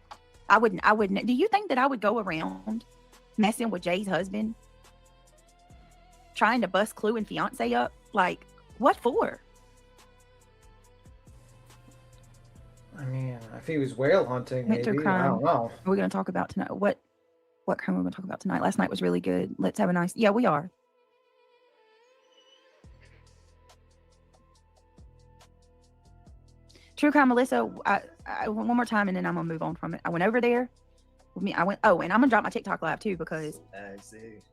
I wouldn't. Do you think that I would go around messing with Jay's husband? Trying to bust Clue and fiance up? Like, what for? I mean, if he was whale hunting, Went through maybe. crime. I don't know. We're going to talk about tonight. What crime we're going to talk about tonight? Last night was really good. Let's have a nice... Yeah, we are. True crime, Melissa. I one more time, and then I'm gonna move on from it. I went over there with me. And I'm gonna drop my TikTok live too, because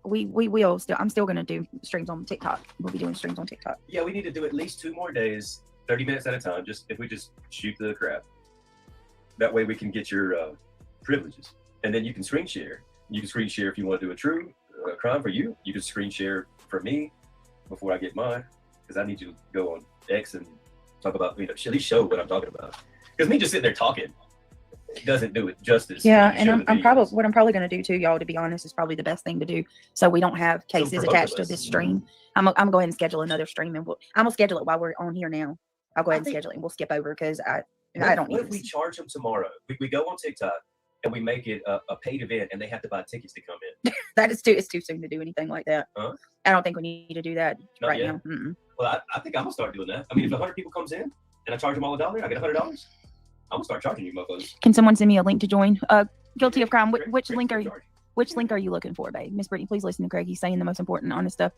we will still. I'm still gonna do streams on TikTok. We'll be doing streams on TikTok. Yeah, we need to do at least 2 more days, 30 minutes at a time. If we just shoot the crap. That way we can get your privileges, and then you can screen share. You can screen share if you want to do a true crime for you. You can screen share for me before I get mine, because I need you to go on X and talk about, at least show what I'm talking about. Because me just sitting there talking doesn't do it justice. Yeah, and I'm probably going to do too, y'all, to be honest, is probably the best thing to do, so we don't have cases attached to this stream. I'm gonna go ahead and schedule another stream, and I'm gonna schedule it while we're on here now. I'll go ahead and schedule it, and we'll skip over because I don't need What if we charge them tomorrow? We go on TikTok and we make it a paid event, and they have to buy tickets to come in. It's too soon to do anything like that. Huh? I don't think we need to do that Not right yet? now. Mm-mm. Well, I think I'm gonna start doing that. I mean, if 100 people comes in and I charge them all $1, I get $100. I'm gonna start charging you motherfuckers. Can someone send me a link to join? Guilty of crime. Which link are you looking for, babe? Miss Brittany, please listen to Craig. He's saying the most important, honest stuff.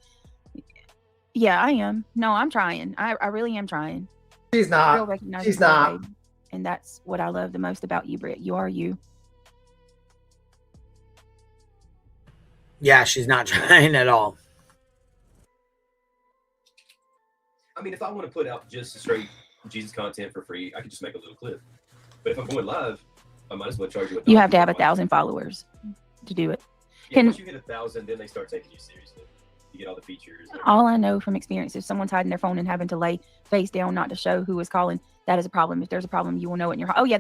Yeah, I am. No, I'm trying. I really am trying. She's Real not. recognizable, She's not. babe. And that's what I love the most about you, Britt. You are you. Yeah, she's not trying at all. I mean, if I want to put out just straight Jesus content for free, I could just make a little clip. But if I'm going live, I might as well charge you. You have to have 1,000 followers to do it. Yeah, once you hit 1,000, then they start taking you seriously. You get all the features. All I know from experience, if someone's hiding their phone and having to lay face down not to show who is calling, that is a problem. If there's a problem, you will know it in your. Oh yeah,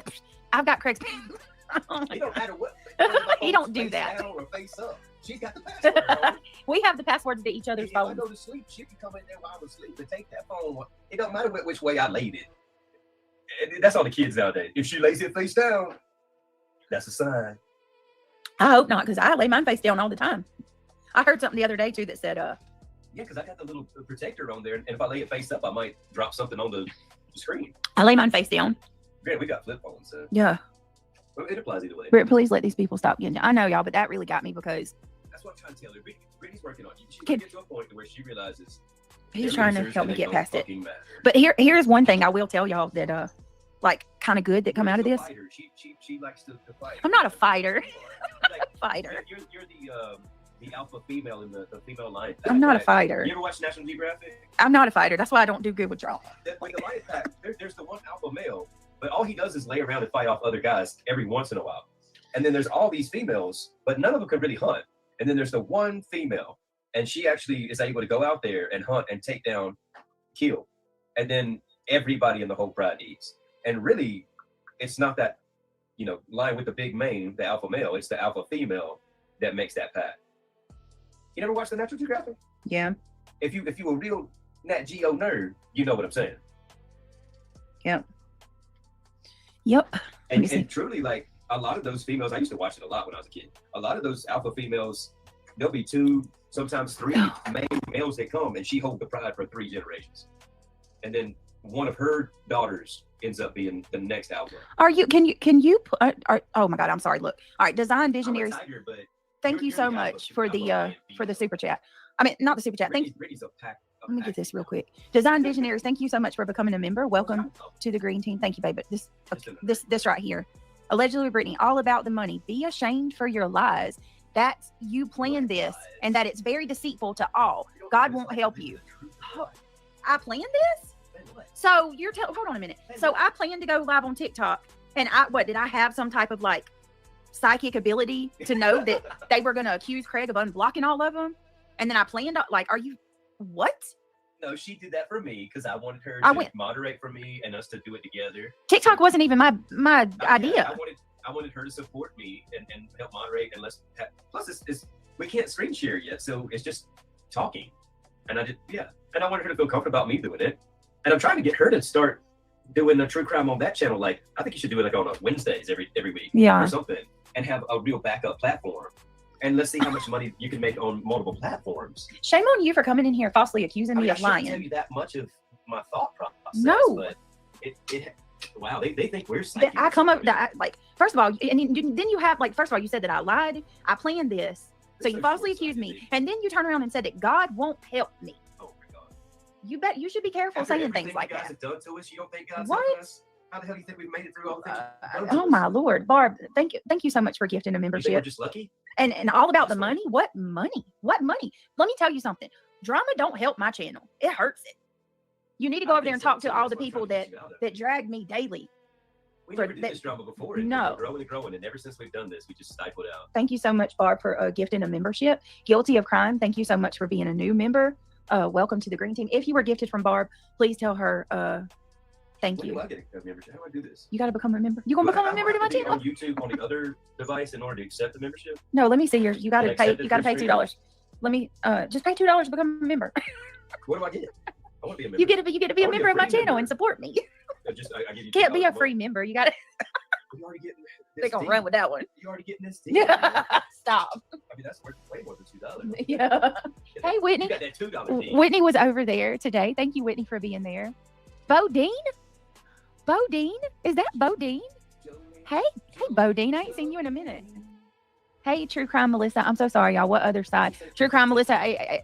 I've got Craig's. It don't matter what. He don't do that. Down or face up. She's got the password. We have the passwords to each other's If I phones. go to sleep, she can come in there while I'm asleep and take that phone. It don't matter which way I laid it. And that's all the kids nowadays. If she lays it face down, that's a sign. I hope not, because I lay mine face down all the time. I heard something the other day too that said, Yeah, because I got the little protector on there, and if I lay it face up, I might drop something on the screen. I lay mine face down. Yeah, we got flip phones, so Yeah. well, it applies either way. Britt, please let these people stop getting. I know y'all, but that really got me because That's what I'm trying to tell her. Brittany's working on you. She's Can- gonna get to a point where she realizes he's they're trying to losers help and me they get don't past it. fucking matter. But here's one thing I will tell y'all that like kind of good that come out of She's a this. fighter. She likes to fight. I'm not a fighter. Like, Fighter. You're the alpha female in the female lion. I'm not a pack. fighter. You ever watch National Geographic? I'm not a fighter. That's why I don't do good with drama. Like the lion pack, there's the one alpha male, but all he does is lay around and fight off other guys every once in a while. And then there's all these females, but none of them can really hunt. And then there's the one female, and she actually is able to go out there and hunt and take down, kill. And then everybody in the whole pride eats. And really, it's not that, lion with the big mane, the alpha male, it's the alpha female that makes that pack. You never watched the Natural Geographic? Yeah. If you a real Nat Geo nerd, you know what I'm saying. Yep. And truly, like, a lot of those females, I used to watch it a lot when I was a kid. A lot of those alpha females, there'll be 2, sometimes 3 main males that come, and she holds the pride for 3 generations. And then one of her daughters ends up being the next alpha. Can you oh my God, I'm sorry. Look. All right, Design Visionaries. I'm a tiger, but Thank you you're so the alpha much for female. the super chat. I mean, not the super chat. Brittany's a pack. Let me get this real quick. Design Visionaries, thank you so much for becoming a member. Welcome to the green team. Thank you, babe. But this right here. Allegedly, Brittany, all about the money. Be ashamed for your lies. That you planned this and that it's very deceitful to all. God won't help you. I planned this? So you're hold on a minute. So I planned to go live on TikTok, and did I have some type of like psychic ability to know that they were going to accuse Craig of unblocking all of them? And then I planned like, are you what? No, she did that for me because I wanted her to moderate for me and us to do it together. TikTok wasn't even my idea. Yeah, I wanted her to support me and help moderate, and plus it's we can't screen share yet, so it's just talking. And I wanted her to feel comfortable about me doing it. And I'm trying to get her to start doing a true crime on that channel. Like, I think you should do it like on Wednesdays every week or something, and have a real backup platform. And let's see how much money you can make on multiple platforms. Shame on you for coming in here falsely accusing me of lying. I shouldn't tell you that much of my thought process. No. But wow, they think we're psychic. I come up like, first of all, and then you have like, first of all, you said that I lied. I planned this. So you falsely accused me. And then you turn around and said that God won't help me. Oh my God. You should be careful saying things like that. Have done to us, you don't think God's what? helping us? How the hell do you think we've made it through all the things? Oh my Lord, Barb, thank you so much for gifting a membership. We're just lucky. And all about the money. What money? What money? Let me tell you something. Drama don't help my channel. It hurts it. You need to go over there and talk to all the people that drag me daily. We never did this drama before. No. Growing and growing, and ever since we've done this, we just stifled out. Thank you so much, Barb, for gifting a membership. Guilty of Crime, thank you so much for being a new member. Welcome to the green team. If you were gifted from Barb, please tell her thank you. When do I get a membership? How do I do this? You got to become a member. You gonna become a member to my channel? On YouTube on the other device in order to accept the membership? No, let me see yours. You got to pay. You got to pay $2. Let me just pay $2 to become a member. What do I get? I want to be a member. You get to be a member of my channel and support me. I give you Can't be a free member. You got to. You already getting They're gonna run with that one. You already getting this deal. Yeah. Stop. I mean, that's worth way more than $2. Yeah. Hey, Whitney. You got that $2 deal. Whitney was over there today. Thank you, Whitney, for being there. Bodine? Bodine? Is that Bodine? Hey, Bodine. I ain't seen you in a minute. Hey, True Crime Melissa. I'm so sorry, y'all. What other side? True Crime Melissa. I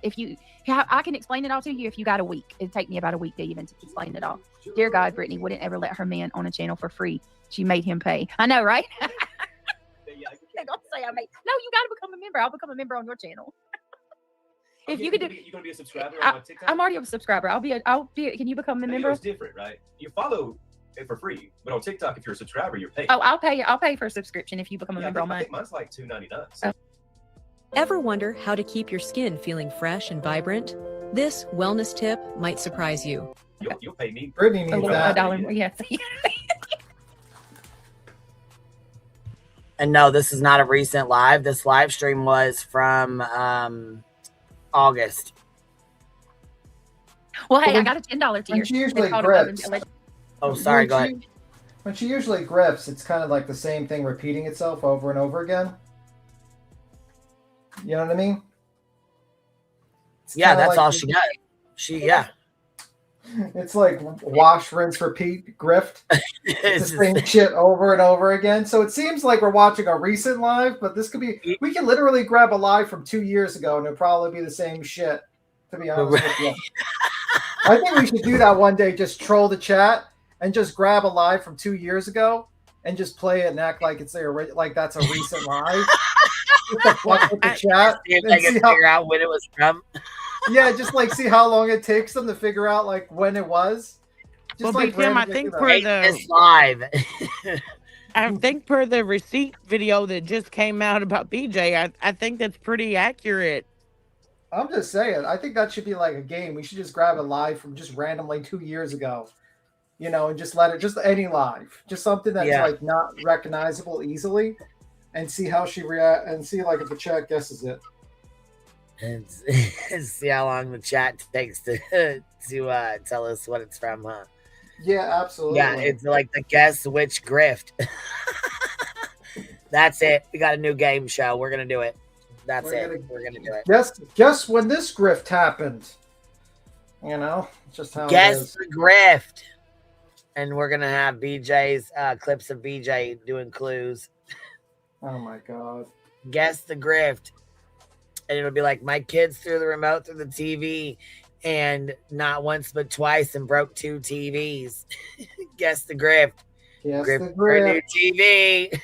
can explain it all to you if you got a week. It'd take me about a week to even explain it all. Dear God, Brittany wouldn't ever let her man on a channel for free. She made him pay. I know, right? They're gonna say I made. No, you got to become a member. I'll become a member on your channel. If you could do, you're gonna be a subscriber on TikTok. I'm already a subscriber. I'll be. Can you become a member? It's different, right? You follow it for free, but on TikTok, if you're a subscriber, you're paying. Oh, I'll pay for a subscription if you become a member on mine. I think mine's like $2.99. So. Ever wonder how to keep your skin feeling fresh and vibrant? This wellness tip might surprise you. You'll pay me. Brittany needs that. $1. Yes. And no, this is not a recent live. This live stream was from August. Well, hey, I got a $10 tier. When she usually grips. Oh, sorry, go ahead. When she usually grips, it's kind of like the same thing repeating itself over and over again. You know what I mean? Yeah, that's like all she got. Yeah. It's like wash, rinse, repeat, grift. It's the same shit over and over again. So it seems like we're watching a recent live, but this could be, we can literally grab a live from 2 years ago and it'll probably be the same shit, to be honest with you. I think we should do that one day, just troll the chat and just grab a live from 2 years ago and just play it and act like it's like that's a recent live. Just to fuck with the chat and see figure out when it was from. Yeah, just like see how long it takes them to figure out like when it was. Just like Tim, I think per the live. I think per the receipt video that just came out about BJ, I think that's pretty accurate. I'm just saying, I think that should be like a game. We should just grab a live from just randomly 2 years ago, you know, and just let it, just any live, just something that's like not recognizable easily, and see how she react, and see like if the chat guesses it. And see how long the chat takes to tell us what it's from, huh? Yeah, absolutely. Yeah, it's like the guess which grift. That's it. We got a new game show. We're gonna do it. We're gonna do it. Guess when this grift happened. You know, just how guess the grift. And we're gonna have BJ's clips of BJ doing clues. Oh my god. Guess the grift. And it'll be like, my kids threw the remote through the TV and not once but twice and broke 2 TVs. Guess the grift. Guess grift the for a new grift. TV.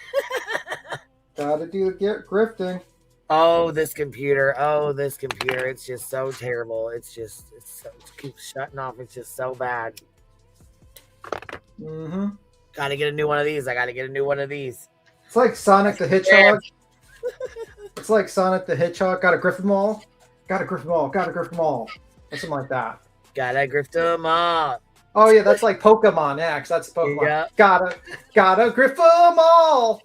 Gotta do grifting. Oh, this computer. It's just so terrible. It keeps shutting off. It's just so bad. Mm-hmm. Gotta get a new one of these. I gotta get a new one of these. It's like Sonic the Hedgehog. It's like Sonic the Hedgehog. Gotta grift them all. Gotta grift them all. Gotta grift them all. Or something like that. Gotta grift them all. Oh yeah, that's like Pokemon X. That's Pokemon. Yeah. Gotta grift them all.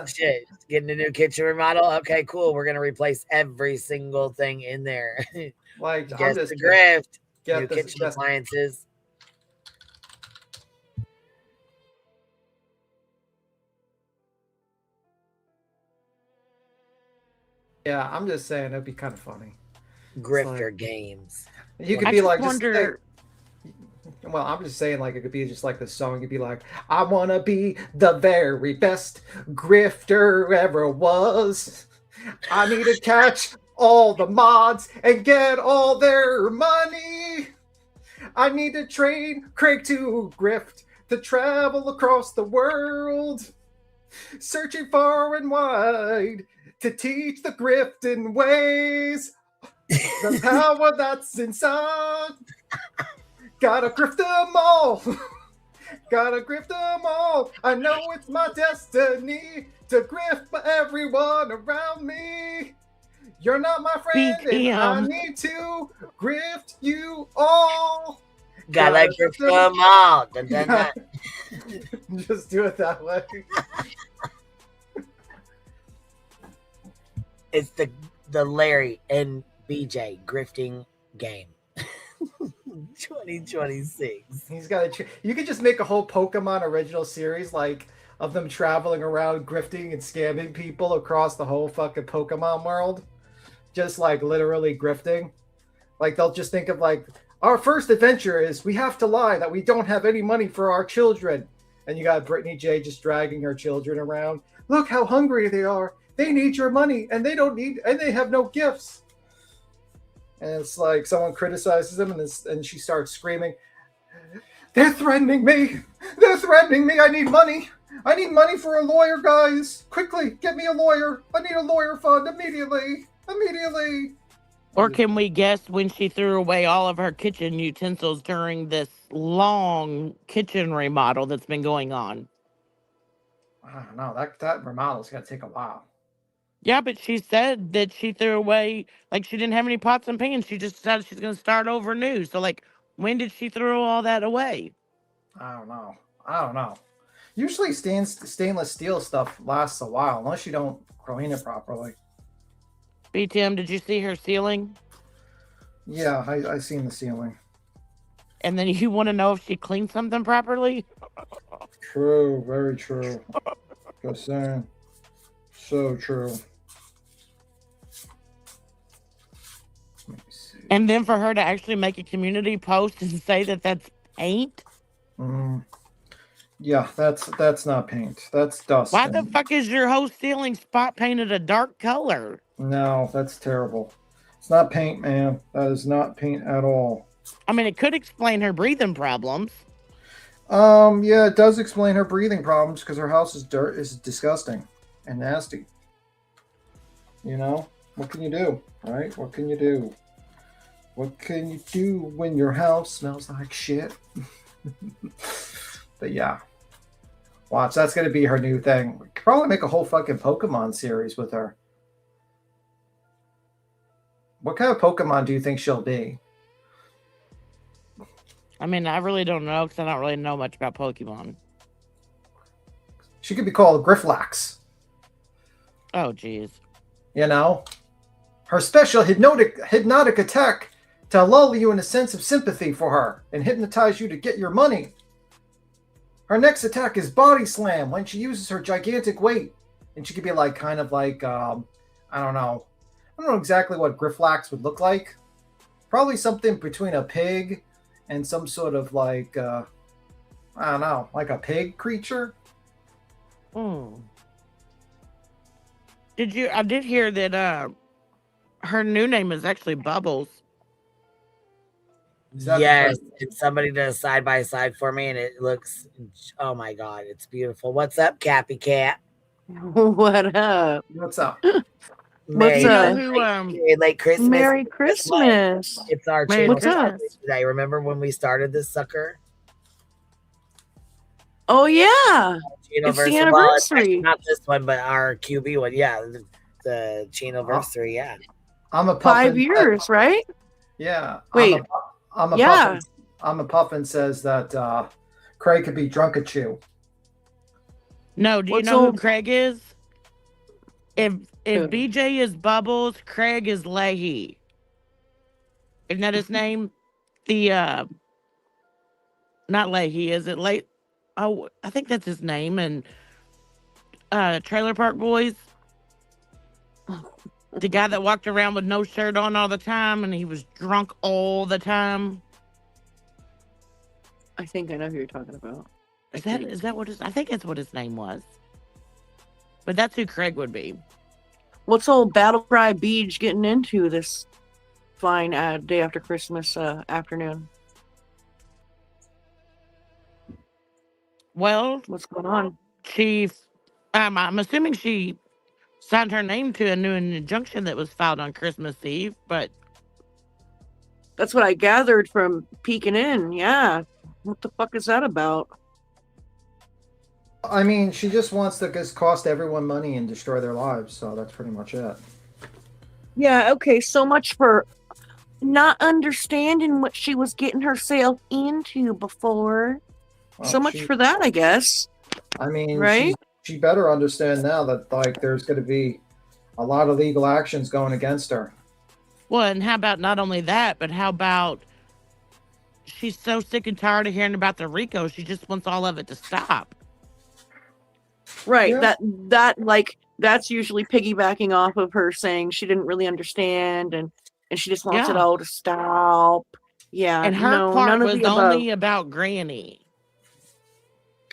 Shit, getting a new kitchen remodel. Okay, cool. We're gonna replace every single thing in there. Like guess the grift. New kitchen appliances. Yeah, I'm just saying it'd be kind of funny. Grifter games. You could be like, well, I'm just saying, like, it could be just like the song. It'd be like, I want to be the very best grifter ever was. I need to catch all the mods and get all their money. I need to train Craig to grift, to travel across the world, searching far and wide to teach the grifting ways. The power that's inside. Gotta grift them all. Gotta grift them all. I know it's my destiny to grift everyone around me. You're not my friend, and I need to grift you all. Gotta grift them all. Dun, dun, dun. Just do it that way. It's the Larry and BJ grifting game. 2026. He's got you could just make a whole Pokemon original series like of them traveling around grifting and scamming people across the whole fucking Pokemon world. Just like literally grifting. Like they'll just think of like, our first adventure is we have to lie that we don't have any money for our children. And you got Brittany J just dragging her children around. Look how hungry they are. They need your money, and they have no gifts. And it's like someone criticizes them, and she starts screaming, "They're threatening me! They're threatening me! I need money! I need money for a lawyer, guys! Quickly, get me a lawyer! I need a lawyer fund immediately! Immediately!" Or can we guess when she threw away all of her kitchen utensils during this long kitchen remodel that's been going on? I don't know. That remodel's got to take a while. Yeah, but she said that she threw away, like, she didn't have any pots and pans. She just decided she's going to start over new. So, like, when did she throw all that away? I don't know. Usually stainless steel stuff lasts a while, unless you don't clean it properly. BTM, did you see her ceiling? Yeah, I seen the ceiling. And then you want to know if she cleaned something properly? True, very true. Just saying. So true. Let me see. And then for her to actually make a community post and say that that's paint? Yeah, that's not paint. That's dust. Why the fuck is your whole ceiling spot painted a dark color? No, that's terrible. It's not paint, man. That is not paint at all. I mean, it could explain her breathing problems. Yeah, it does explain her breathing problems because her house is disgusting and nasty. You know, what can you do, right? What can you do? What can you do when your house smells like shit? But yeah, watch. That's gonna be her new thing. We could probably make a whole fucking Pokemon series with her. What kind of Pokemon do you think she'll be? I mean, I really don't know because I don't really know much about Pokemon. She could be called Grifflax. Oh, jeez. You know? Her special hypnotic attack to lull you in a sense of sympathy for her and hypnotize you to get your money. Her next attack is Body Slam when she uses her gigantic weight. And she could be like, kind of like, I don't know. I don't know exactly what Grifflax would look like. Probably something between a pig and some sort of like, I don't know, like a pig creature. I did hear that her new name is actually Bubbles. Yes, and somebody does side by side for me, and it looks, oh my god, it's beautiful. What's up, Cappy Cat? What up? What's up? What's up? Late Christmas. Merry Christmas. It's our Merry channel. Christmas. I remember when we started this sucker. Oh yeah, it's the anniversary. Not this one, but our QB one. Yeah, the anniversary. Yeah, I'm a 5 years, right? Yeah. Wait. I'm a yeah. Puffin says that Craig could be Drunkachew. No, do you know who Craig is? If BJ is Bubbles, Craig is Leahy. Isn't that his name? The not Leahy, is it late? Oh, I think that's his name. And Trailer Park Boys. The guy that walked around with no shirt on all the time and he was drunk all the time. I think I know who you're talking about. Is that what I think that's what his name was. But that's who Craig would be. What's old Battle Cry Beach getting into this fine day after Christmas afternoon? Well, what's going on? I'm assuming she signed her name to a new injunction that was filed on Christmas Eve, but that's what I gathered from peeking in. Yeah. What the fuck is that about? I mean, she just wants to just cost everyone money and destroy their lives, so that's pretty much it. Yeah, okay, so much for not understanding what she was getting herself into before. Well, so much for that, I guess. I mean, right? She better understand now that, like, there's going to be a lot of legal actions going against her. Well, and how about not only that, but how about she's so sick and tired of hearing about the RICO, she just wants all of it to stop. Right. Yeah. That's usually piggybacking off of her saying she didn't really understand and she just wants it all to stop. Yeah. And her part was only about Granny.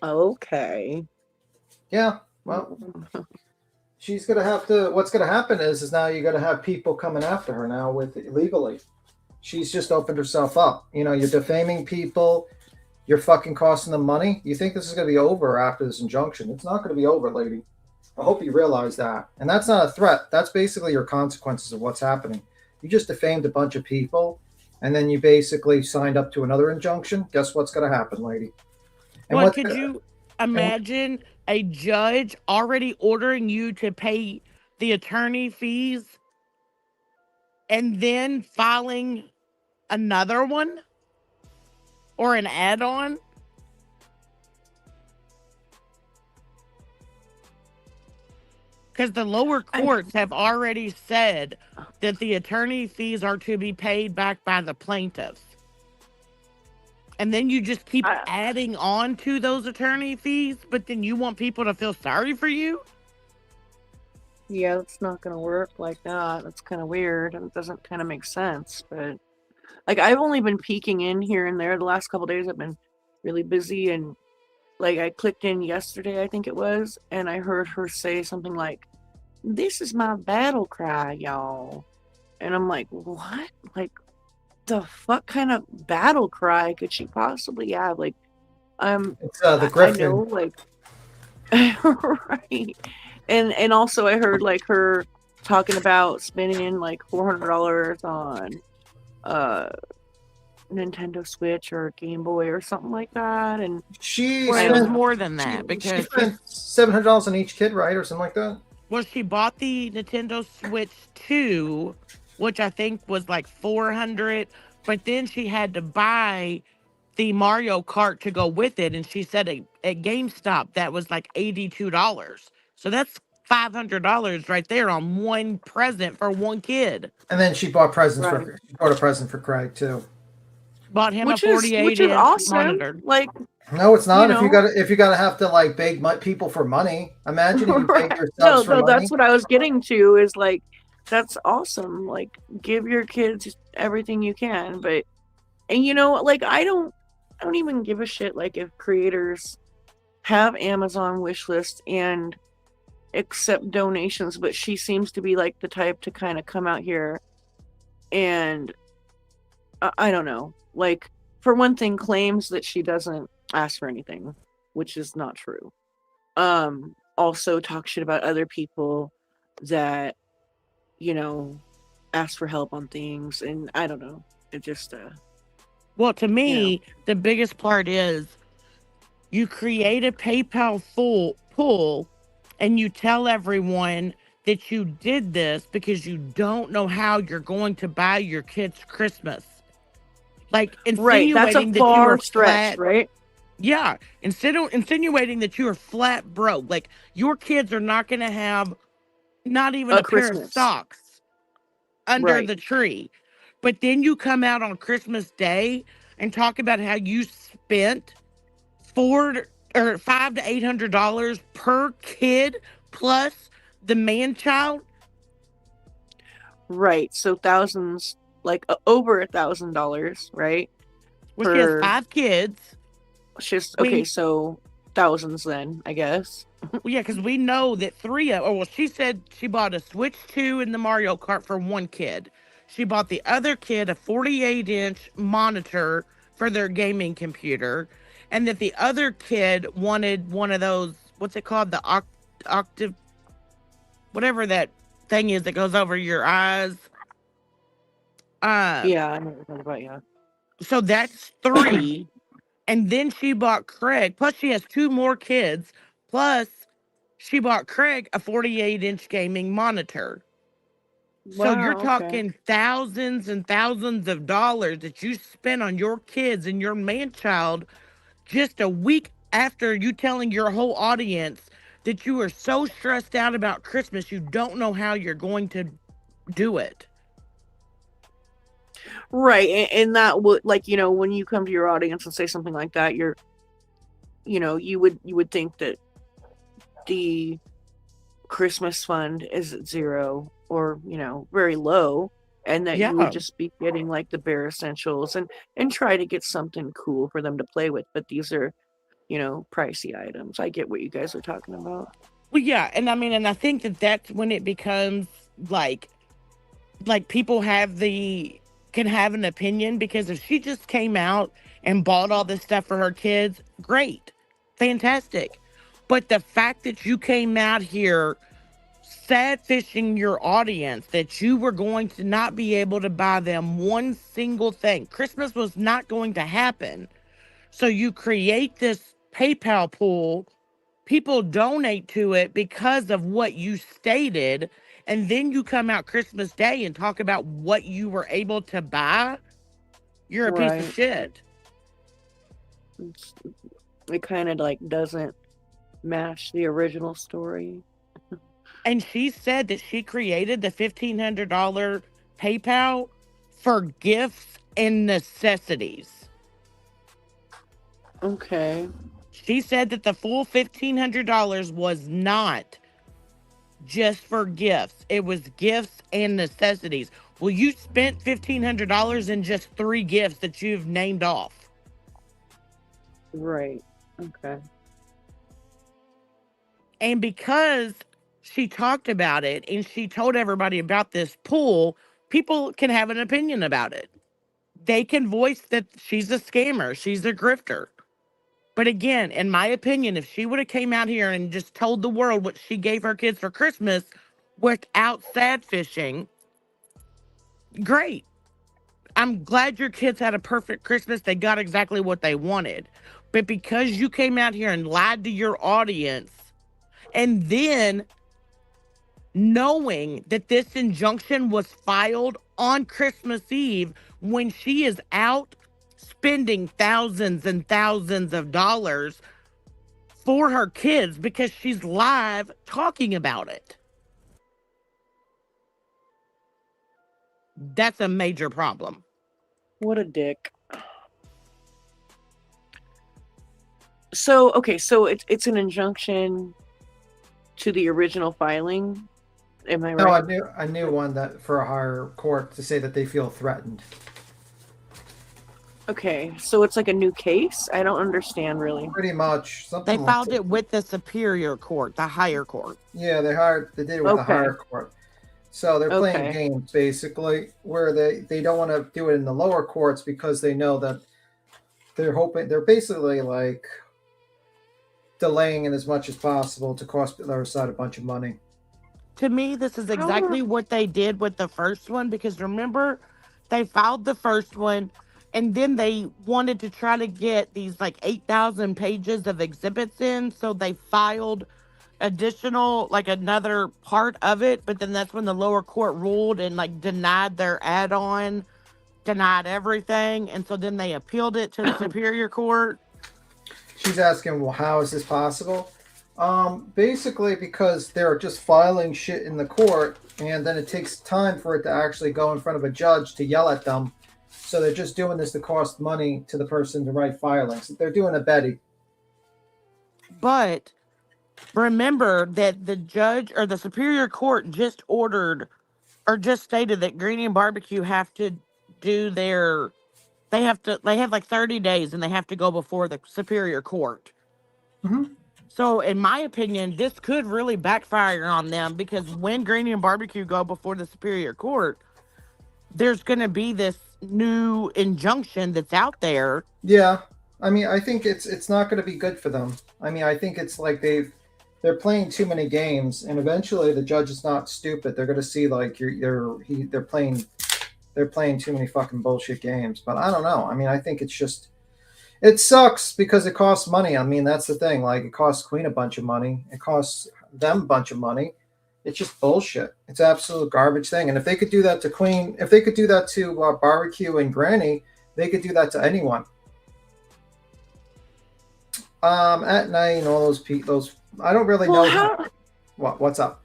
Okay. Yeah. Well, she's gonna have to. What's gonna happen is now you're gonna have people coming after her now with illegally. She's just opened herself up. You know, you're defaming people. You're fucking costing them money. You think this is gonna be over after this injunction? It's not gonna be over, lady. I hope you realize that. And that's not a threat. That's basically your consequences of what's happening. You just defamed a bunch of people, and then you basically signed up to another injunction. Guess what's gonna happen, lady? And Well, could you imagine a judge already ordering you to pay the attorney fees and then filing another one or an add-on? Because the lower courts have already said that the attorney fees are to be paid back by the plaintiffs. And then you just keep adding on to those attorney fees, but then you want people to feel sorry for you? Yeah, that's not going to work like that. That's kind of weird, and it doesn't kind of make sense. But like, I've only been peeking in here and there. The last couple days I've been really busy, and like I clicked in yesterday, I think it was, and I heard her say something like, "This is my battle cry, y'all." And I'm like, what? Like, the fuck kind of battle cry could she possibly have? Like, it's the Griffin. I know, like, right. And also I heard like her talking about spending like $400 on Nintendo Switch or Game Boy or something like that, and she it was more than that because she spent $700 on each kid, right, or something like that. Well, she bought the Nintendo Switch 2, which I think was like $400, but then she had to buy the Mario Kart to go with it, and she said at GameStop that was like $82. So that's $500 right there on one present for one kid. And then she bought presents she bought a present for Craig too. Bought him which a 48 inch awesome. monitor. Like, no, it's not. You If you gotta have to like beg people for money, imagine if you beg yourself for money. That's what I was getting to. Is like, that's awesome. Like, give your kids everything you can, but and you know, like I don't even give a shit. Like if creators have Amazon wish list and accept donations, but she seems to be like the type to kind of come out here and I don't know, like for one thing claims that she doesn't ask for anything, which is not true. Also talk shit about other people that, you know, ask for help on things, and I don't know, it just well, to me, the biggest part is you create a PayPal pool and you tell everyone that you did this because you don't know how you're going to buy your kids Christmas. Like insinuating that's a that far you are stretch, flat, right? Yeah, insinuating that you are flat broke. Like your kids are not going to have not even a pair of socks under the tree. But then you come out on Christmas Day and talk about how you spent $500 to $800 per kid plus the man child. Right. So thousands, like over $1,000, right? Well, she has 5 kids. She's okay. So thousands then, I guess. Well, yeah, because we know that she said she bought a Switch 2 and the Mario Kart for one kid. She bought the other kid a 48-inch monitor for their gaming computer, and that the other kid wanted one of those, what's it called? The octave, whatever that thing is that goes over your eyes. Yeah, I know what you're talking about, yeah. So that's 3. And then she bought Craig, plus she has 2 more kids, plus she bought Craig a 48-inch gaming monitor. So you're talking thousands and thousands of dollars that you spent on your kids and your man-child just a week after you telling your whole audience that you are so stressed out about Christmas, you don't know how you're going to do it. Right. And that would, like, you know, when you come to your audience and say something like that, you would think that the Christmas fund is at 0 or, you know, very low, and that you would just be getting like the bare essentials and try to get something cool for them to play with. But these are, you know, pricey items. I get what you guys are talking about. Well, yeah, and I think that that's when it becomes like people can have an opinion, because if she just came out and bought all this stuff for her kids, great, fantastic. But the fact that you came out here sad fishing your audience, that you were going to not be able to buy them one single thing, Christmas was not going to happen. So you create this PayPal pool, people donate to it because of what you stated, and then you come out Christmas Day and talk about what you were able to buy. You're a piece of Right. shit. It kind of like doesn't match the original story. And she said that she created the $1,500 PayPal for gifts and necessities. Okay. She said that the full $1,500 was not just for gifts. It was gifts and necessities. Well, you spent $1,500 in just 3 gifts that you've named off. Right. Okay. And because she talked about it and she told everybody about this pool, people can have an opinion about it. They can voice that she's a scammer, she's a grifter. But again, in my opinion, if she would have came out here and just told the world what she gave her kids for Christmas without sad fishing, great. I'm glad your kids had a perfect Christmas. They got exactly what they wanted. But because you came out here and lied to your audience, and then knowing that this injunction was filed on Christmas Eve when she is out spending thousands and thousands of dollars for her kids because she's live talking about it. That's a major problem. What a dick. So, okay, so it's an injunction to the original filing. Am I right? No, I knew one that for a higher court to say that they feel threatened. Okay, so it's like a new case? I don't understand really. Pretty much. They filed it with the superior court, the higher court. Yeah, they did it with the higher court. So they're playing games basically where they don't want to do it in the lower courts because they know that they're basically like delaying it as much as possible to cost the other side a bunch of money. To me, this is exactly what they did with the first one, because remember, they filed the first one and then they wanted to try to get these like 8,000 pages of exhibits in, so they filed additional, like another part of it, but then that's when the lower court ruled and like denied their add-on, denied everything, and so then they appealed it to the superior court. She's asking, well, how is this possible? Basically because they're just filing shit in the court, and then it takes time for it to actually go in front of a judge to yell at them. So they're just doing this to cost money to the person to write filings. They're doing a Betty. But remember that the judge or the superior court just ordered or just stated that Greenie and Barbecue have to do they have like 30 days and they have to go before the superior court. Mm-hmm. So in my opinion, this could really backfire on them, because when Greenie and Barbecue go before the superior court, there's going to be this new injunction that's out there. Yeah. I mean, I think it's not going to be good for them. I mean, I think it's like they're playing too many games, and eventually the judge is not stupid. They're going to see like they're playing too many fucking bullshit games. But I don't know. I mean, I think it sucks because it costs money. I mean, that's the thing. Like, it costs Queen a bunch of money. It costs them a bunch of money. It's just bullshit. It's absolute garbage thing. And if they could do that to Queen, if they could do that to Barbecue and Granny, they could do that to anyone. At night and all those I don't really know. What's up?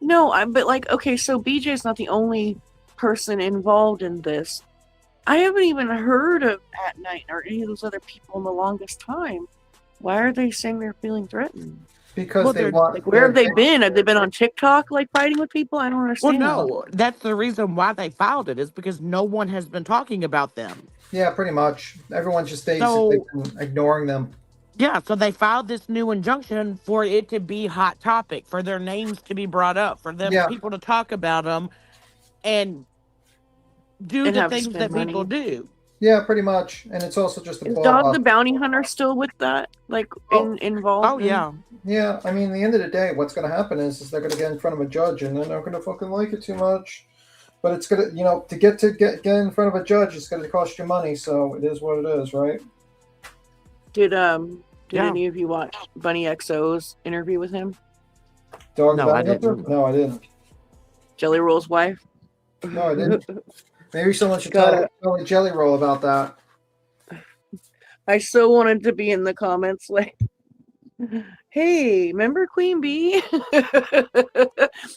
No, but like, okay, so BJ's not the only person involved in this. I haven't even heard of At Night or any of those other people in the longest time. Why are they saying they're feeling threatened? Because they want. Like, where have they been? Have they been on TikTok, like fighting with people? I don't understand. Well, no, that's the reason why they filed it, is because no one has been talking about them. Yeah, pretty much. Everyone's just basically ignoring them. Yeah, so they filed this new injunction for it to be hot topic, for their names to be brought up, for them people to talk about them and do And the have to things spend that people money. do. Yeah, pretty much. And it's also just a Is blow Dog the up. Bounty Hunter still with that? Like involved? Oh yeah. Yeah, I mean, at the end of the day, what's going to happen is they're going to get in front of a judge, and they're not going to fucking like it too much. But it's gonna, to get in front of a judge, it's going to cost you money. So it is what it is, right? Did any of you watch Bunny XO's interview with him? Dog No, I didn't. No, I didn't. Jelly Roll's wife? No, I didn't. Maybe someone should tell Jelly Roll about that. I so wanted to be in the comments like, hey, remember Queen Bee?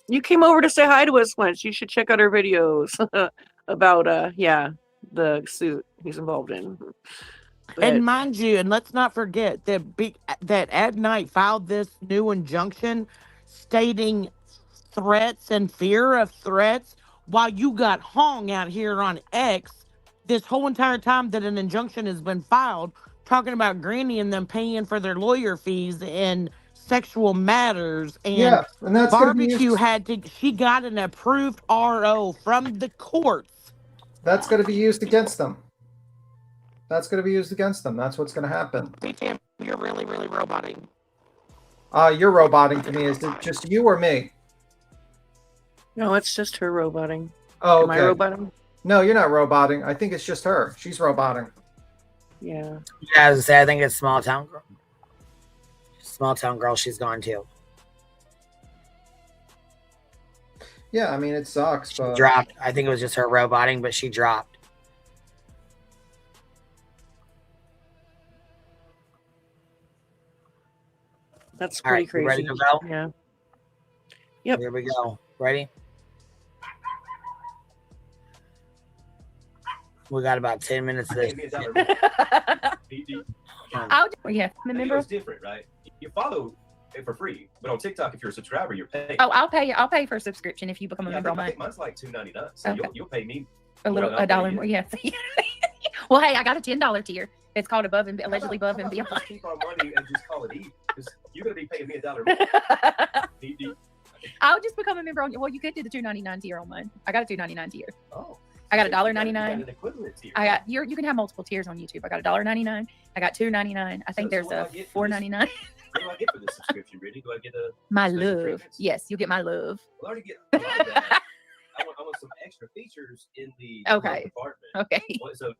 You came over to say hi to us once. You should check out our videos about the suit he's involved in. But, and mind you, and let's not forget that Ad Knight filed this new injunction stating threats and fear of threats while you got hung out here on X this whole entire time that an injunction has been filed, talking about Granny and them paying for their lawyer fees and sexual matters. And and that's Barbecue she got an approved RO from the courts. That's going to be used against them. That's going to be used against them. That's what's going to happen. You're really, really roboting. You're roboting to me. Is it just you or me? no, it's just her roboting. Oh, Am I okay. roboting? No, you're not roboting. I think it's just her. She's roboting. Yeah. Yeah, as I say, I think it's small town girl. Small town girl. She's gone too. Yeah, I mean it sucks. But Dropped. I think it was just her roboting, but she dropped. That's All pretty right, crazy. you ready to go? Yeah. Yep. Here we go. Ready? We got about 10 minutes of this. Remember, it's different, right? You follow it for free, but on TikTok, if you're a subscriber, you're paying. Oh, I'll pay for a subscription if you become a member on I mine. think mine's like $2.99, so Okay. you'll pay me A dollar more. Yes. Well, hey, I got a $10 tier. It's called allegedly above and beyond. Keep our money and just call it Eve, because you're gonna be paying me $1 more. I'll just become a member on. Well, you could do the $2.99 tier on mine. I got a $2.99 tier. Oh. I got You got $1.99. an equivalent tier. I got you can have multiple tiers on YouTube. I got $1.99. I got $2.99. I think there's a $4.99. What do I get for this subscription, Brittany? Do I get a My special love. treatments? Yes, you get my love. Well, I already get a lot of that. I want some extra features in the Okay. department. Okay. So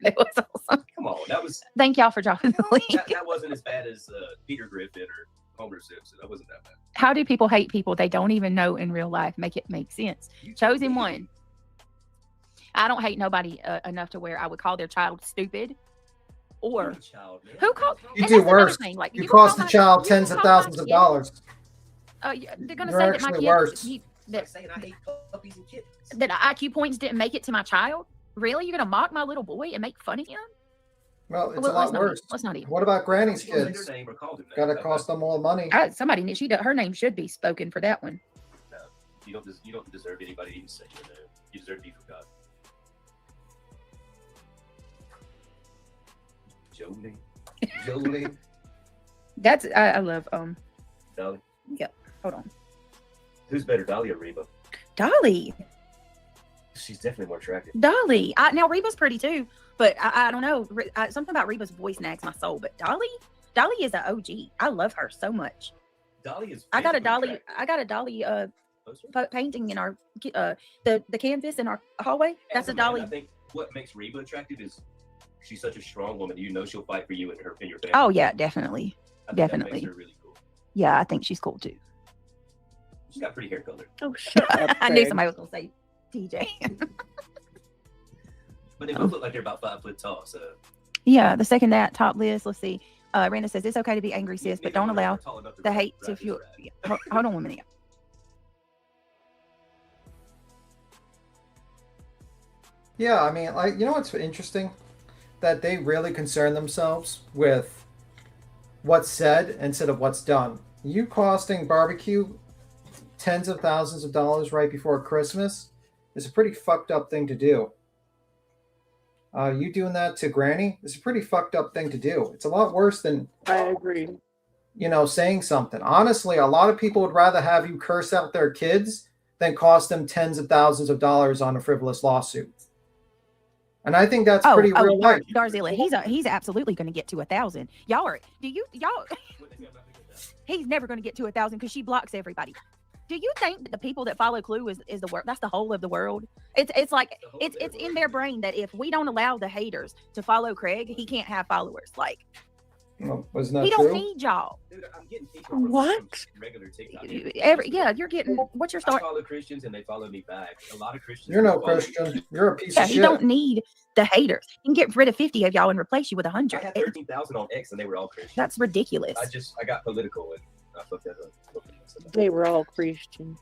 It was awesome. come on, that was Thank y'all for dropping the link. that wasn't as bad as Peter Griffin or Homer Simpson. That wasn't that bad. How do people hate people they don't even know in real life? Make it make sense. Chosen one. I don't hate nobody enough to where I would call their child stupid. Or who called? You and do that's another worse. thing, like, You gonna cost call the my- child you tens gonna of call my thousands of kid- dollars. They're gonna You're say that my actually kid worse. that, saying I hate puppies and kittens. that IQ points didn't make it to my child. Really, you're gonna mock my little boy and make fun of him? Well, it's Well, a lot worse. let's not eat. What about Granny's What was kids? their name or called him that? Got to cost them all money. Somebody her name should be spoken for that one. No, you don't deserve anybody to even say your name. You deserve to be forgotten. Jolie. Jolie. That's I love Dolly. Yep. Hold on. Who's better, Dolly or Reba? Dolly. She's definitely more attractive. Dolly. Now Reba's pretty too, but I don't know. Something about Reba's voice nags my soul. But Dolly is an OG. I love her so much. Dolly is. I got a physically Dolly attractive. painting in our the canvas in our hallway. That's a Dolly. I think what makes Reba attractive is she's such a strong woman. You know she'll fight for you and your family. Oh yeah, definitely. I think that Definitely. makes her really cool. Yeah, I think she's cool too. She's got pretty hair color. Oh, shut up. I knew somebody was gonna say TJ. But they both look like they're about 5 foot tall. So Yeah, the second that top list. Let's see. Randa says it's okay to be angry, sis, but don't allow the hate to fuel. Hold on 1 minute. Yeah, I mean, like, you know what's interesting? That they really concern themselves with what's said instead of what's done. You costing Barbecue tens of thousands of dollars right before Christmas, is a pretty fucked up thing to do. You doing that to Granny is a pretty fucked up thing to do. It's a lot worse than, I agree. saying something. Honestly, a lot of people would rather have you curse out their kids than cost them tens of thousands of dollars on a frivolous lawsuit. And I think that's pretty real life. Darzilla, he's absolutely going to get to 1,000. Y'all, he's never going to get to 1,000 because she blocks everybody. Do you think that the people that follow Clue is the world? That's the whole of the world. It's like it's in their brain that if we don't allow the haters to follow Craig, he can't have followers. Like, wasn't that he true? don't need y'all. Dude, I'm getting people from What? regular TikTok. You're getting what's your I story? follow Christians and they follow me back. A lot of Christians. You're no follow me. Christian. You're a piece Yeah, of he shit. don't need the haters. He can get rid of 50 of y'all and replace you with I 100. had 13,000 on X and they were all Christians. That's ridiculous. I got political and I fucked that up. They were all Christian.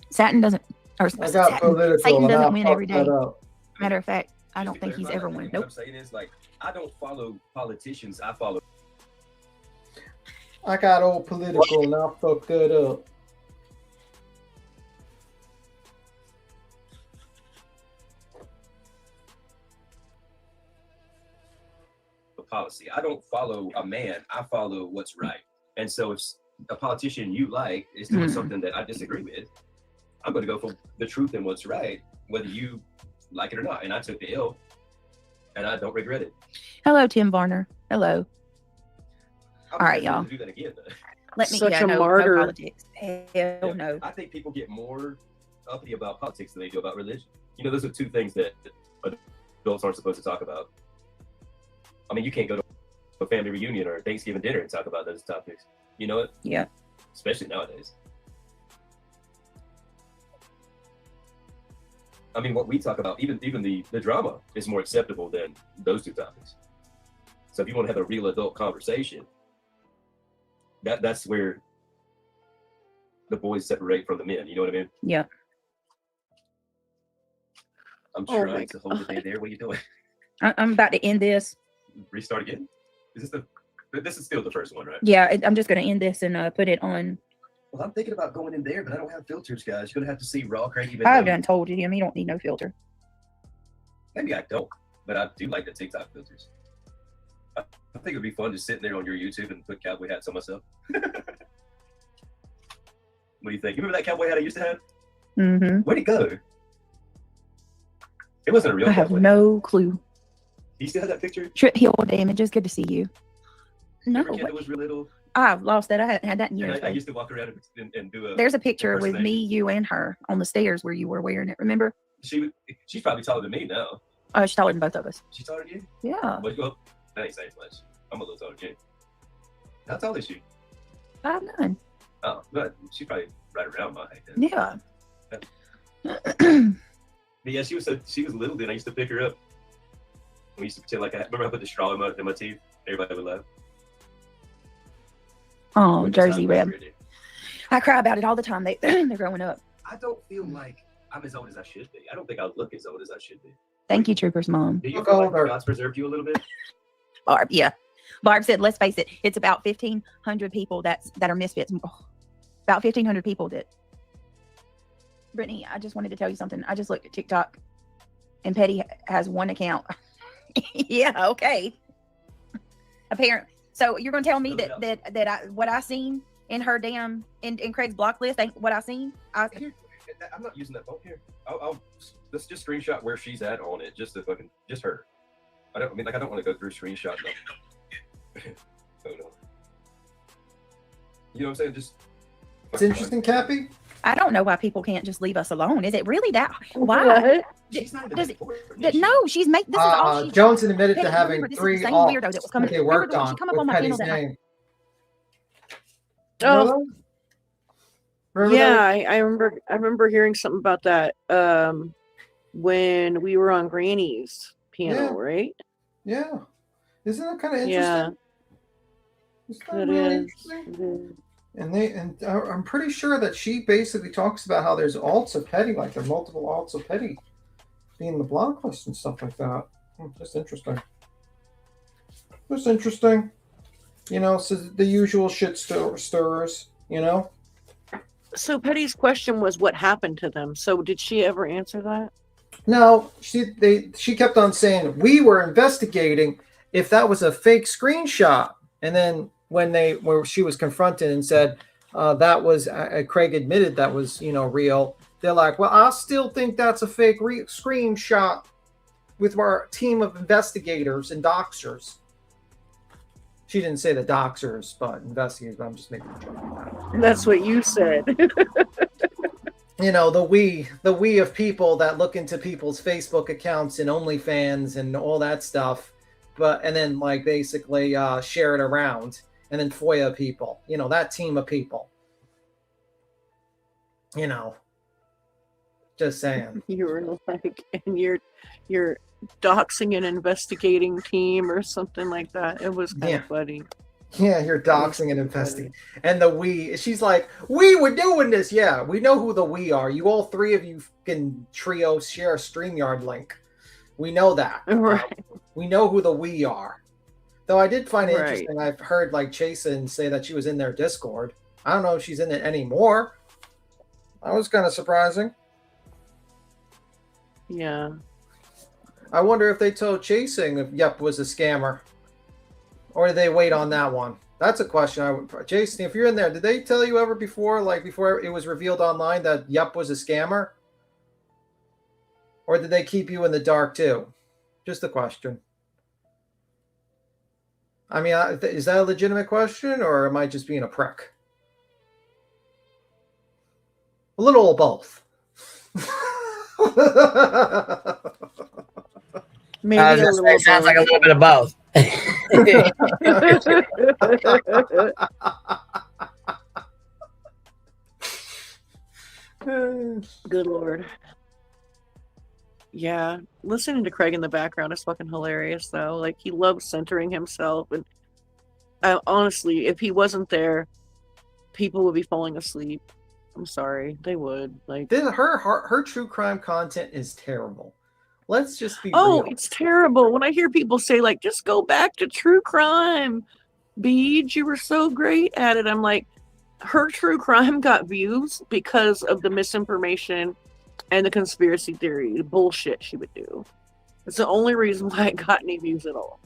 Satan doesn't, or I got political. Satan and I doesn't win every fucked day. that up. Matter of fact, I Just don't to think he's clarify, ever I won. think Nope. What I'm saying is, like, I don't follow politicians. I follow. I got all political and I fucked that up. Policy. I don't follow a man. I follow what's right. And so if a politician you like is doing something that I disagree with, I'm going to go for the truth and what's right, whether you like it or not. And I took the L, and I don't regret it. Hello, Tim Varner. Hello. I'll All right, be happy y'all. to do that again, though. Let me. Such a no martyr. politics. Hell Yeah. no. I think people get more uppity about politics than they do about religion. You know, those are two things that adults aren't supposed to talk about. I mean, you can't go to a family reunion or a Thanksgiving dinner and talk about those topics. You know what? Yeah. Especially nowadays. I mean, what we talk about, even the drama is more acceptable than those two topics. So if you want to have a real adult conversation, that's where the boys separate from the men. You know what I mean? Yeah. I'm Oh trying my to hold it in there. What are you doing? I'm about to end this. Restart again? This is still the first one, right? Yeah, I'm just going to end this and put it on. Well, I'm thinking about going in there, but I don't have filters, guys. You're gonna have to see raw Craig. Even I've though- done told him you don't need no filter. Maybe I don't, but I do like the TikTok filters. I think it'd be fun just sitting there on your YouTube and put cowboy hats on myself. What do you think? You remember that cowboy hat I used to have? Mm-hmm. Where'd it go? It wasn't a real I have cowboy. no clue. You still have that picture? Trip Hill damages. Good to see you. No, Remember kid that was real little? I've lost that. I hadn't had that in years. And I used to walk around and do a. There's a picture with me, impersonation. you, and her on the stairs where you were wearing it. Remember? She's probably taller than me now. Oh, she's taller than both of us. She's taller than you? Yeah. Well, that ain't saying much. I'm a little taller than you. How tall is she? 5'9". Oh, but she's probably right around my height then. Yeah. But yeah, she was little then. I used to pick her up. We used to pretend like remember I put the straw in my teeth? Everybody would laugh. Oh, Which is Jersey how Red. weird it is. I cry about it all the time. They're growing up. I don't feel like I'm as old as I should be. I don't think I look as old as I should be. Thank you, Trooper's mom. Do you feel like God's preserved you a little bit? Barb, yeah. Barb said, let's face it, it's about 1,500 people that are misfits. Oh, about 1,500 people that. Brittany, I just wanted to tell you something. I just looked at TikTok and Petty has one account. Yeah, okay. Apparently. So you're going to tell me that what I seen in her damn, in Craig's block list ain't what I seen? Here, I'm not using that phone here. Let's just screenshot where she's at on it, just her. I don't want to go through screenshot. Oh no. You know what I'm saying? Just. It's interesting, Cappy. I don't know why people can't just leave us alone. Is it really that? Why? What? She's not even Does that it- important, That, is she? no, she's make this is all she's Jones admitted Hey, to having remember, this is the 3 same alts weirdo that was coming- that they worked remember, on she come up with on my Petty's channel that name. Oh, Remember that? Remember yeah, that? I remember hearing something about that when we were on Granny's panel, Yeah. right? Yeah. Isn't that kind of interesting? Yeah, Isn't that it really is. interesting? And I'm pretty sure that she basically talks about how there's alts of Petty, like there are multiple alts of Petty being the block list and stuff like that. Just interesting. Just interesting. You know, so the usual shit stirrers, you know? So Petty's question was what happened to them. So did she ever answer that? No, she kept on saying we were investigating if that was a fake screenshot, and then where she was confronted and said that was Craig admitted that was real. They're like, well, I still think that's a fake screenshot with our team of investigators and doxers. She didn't say the doxers, but investigators. But I'm just making a joke about that. That's what you said. The we of people that look into people's Facebook accounts and OnlyFans and all that stuff, and then like basically share it around, and then FOIA people, that team of people. Just saying. You were like, and you're doxing an investigating team or something like that. It was kind of funny. Yeah, you're doxing and investigating. And she's like, we were doing this. Yeah, we know who the we are. You all three of you can trio share a StreamYard link. We know that. Right. We know who the we are. Though I did find it interesting. I've heard like Chasen say that she was in their Discord. I don't know if she's in it anymore. That was kind of surprising. Yeah. I wonder if they told Chasing if Yep was a scammer. Or did they wait on that one? That's a question. Jason, if you're in there, did they tell you ever before it was revealed online that Yep was a scammer? Or did they keep you in the dark too? Just a question. I mean, is that a legitimate question, or am I just being a prick? A little of both. Maybe a little it sounds like a little bit of both. Good Lord. Yeah, listening to Craig in the background is fucking hilarious, though. Like, he loves centering himself, and honestly, if he wasn't there, people would be falling asleep. I'm sorry, they would. Like, her true crime content is terrible. Let's just be real. It's terrible. When I hear people say, like, just go back to true crime, Beej, you were so great at it. I'm like, her true crime got views because of the misinformation and the conspiracy theory, the bullshit she would do. It's the only reason why it got any views at all.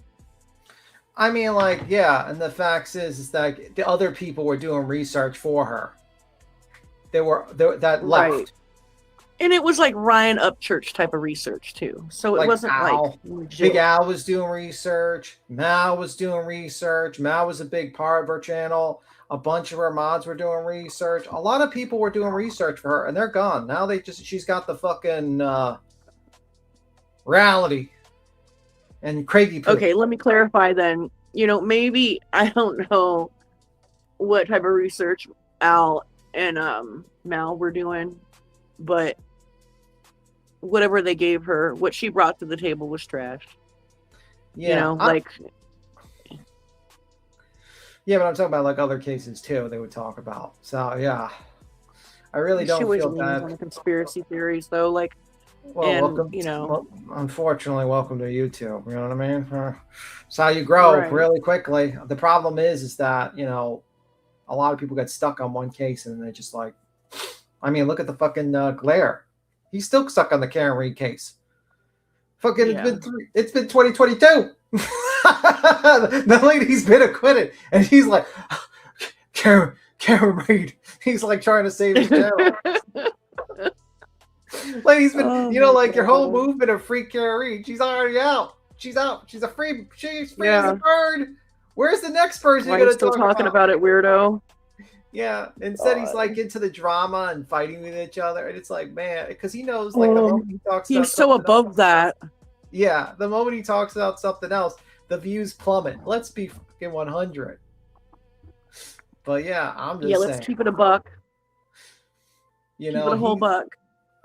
I mean, like, yeah, and the fact is that the other people were doing research for her. That left. Right. And it was like Ryan Upchurch type of research too. So it wasn't Al, like Big Al was doing research. Mal was doing research. Mal was a big part of her channel. A bunch of her mods were doing research. A lot of people were doing research for her, and they're gone. Now she's got the fucking reality and Craigie poop. Okay, let me clarify then. Maybe, I don't know what type of research Al and Mal were doing, but whatever they gave her, what she brought to the table was trash. Yeah, yeah, but I'm talking about like other cases too. They would talk about. So yeah, I really don't feel bad. On conspiracy theories though, like. Well, welcome. Unfortunately, welcome to YouTube. You know what I mean? It's how you grow really quickly. The problem is that a lot of people get stuck on one case and they just like. I mean, look at the fucking Glare. He's still stuck on the Karen Reed case. Fucking, it's been 2022. The lady's been acquitted, and he's like, Karen Reed. He's like trying to save his channel. Lady's been, your whole movement of free Karen Reed. She's already out. She's out. She's free as a bird. Where's the next person you're going to talk talking about it, weirdo? Yeah, instead he's like into the drama and fighting with each other, and it's like, man, because he knows like the moment he talks, he's so above that. Yeah, the moment he talks about something else, the views plummet. Let's be fucking 100. But yeah, I'm just saying. Let's keep it a buck. Keep it a whole buck.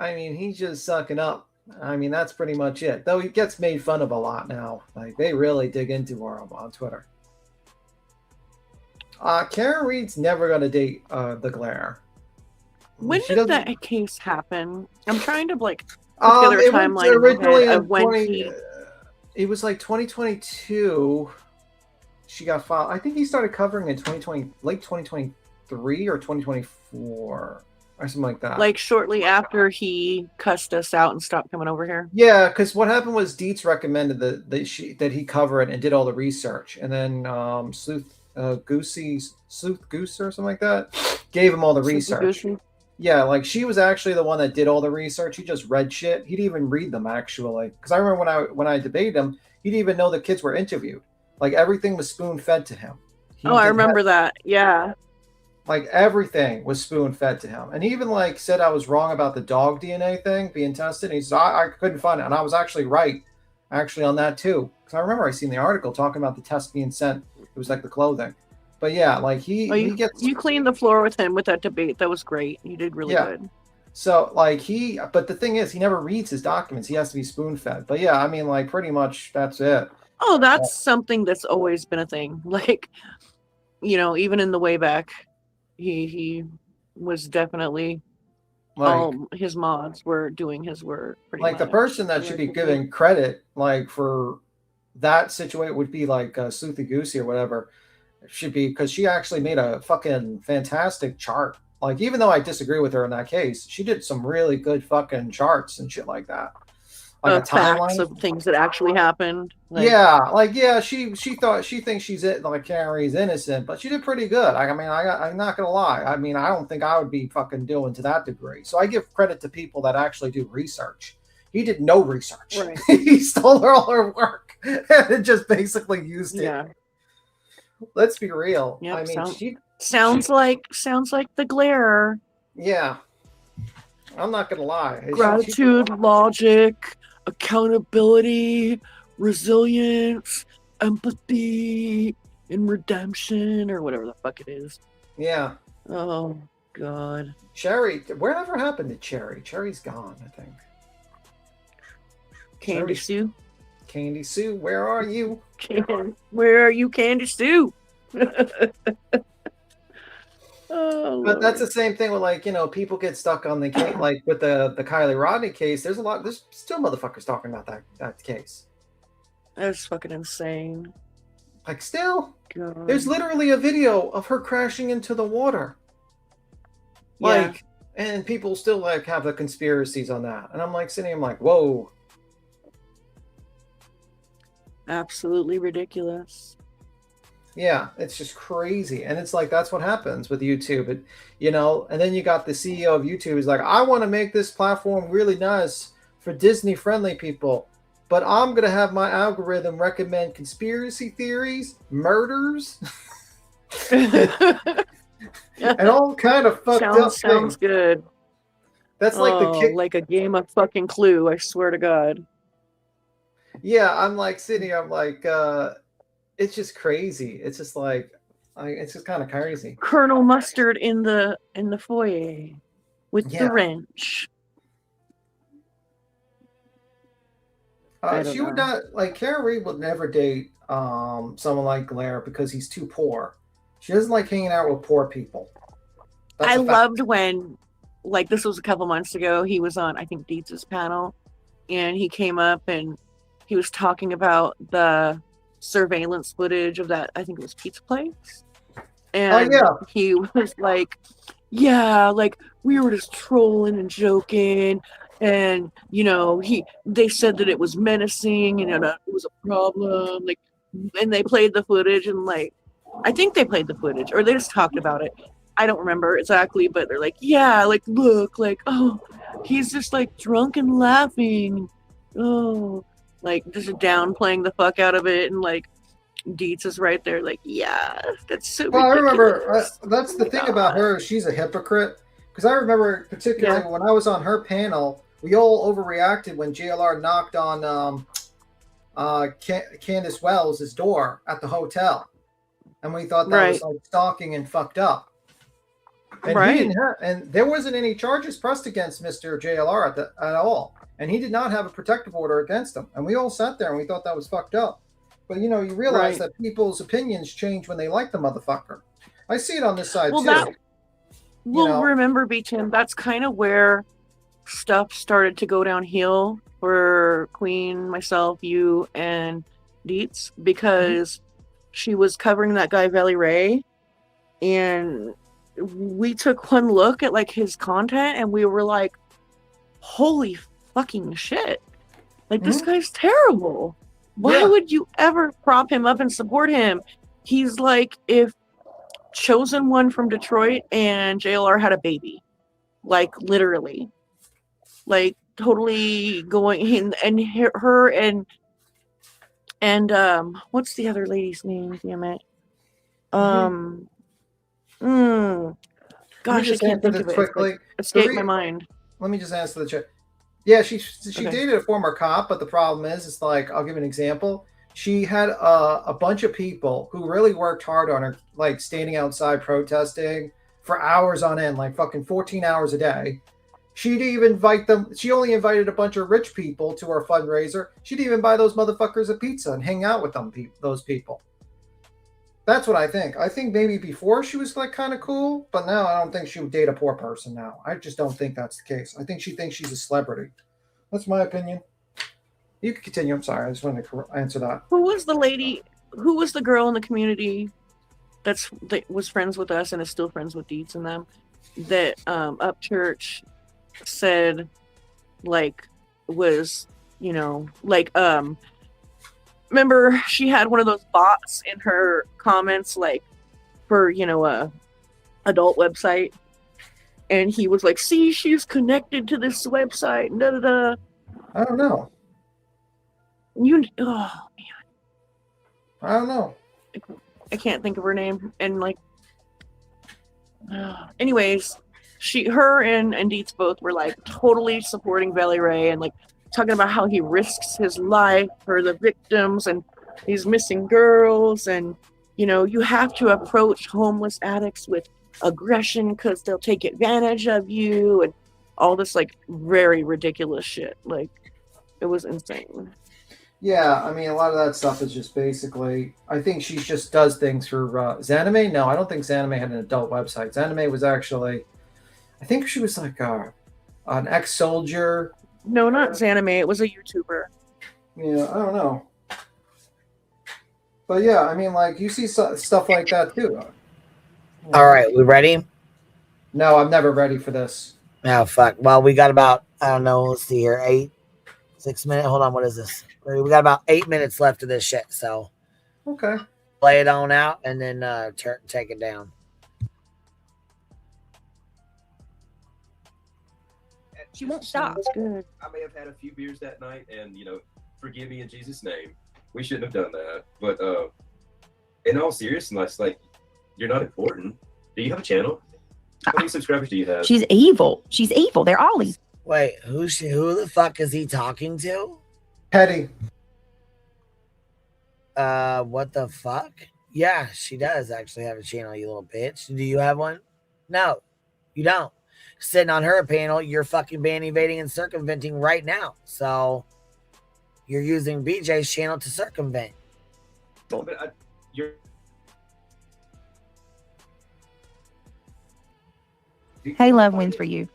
I mean, he's just sucking up. I mean, that's pretty much it. Though he gets made fun of a lot now. Like they really dig into him on Twitter. Karen Reed's never gonna date the Glare. When did that case happen? I'm trying to like put together a timeline originally of when it was like 2022. She got filed. I think he started covering in 2020, late 2023 or 2024. or something like that. Like shortly after he cussed us out and stopped coming over here. Yeah, because what happened was Dietz recommended that he cover it and did all the research, and then Sleuth Goose or something like that gave him all the research. Yeah, like she was actually the one that did all the research. He just read shit. He didn't even read them actually, because I remember when I debated him, he didn't even know the kids were interviewed. Like everything was spoon fed to him. I remember that. Yeah. Like everything was spoon fed to him, and he even like said I was wrong about the dog DNA thing being tested. And he said I couldn't find it, and I was actually right, on that too. Because I remember I seen the article talking about the test being sent. It was like the clothing, but yeah, like you cleaned the floor with him with that debate. That was great. You did really good. So like but the thing is, he never reads his documents. He has to be spoon fed. But yeah, I mean, like pretty much that's it. Oh, that's something that's always been a thing. Like, even in the way back. He was definitely all his mods were doing his work. Like the person that should be giving credit, like for that situation, would be like Sleuthy Goosey or whatever. It should be, because she actually made a fucking fantastic chart. Like even though I disagree with her in that case, she did some really good fucking charts and shit like that. Like a facts of things that actually happened. She thinks she's it. Like Carrie's innocent, but she did pretty good. I'm not gonna lie. I mean, I don't think I would be fucking doing to that degree. So I give credit to people that actually do research. He did no research. Right. He stole all her work and just basically used it. Yeah. Let's be real. Yep, I mean, sounds like the glare. Yeah. I'm not gonna lie. Gratitude, logic, accountability, resilience, empathy, and redemption, or whatever the fuck it is. Yeah. Oh God. Cherry, whatever happened to Cherry? Cherry's gone, I think. Candy Sue. Candy Sue, where are you? Where are you, Candy Sue? Oh, but that's the same thing with people get stuck on the case, like with the Kylie Rodney case. There's still motherfuckers talking about that case. That's fucking insane. Like still, God. There's literally a video of her crashing into the water. And people still have the conspiracies on that, and I'm like sitting, I'm like, whoa, absolutely ridiculous. Yeah, it's just crazy. And it's like, that's what happens with YouTube. And then you got the CEO of YouTube who's like, I want to make this platform really nice for Disney friendly people, but I'm going to have my algorithm recommend conspiracy theories, murders, and all kind of fucked up things. Sounds good. That's like a game of fucking Clue, I swear to God. Yeah, I'm like sitting here, I'm like, it's just crazy. It's just like, it's just kind of crazy. Colonel Mustard in the foyer with the wrench. She would not, like, Carrie would never date someone like Blair because he's too poor. She doesn't like hanging out with poor people. I loved when, like, this was a couple months ago, he was on, I think, Dietz's panel, and he came up and he was talking about the surveillance footage of that, I think it was Pizza Place. And he was like, like, we were just trolling and joking, and they said that it was menacing and it was a problem, like, and they played the footage, and like, I think they played the footage or they just talked about it, I don't remember exactly, but they're like, like, look, like, oh, he's just like drunk and laughing, oh, like just downplaying the fuck out of it, and like Dietz is right there, like, that's so ridiculous. I remember that's the thing about her. She's a hypocrite, because I remember particularly when I was on her panel, we all overreacted when JLR knocked on Candace Wells' door at the hotel, and we thought that was like stalking and fucked up. And he didn't and there wasn't any charges pressed against Mr. JLR at all, and he did not have a protective order against him. And we all sat there and we thought that was fucked up. But you realize that people's opinions change when they like the motherfucker. I see it on this side too. Remember, B-Tim, that's kind of where stuff started to go downhill for Queen, myself, you, and Dietz, because she was covering that guy Valley Ray, and we took one look at like his content and we were like, holy fucking shit. Like, this guy's terrible. Why would you ever prop him up and support him? He's like if Chosen One from Detroit and JLR had a baby. Like, literally. Like, totally going in, and her and what's the other lady's name? Damn it. Gosh, I can't think of it. Quickly. Escaped my mind. Let me just answer the chat. Yeah, she dated a former cop, but the problem is, it's like, I'll give an example. She had a bunch of people who really worked hard on her, like standing outside protesting for hours on end, like fucking 14 hours a day. She didn't even invite them. She only invited a bunch of rich people to her fundraiser. She didn't even buy those motherfuckers a pizza and hang out with them, those people. That's what I think. I think maybe before she was like kind of cool, but now I don't think she would date a poor person now. I just don't think that's the case. I think she thinks she's a celebrity. That's my opinion. You can continue. I'm sorry. I just wanted to answer that. Who was the lady? Who was the girl in the community that was friends with us and is still friends with Deeds and them? That Up Church said, like, was, you know, like, remember she had one of those bots in her comments, like, for, you know, a adult website, and he was like, see, she's connected to this website, da da da. I don't know. Oh man, I don't know. I can't think of her name. And like, anyways, her and Dietz both were like totally supporting Valley Ray and like talking about how he risks his life for the victims and these missing girls, and you know, you have to approach homeless addicts with aggression because they'll take advantage of you, and all this like very ridiculous shit. Like, it was insane. Yeah, I mean, a lot of that stuff is just basically, I think she just does things for Zanime. No, I don't think Zanime had an adult website. Zanime was actually, I think she was like an ex-soldier. No, not Zanime. It was a YouTuber. Yeah, I don't know. But yeah, I mean, like, you see stuff like that too. All right, we ready? No, I'm never ready for this. Oh, fuck. Well, we got about, I don't know, let's see here, 6 minutes. Hold on, what is this? We got about 8 minutes left of this shit, so. Okay. Play it on out and then take it down. She won't stop. Good. I may have had a few beers that night, and you know, forgive me in Jesus' name. We shouldn't have done that. But in all seriousness, like, you're not important. Do you have a channel? How many subscribers do you have? She's evil. She's evil. They're all evil. Wait, who the fuck is he talking to? Petty. What the fuck? Yeah, she does actually have a channel, you little bitch. Do you have one? No, you don't. Sitting on her panel, you're fucking ban evading and circumventing right now. So you're using BJ's channel to circumvent. Oh, but you're. Hey, love wins for you.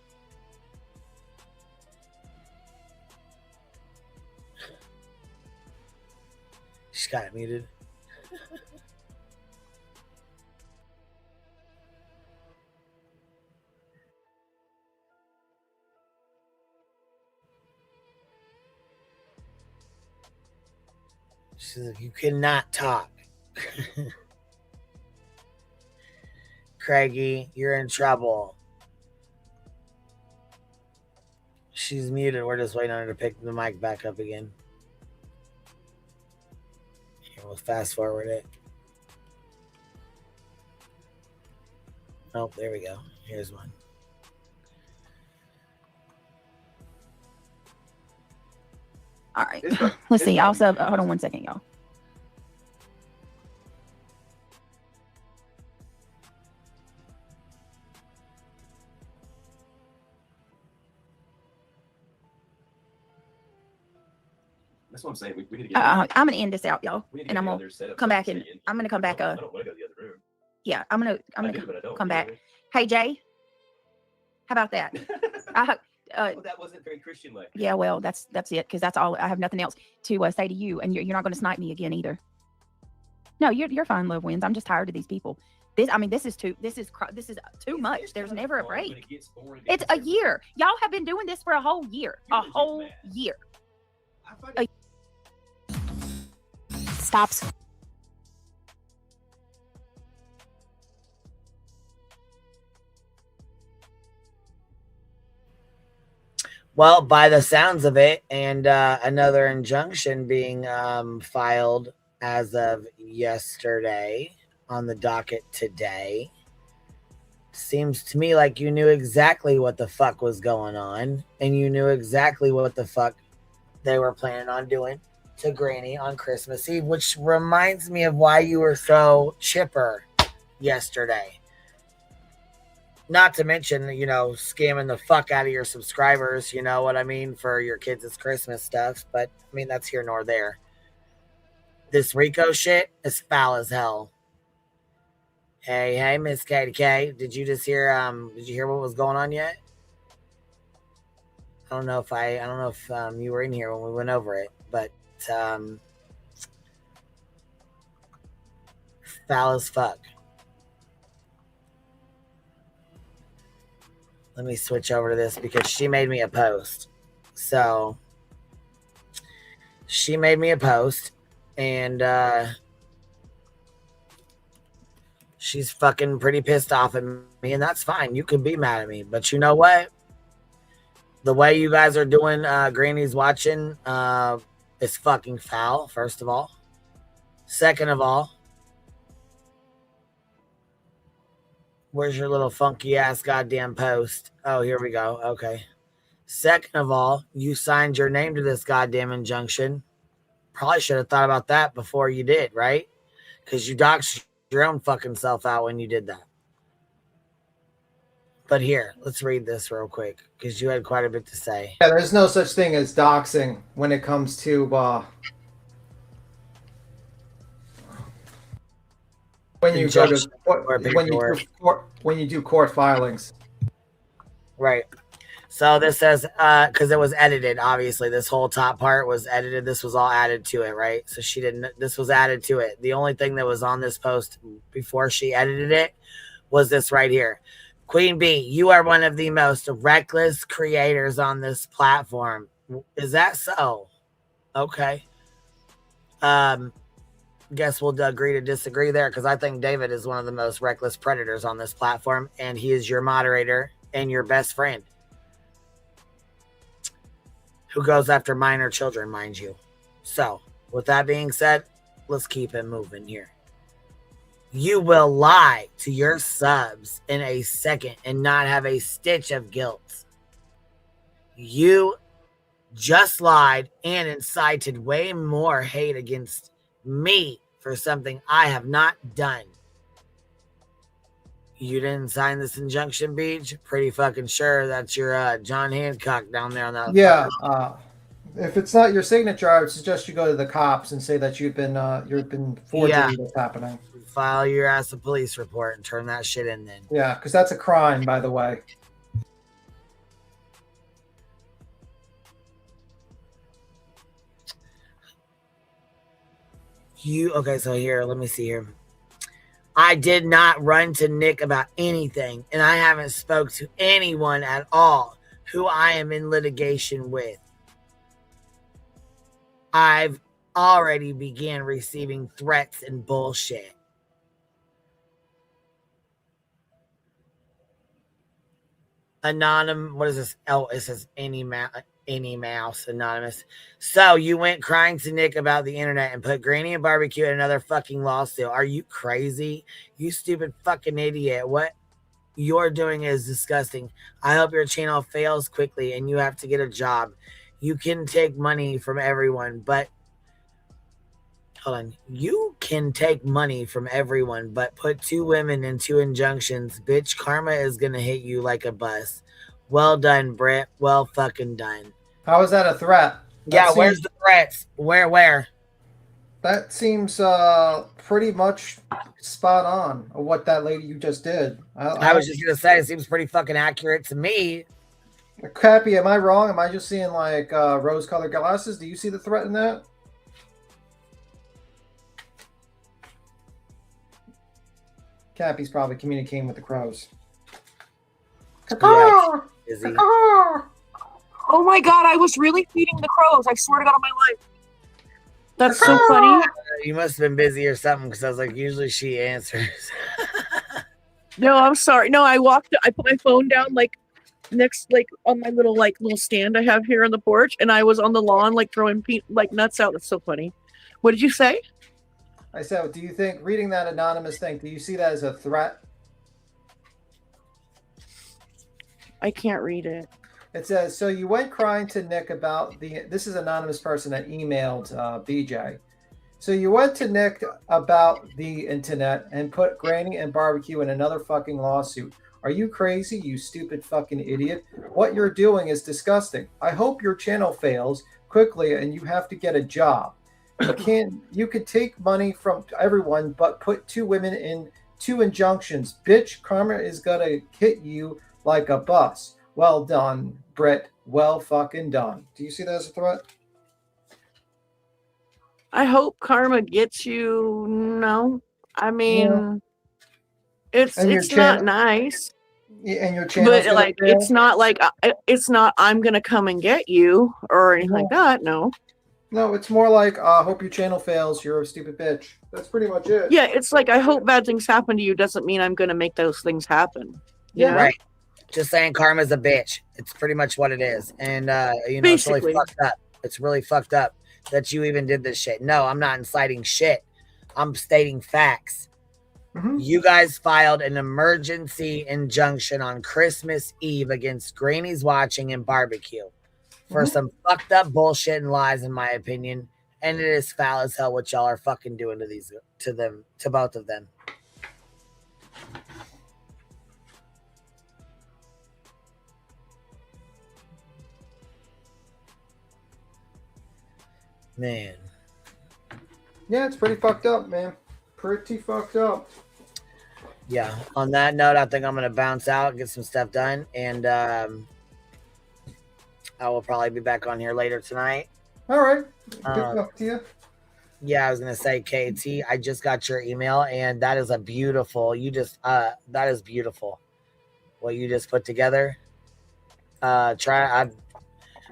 She's got it muted. She's like, you cannot talk. Craigie, you're in trouble. She's muted. We're just waiting on her to pick the mic back up again. Here, we'll fast forward it. Oh, there we go. Here's one. All right. Let's see. Also, hold on one second, y'all. That's what I'm saying. We need to get. I'm gonna end this out, y'all, and I'm gonna come back and I'm gonna come back. I don't want to go to the other room. Yeah, I'm gonna come back. Hey, Jay, how about that? Well, that wasn't very Christian-like. Yeah, well, that's it, because that's all. I have nothing else to say to you, and you're not going to snipe me again either. No, you're fine, love wins. I'm just tired of these people This is too much. There's never a break. It's a year. Y'all have been doing this for a whole year. A whole year. Stops. Well, by the sounds of it, and another injunction being filed as of yesterday on the docket today, seems to me like you knew exactly what the fuck was going on, and you knew exactly what the fuck they were planning on doing to Granny on Christmas Eve, which reminds me of why you were so chipper yesterday. Not to mention, you know, scamming the fuck out of your subscribers, you know what I mean, for your kids' Christmas stuff. But, I mean, that's here nor there. This Rico shit is foul as hell. Hey, Miss Katie K. Did you just hear, did you hear what was going on yet? I don't know if you were in here when we went over it, but, foul as fuck. Let me switch over to this because she made me a post. So she made me a post, and she's fucking pretty pissed off at me, and that's fine. You can be mad at me, but you know what? The way you guys are doing Granny's watching is fucking foul, first of all. Second of all, where's your little funky ass goddamn post? Oh, here we go. Okay. Second of all, you signed your name to this goddamn injunction. Probably should have thought about that before you did, right? Because you doxed your own fucking self out when you did that. But here, let's read this real quick because you had quite a bit to say. Yeah, there's no such thing as doxing when it comes to when you go to when you do court filings. Right. So this says because it was edited, obviously this whole top part was edited. This was all added to it, right? So she didn't, this was added to it. The only thing that was on this post before she edited it was this right here. Queen Bee, you are one of the most reckless creators on this platform. Is that so? Okay. Guess we'll agree to disagree there because I think David is one of the most reckless predators on this platform, and he is your moderator and your best friend who goes after minor children, mind you. So, with that being said, let's keep it moving here. You will lie to your subs in a second and not have a stitch of guilt. You just lied and incited way more hate against me for something I have not done. You didn't sign this injunction, Beach? Pretty fucking sure that's your John Hancock down there on that. Yeah. If it's not your signature, I would suggest you go to the cops and say that you've been forgery that's happening. File your ass a police report and turn that shit in then. Yeah, because that's a crime, by the way. Okay, so here, let me see here. I did not run to Nick about anything, and I haven't spoke to anyone at all who I am in litigation with. I've already began receiving threats and bullshit. What is this? Oh, it says any mouse anonymous. So you went crying to Nick about the internet and put Granny and Barbecue in another fucking lawsuit. Are you crazy? You stupid fucking idiot. What you're doing is disgusting. I hope your channel fails quickly and you have to get a job. You can take money from everyone, but hold on. You can take money from everyone, but put 2 women in 2 injunctions. Bitch, karma is gonna hit you like a bus. Well done, Britt. Well fucking done. How is that a threat? Where's the threats? Where? That seems pretty much spot on of what that lady you just did. I was just gonna say it seems pretty fucking accurate to me. Cappy, am I wrong? Am I just seeing like rose-colored glasses? Do you see the threat in that? Cappy's probably communicating with the crows. Yeah, busy. Oh my god, I was really feeding the crows. I swear to God on my life. That's so funny. You must have been busy or something, because I was like, usually she answers. No, I'm sorry. No, I put my phone down like next, like on my little stand I have here on the porch, and I was on the lawn like throwing nuts out. That's so funny. What did you say? I said, do you think, reading that anonymous thing, do you see that as a threat? I can't read it. It says, so you went crying to Nick about this is an anonymous person that emailed BJ. So you went to Nick about the internet and put Granny and Barbecue in another fucking lawsuit. Are you crazy, you stupid fucking idiot? What you're doing is disgusting. I hope your channel fails quickly and you have to get a job. You could take money from everyone, but put 2 women in 2 injunctions. Bitch, karma is gonna hit you like a bus. Well done, Brett. Well fucking done. Do you see that as a threat? I hope karma gets you. No, I mean, it's not nice. And your channel, but like, it's not like I'm gonna come and get you or anything like that. No. No, it's more like, hope your channel fails. You're a stupid bitch. That's pretty much it. Yeah, it's like, I hope bad things happen to you doesn't mean I'm gonna make those things happen. Yeah, right. Just saying, karma's a bitch. It's pretty much what it is, and you know, basically. it's really fucked up. It's really fucked up that you even did this shit. No, I'm not inciting shit. I'm stating facts. Mm-hmm. You guys filed an emergency injunction on Christmas Eve against Granny's Watching and Barbecue for some fucked up bullshit and lies, in my opinion. And it is foul as hell what y'all are fucking doing to both of them. Man. Yeah, it's pretty fucked up, man. Pretty fucked up. Yeah. On that note, I think I'm gonna bounce out, get some stuff done, and I will probably be back on here later tonight. All right. Good luck to you. Yeah, I was gonna say, KT, I just got your email, and that is a beautiful. That is beautiful. What you just put together.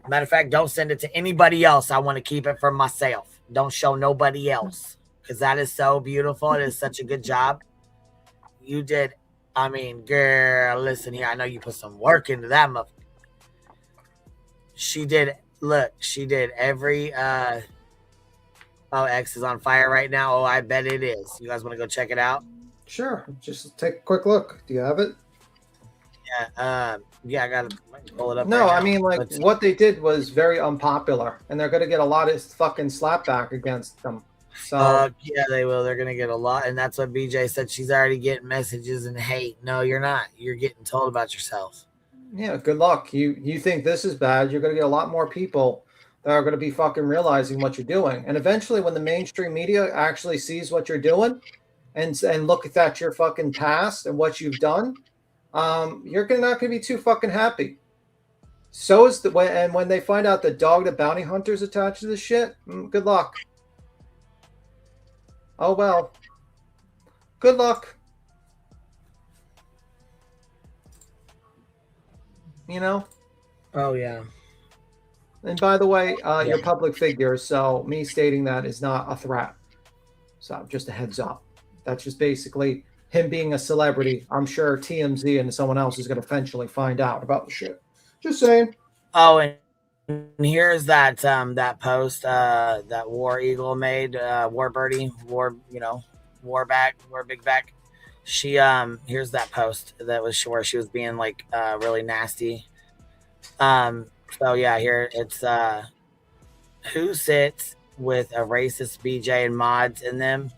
Matter of fact, don't send it to anybody else. I want to keep it for myself. Don't show nobody else, because that is so beautiful. It is such a good job. You did. I mean, girl, listen here. I know you put some work into that motherfucker. She did. Look, she did every. Oh, X is on fire right now. Oh, I bet it is. You guys want to go check it out? Sure. Just take a quick look. Do you have it? Yeah, I gotta pull it up. No, right I now. mean, like, what they did was very unpopular, and they're gonna get a lot of fucking slapback against them. So yeah, they will. They're gonna get a lot, and that's what BJ said. She's already getting messages and hate. No, you're not. You're getting told about yourself. Yeah, good luck. You think this is bad? You're gonna get a lot more people that are gonna be fucking realizing what you're doing, and eventually, when the mainstream media actually sees what you're doing, and look at your fucking past and what you've done, you're not gonna be too fucking happy. So is when they find out the dog, the bounty hunter's attached to this shit. Good luck. Oh well. Good luck. You know? Oh yeah. And by the way, you're a public figure, so me stating that is not a threat. So just a heads up. That's just basically him being a celebrity. I'm sure TMZ and someone else is going to eventually find out about the shit. Just saying. Oh, and here's that that post that War Eagle made, War Birdie, War Big Back. She here's that post that was where she was being like really nasty. So yeah, here it's who sits with a racist BJ and mods in them.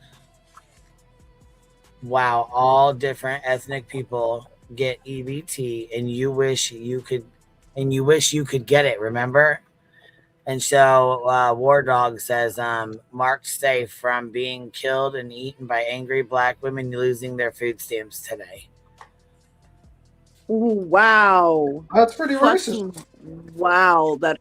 Wow, all different ethnic people get EBT, and you wish you could get it, remember? And so War Dog says, marked safe from being killed and eaten by angry black women losing their food stamps today. Ooh, wow. That's pretty racist. Wow. That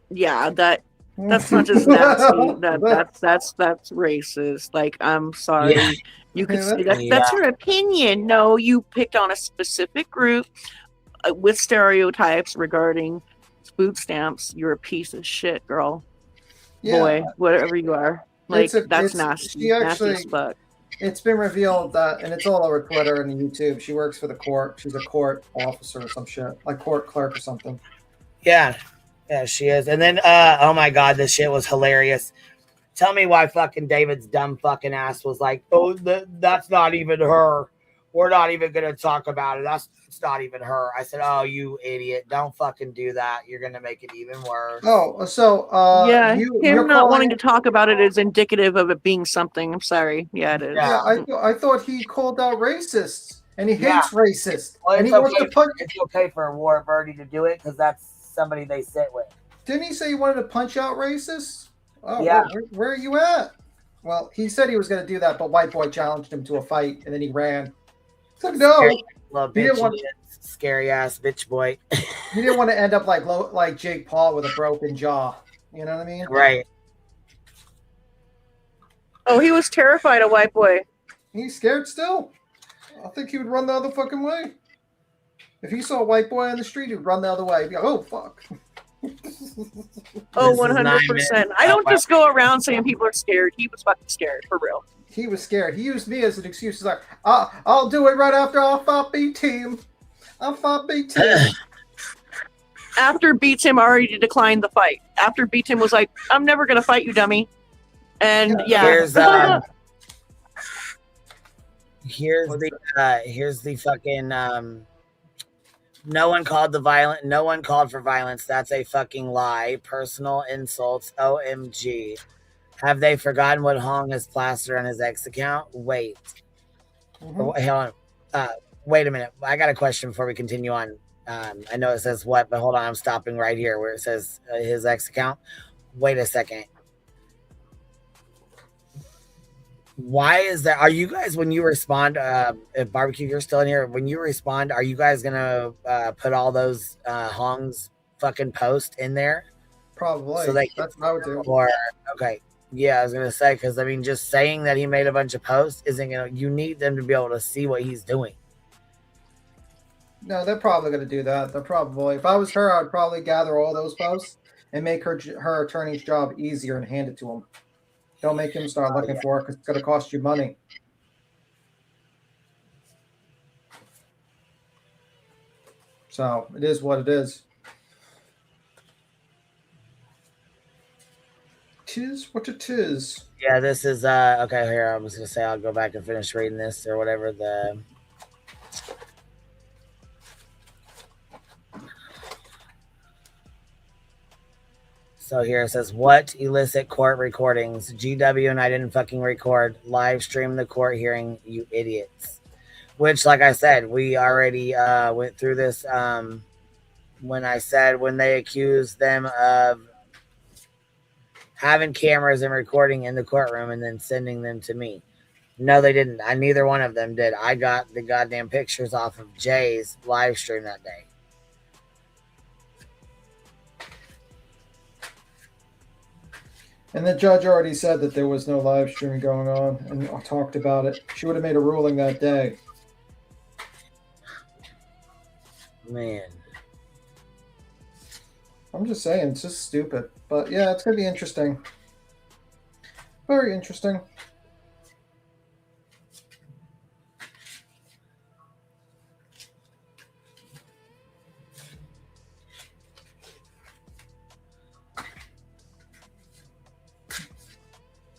That's not just nasty. That's racist. Like, I'm sorry. Yeah. You could say Yeah. that's your opinion. No, you picked on a specific group with stereotypes regarding food stamps. You're a piece of shit, girl. Yeah. Boy, whatever you are. Like, that's nasty. She actually, nasty as fuck. it's been revealed that, and it's all over Twitter and YouTube. She works for the court. She's a court officer or some shit, like court clerk or something. Yeah. Yeah, she is. And then, oh my God, this shit was hilarious. Tell me why fucking David's dumb fucking ass was like, oh, that's not even her. We're not even going to talk about it. It's not even her. I said, oh, you idiot. Don't fucking do that. You're going to make it even worse. Oh, so, yeah, you're him not calling wanting to talk about it is indicative of it being something. I'm sorry. Yeah, it is. Yeah, I thought he called out racists, and he hates racists. Well, and it's he wants to punch. It's okay for War Birdie to do it because that's somebody they sit with. Didn't he say he wanted to punch out racists? Oh, yeah. Where are you at? Well, he said he was going to do that, but White Boy challenged him to a fight, and then he ran. So no, he didn't want scary ass bitch boy. He didn't want to end up like Jake Paul with a broken jaw. You know what I mean? Right. Oh, he was terrified of White Boy. He's scared still. I think he would run the other fucking way. If he saw a White Boy on the street, he'd run the other way. He'd be like, oh fuck. Oh, 100%. I don't just go around saying people are scared. He was fucking scared, for real. He was scared. He used me as an excuse. He's like, I'll do it right after I fought B-Team. I'll fight B-Team. After B-Team already declined the fight. After B-Team was like, I'm never going to fight you, dummy. And yeah. Here's the fucking no one called for violence. That's a fucking lie. Personal insults. OMG. Have they forgotten what Hong has plastered on his ex account? Wait. Hold on. Wait a minute. I got a question before we continue on. I know it says what, but hold on. I'm stopping right here where it says his ex account. Wait a second. Why is that? Are you guys, when you respond, if Barbecue, you're still in here, when you respond, are you guys gonna put all those Hong's fucking post in there? Probably. So that's what I would do. Or okay, yeah, I was gonna say, because I mean, just saying that he made a bunch of posts isn't gonna. You need them to be able to see what he's doing. No, they're probably gonna do that. They're probably. If I was her, I'd probably gather all those posts and make her attorney's job easier and hand it to him. Don't make him start looking for it because it's going to cost you money. So it is what it is. Tis what it is. Yeah, this is okay. Here, I was gonna say I'll go back and finish reading this or whatever the. So here it says, what illicit court recordings? GW and I didn't fucking record. Live stream the court hearing, you idiots. Which, like I said, we already went through this when I said when they accused them of having cameras and recording in the courtroom and then sending them to me. No, they didn't. Neither one of them did. I got the goddamn pictures off of Jay's live stream that day. And the judge already said that there was no live streaming going on and talked about it. She would have made a ruling that day. Man. I'm just saying, it's just stupid. But yeah, it's going to be interesting. Very interesting.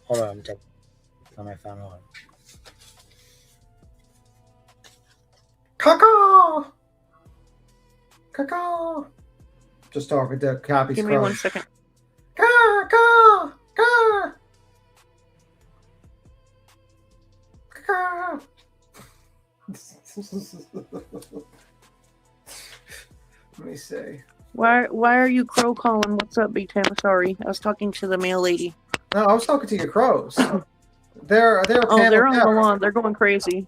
Hold on, I'm taking on my phone. Hold on. Caca! Caca! Just talking to Cappy's Give me 1 second. Caca! Caca! Caca! Let me see. Why are you crow calling? What's up, B-Tam? Sorry, I was talking to the mail lady. No, I was talking to your crows. They're on the lawn. They're going crazy.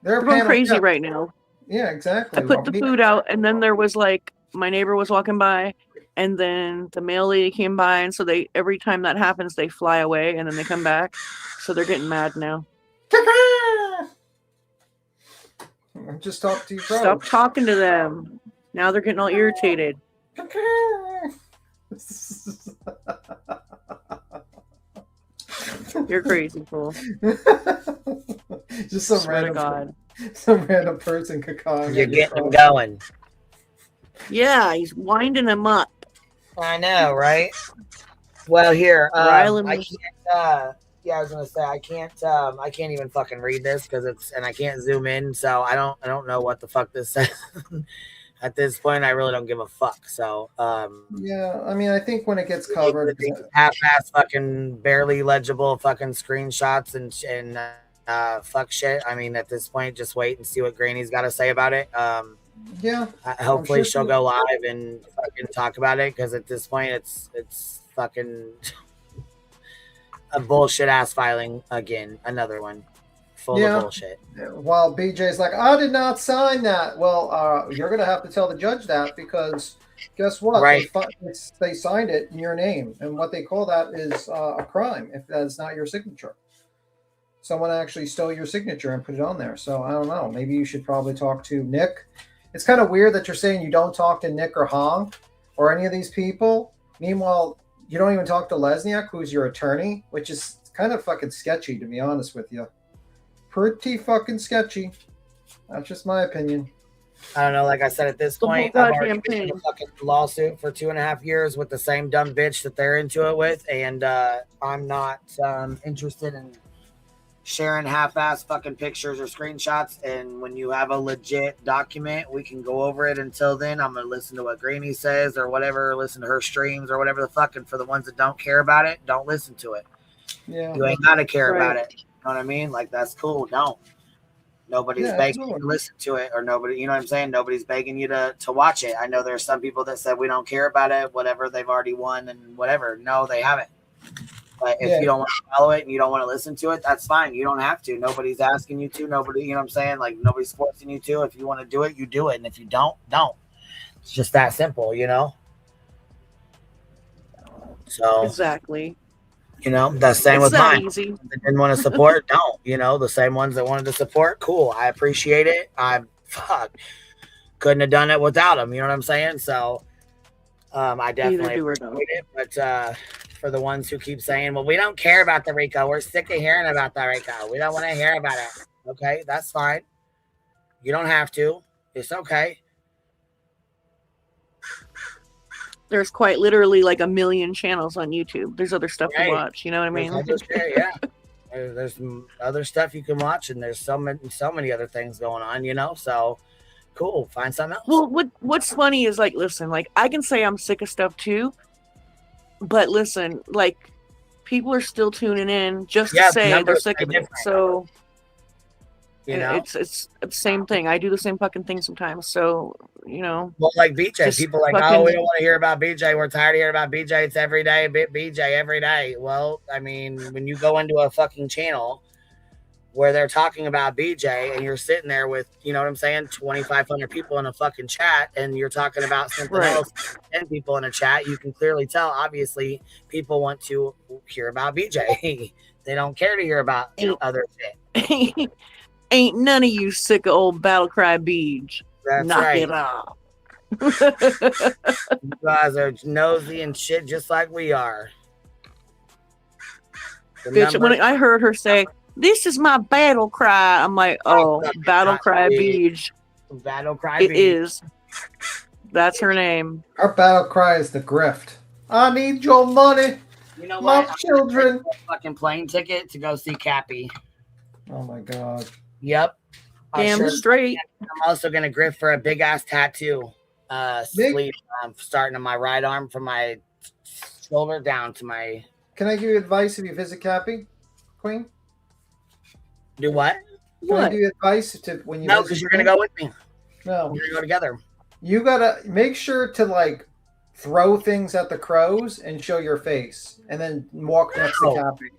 They're going crazy right now. Yeah, exactly. I put the food out, and then there was like my neighbor was walking by, and then the mail lady came by, and so they every time that happens, they fly away, and then they come back. So they're getting mad now. I'm just talking to you, bro. Stop talking to them. Now they're getting all irritated. You're crazy, fool. Just some Swear to random, God. some random person cacawing. You're getting them going. Yeah, he's winding them up. I know, right? Well, here, Riling I them. can't. Yeah, I was gonna say I can't even fucking read this because and I can't zoom in, so I don't know what the fuck this says. At this point, I really don't give a fuck. So, Yeah, I mean, I think when it gets covered, half-ass fucking barely legible fucking screenshots and fuck shit. I mean, at this point, just wait and see what Granny's got to say about it. yeah, Hopefully, sure she'll go live and fucking talk about it because at this point, it's fucking a bullshit ass filing again. Another one full of bullshit. While BJ's like, I did not sign that. Well, you're gonna have to tell the judge that because guess what? Right. They signed it in your name, and what they call that is a crime if that is not your signature. Someone actually stole your signature and put it on there. So I don't know. Maybe you should probably talk to Nick. It's kind of weird that you're saying you don't talk to Nick or Hong or any of these people. Meanwhile, you don't even talk to Lesniak, who's your attorney, which is kind of fucking sketchy, to be honest with you. Pretty fucking sketchy. That's just my opinion. I don't know. Like I said, at this point, I've already been in a fucking lawsuit for 2.5 years with the same dumb bitch that they're into it with, and I'm not interested in sharing half-ass fucking pictures or screenshots. And when you have a legit document, we can go over it. Until then, I'm gonna listen to what Granny says or whatever, listen to her streams or whatever the fucking. For the ones that don't care about it, don't listen to it. Yeah, you ain't gotta care about it. You know what I mean? Like, that's cool. Don't. Nobody's begging you to listen to it, or nobody, you know what I'm saying? Nobody's begging you to watch it. I know there's some people that said we don't care about it, whatever, they've already won and whatever. No, they haven't. But if you don't want to follow it and you don't want to listen to it, that's fine. You don't have to. Nobody's asking you to. Nobody, you know what I'm saying? Like, nobody's forcing you to. If you want to do it, you do it. And if you don't, don't. It's just that simple, you know? So exactly. You know, the same It's with mine. easy. That didn't want to support, don't. You know, the same ones that wanted to support, cool. I appreciate it. I couldn't have done it without them. You know what I'm saying? So I definitely appreciate it. But for the ones who keep saying, well, we don't care about the RICO. We're sick of hearing about the RICO. We don't want to hear about it. Okay, that's fine. You don't have to. It's okay. There's quite literally like 1 million channels on YouTube. There's other stuff to watch. You know what I mean? Yeah. There's some other stuff you can watch, and there's so many other things going on, you know? So cool. Find something else. Well, what's funny is, like, listen, like, I can say I'm sick of stuff too, but listen, like, people are still tuning in just to say they're sick of it. So you know, it's the same thing. I do the same fucking thing sometimes. So, you know, well, like BJ, people like, oh, we don't want to hear about BJ. We're tired of hearing about BJ. It's every day, BJ every day. Well, I mean, when you go into a fucking channel where they're talking about BJ and you're sitting there with, you know what I'm saying, 2,500 people in a fucking chat, and you're talking about something else, 10 people in a chat, you can clearly tell, obviously, people want to hear about BJ. They don't care to hear about other shit. Ain't none of you sick of old Battle Cry Beach. That's Knock right. it off. You guys are nosy and shit just like we are. Bitch, when I heard her say, "This is my battle cry," I'm like, oh, Battle Cry Beach. Battle Cry It Beach. is. That's her name. Our battle cry is the grift. I need your money. You know my what? children. Fucking plane ticket to go see Cappy. Oh my god. Yep. Damn straight. I'm also gonna grip for a big ass tattoo. Sleeve starting on my right arm from my shoulder down to my. Can I give you advice if you visit Cappy, Queen? Do what? Can I give you advice to when you? No, because you're gonna go with me. No, we're gonna go together. You gotta make sure to like throw things at the crows and show your face, and then walk next to Cappy.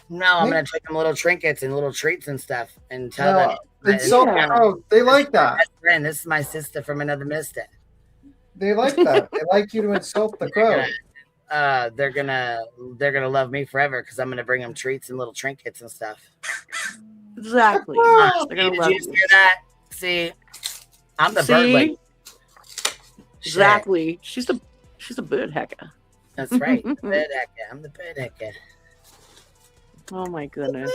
No, I'm gonna take them little trinkets and little treats and stuff, and tell them. It's so they like that. Friend, this is my sister from another mister. They like that. They like you to insult the crow. They're gonna love me forever because I'm gonna bring them treats and little trinkets and stuff. Exactly. Oh, They're gonna Did love you you. hear that? See, I'm the bird lady. Exactly. She's the bird hacker. That's right. The bird hacker. I'm the bird hacker. Oh my goodness.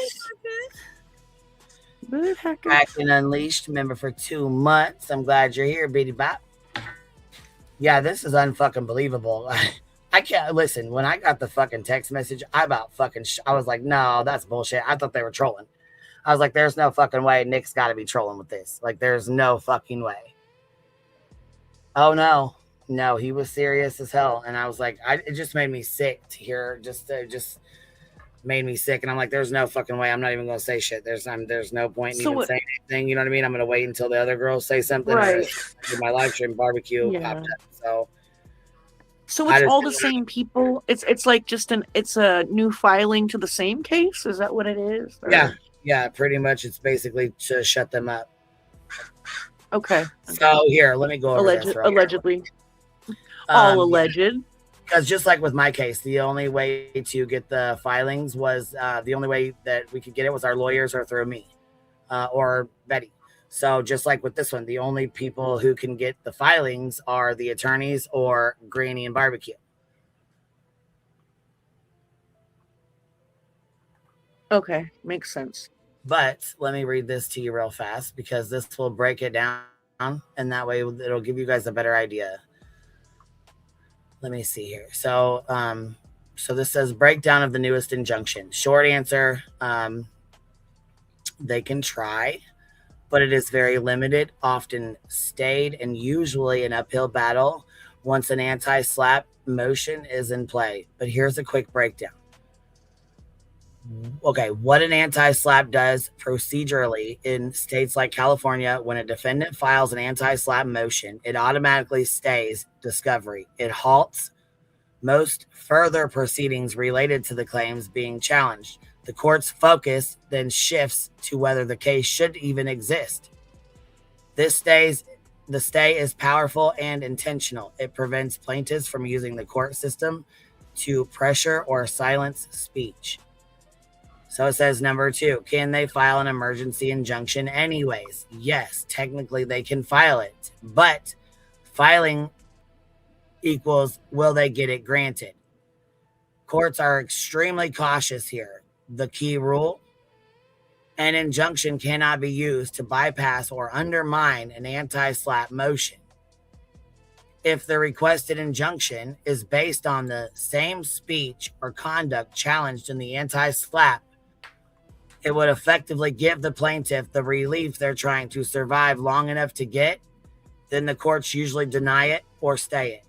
Bird hacker. Kraken Unleashed, member for 2 months. I'm glad you're here, Beady Bop. Yeah, this is unfucking believable. I can't listen. When I got the fucking text message, I was like, no, that's bullshit. I thought they were trolling. I was like, there's no fucking way Nick's got to be trolling with this. Like, there's no fucking way. Oh no, he was serious as hell, and I was like, it just made me sick to hear. Just made me sick, and I'm like, there's no fucking way. I'm not even gonna say shit. There's no point in even saying anything. You know what I mean? I'm gonna wait until the other girls say something. Right. Or my live stream barbecue popped up. So it's all the same people. It's like it's a new filing to the same case. Is that what it is? Or? Yeah. Pretty much, it's basically to shut them up. Okay. So here, let me go over this. Right allegedly. All alleged. Because just like with my case, the only way to get the filings was the only way that we could get it was our lawyers or through me or Betty. So just like with this one, the only people who can get the filings are the attorneys or Granny and Barbecue. Okay, makes sense. But let me read this to you real fast because this will break it down, and that way it'll give you guys a better idea. Let me see here. So, so this says breakdown of the newest injunction. Short answer, they can try, but it is very limited, often stayed, and usually an uphill battle once an anti-slap motion is in play. But here's a quick breakdown. Okay, what an anti-slap does procedurally in states like California, when a defendant files an anti-slap motion, it automatically stays discovery. It halts most further proceedings related to the claims being challenged. The court's focus then shifts to whether the case should even exist. The stay is powerful and intentional. It prevents plaintiffs from using the court system to pressure or silence speech. So it says number 2, can they file an emergency injunction anyways? Yes, technically they can file it, but filing equals will they get it granted? Courts are extremely cautious here. The key rule, an injunction cannot be used to bypass or undermine an anti-slap motion. If the requested injunction is based on the same speech or conduct challenged in the anti-slap, it would effectively give the plaintiff the relief they're trying to survive long enough to get, then the courts usually deny it or stay it.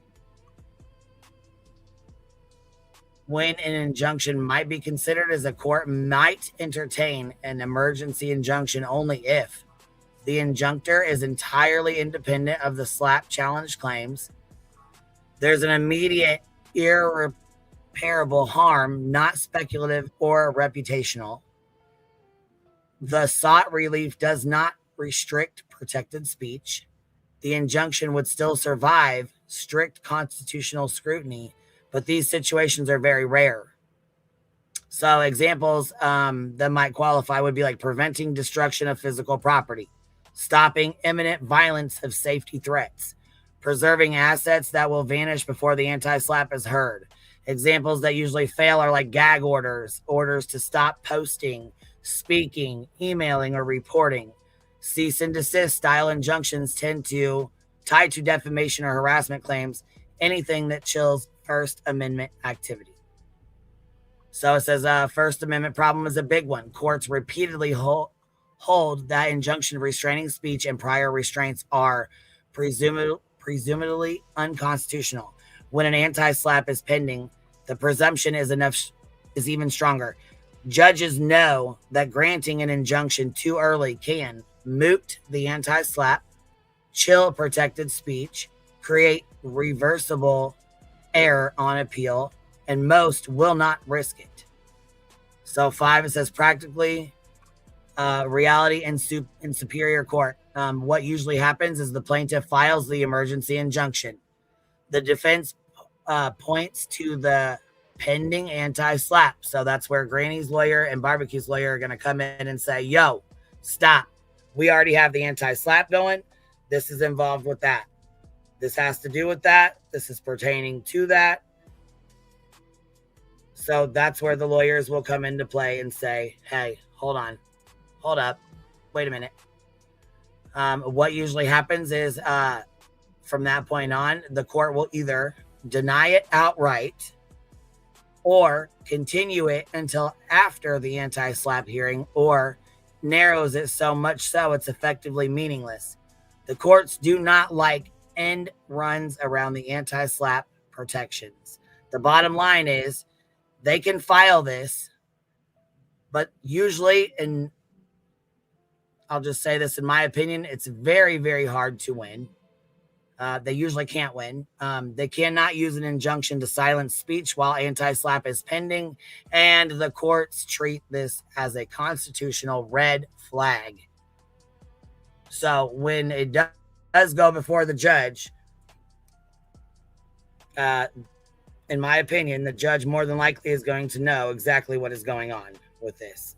When an injunction might be considered as a court might entertain an emergency injunction only if the injunctor is entirely independent of the slap challenge claims, there's an immediate irreparable harm, not speculative or reputational, the sought relief does not restrict protected speech, the injunction would still survive strict constitutional scrutiny, but these situations are very rare. So examples that might qualify would be like preventing destruction of physical property, stopping imminent violence of safety threats, preserving assets that will vanish before the anti-slap is heard. Examples that usually fail are like gag orders, orders to stop posting, speaking, emailing, or reporting. Cease and desist style injunctions tend to tie to defamation or harassment claims, anything that chills First Amendment activity. So it says First Amendment problem is a big one. Courts repeatedly hold that injunction restraining speech and prior restraints are presumably unconstitutional. When an anti-slap is pending, the presumption is even stronger. Judges know that granting an injunction too early can moot the anti-slap, chill protected speech, create reversible error on appeal, and most will not risk it. So 5, it says practically reality in superior court. What usually happens is the plaintiff files the emergency injunction. The defense points to the pending anti-slap. So that's where Granny's lawyer and Barbecue's lawyer are going to come in and say, yo, stop. We already have the anti-slap going. This is involved with that. This has to do with that. This is pertaining to that. So that's where the lawyers will come into play and say, hey, hold on. Hold up. Wait a minute. What usually happens is from that point on, the court will either deny it outright or continue it until after the anti-slap hearing, or narrows it so much so it's effectively meaningless. The courts do not like end runs around the anti-slap protections. The bottom line is they can file this, but usually, and I'll just say this in my opinion, it's very, very hard to win. They usually can't win. They cannot use an injunction to silence speech while anti-slap is pending, and the courts treat this as a constitutional red flag. So when it does go before the judge, in my opinion, the judge more than likely is going to know exactly what is going on with this.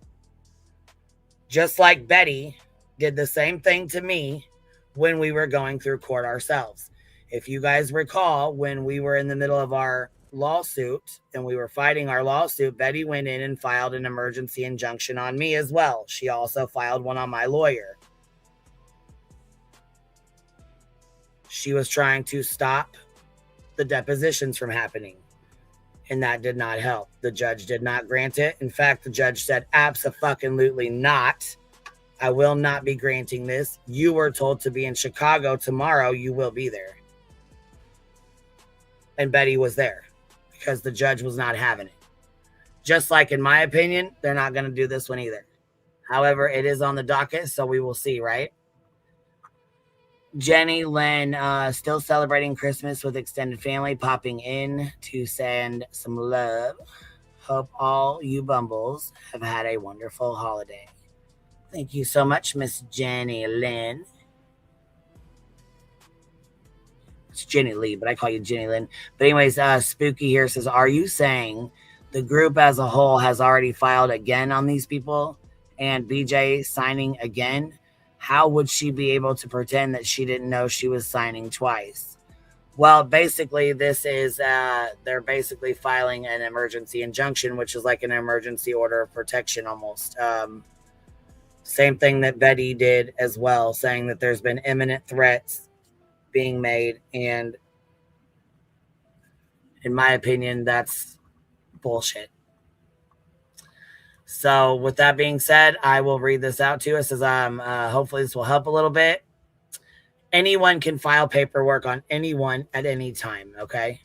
Just like Betty did the same thing to me when we were going through court ourselves. If you guys recall, when we were in the middle of our lawsuit and we were fighting our lawsuit, Betty went in and filed an emergency injunction on me as well. She also filed one on my lawyer. She was trying to stop the depositions from happening, and that did not help. The judge did not grant it. In fact, the judge said, abso-fucking-lutely not. I will not be granting this. You were told to be in Chicago tomorrow. You will be there. And Betty was there because the judge was not having it. Just like, in my opinion, they're not going to do this one either. However, it is on the docket, so we will see, right? Jenny Lynn, still celebrating Christmas with extended family, popping in to send some love. Hope all you bumbles have had a wonderful holiday. Thank you so much, Miss Jenny Lynn. It's Jenny Lee, but I call you Jenny Lynn. But anyways, Spooky here says, are you saying the group as a whole has already filed again on these people and BJ signing again? How would she be able to pretend that she didn't know she was signing twice? Well, basically, this is, they're basically filing an emergency injunction, which is like an emergency order of protection almost. Same thing that Betty did as well, saying that there's been imminent threats being made. And in my opinion, that's bullshit. So with that being said, I will read this out to you. It says, hopefully this will help a little bit. Anyone can file paperwork on anyone at any time, okay?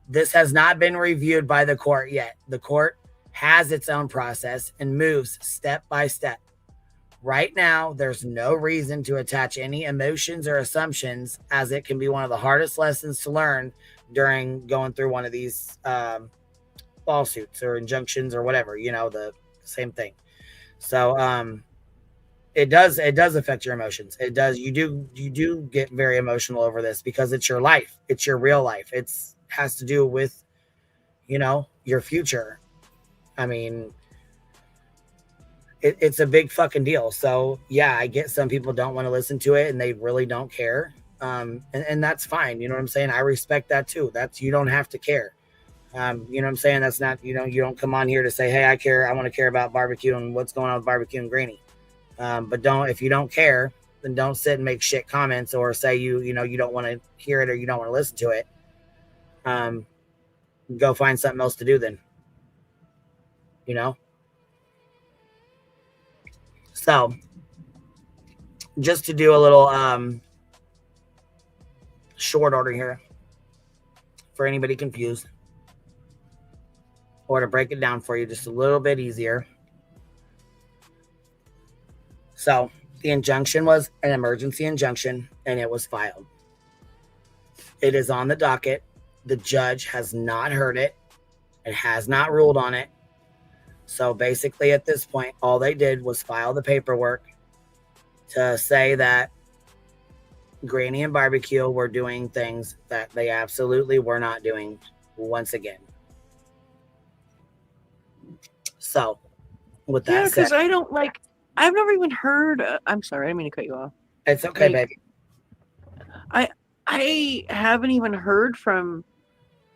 This has not been reviewed by the court yet. The court has its own process and moves step by step. Right now, there's no reason to attach any emotions or assumptions, as it can be one of the hardest lessons to learn during going through one of these lawsuits or injunctions or whatever, you know, the same thing. So it does affect your emotions. It does. You do get very emotional over this because it's your life. It's your real life. It's has to do with, you know, your future. I mean, it's a big fucking deal. So yeah, I get some people don't want to listen to it and they really don't care. And that's fine. You know what I'm saying? I respect that too. You don't have to care. You know what I'm saying? That's not, you know, you don't come on here to say, hey, I care. I want to care about barbecue and what's going on with barbecue and Granny. But if you don't care, then don't sit and make shit comments or say you know, you don't want to hear it or you don't want to listen to it. Go find something else to do then. You know? So, just to do a little short order here for anybody confused, or to break it down for you just a little bit easier. So, the injunction was an emergency injunction, and it was filed. It is on the docket. The judge has not heard it and has not ruled on it. So basically at this point, all they did was file the paperwork to say that Granny and Barbecue were doing things that they absolutely were not doing once again. So, with that Yeah, said, because I don't like. I've never even heard. I'm sorry, I didn't mean to cut you off. it's okay, Like, baby. I haven't even heard from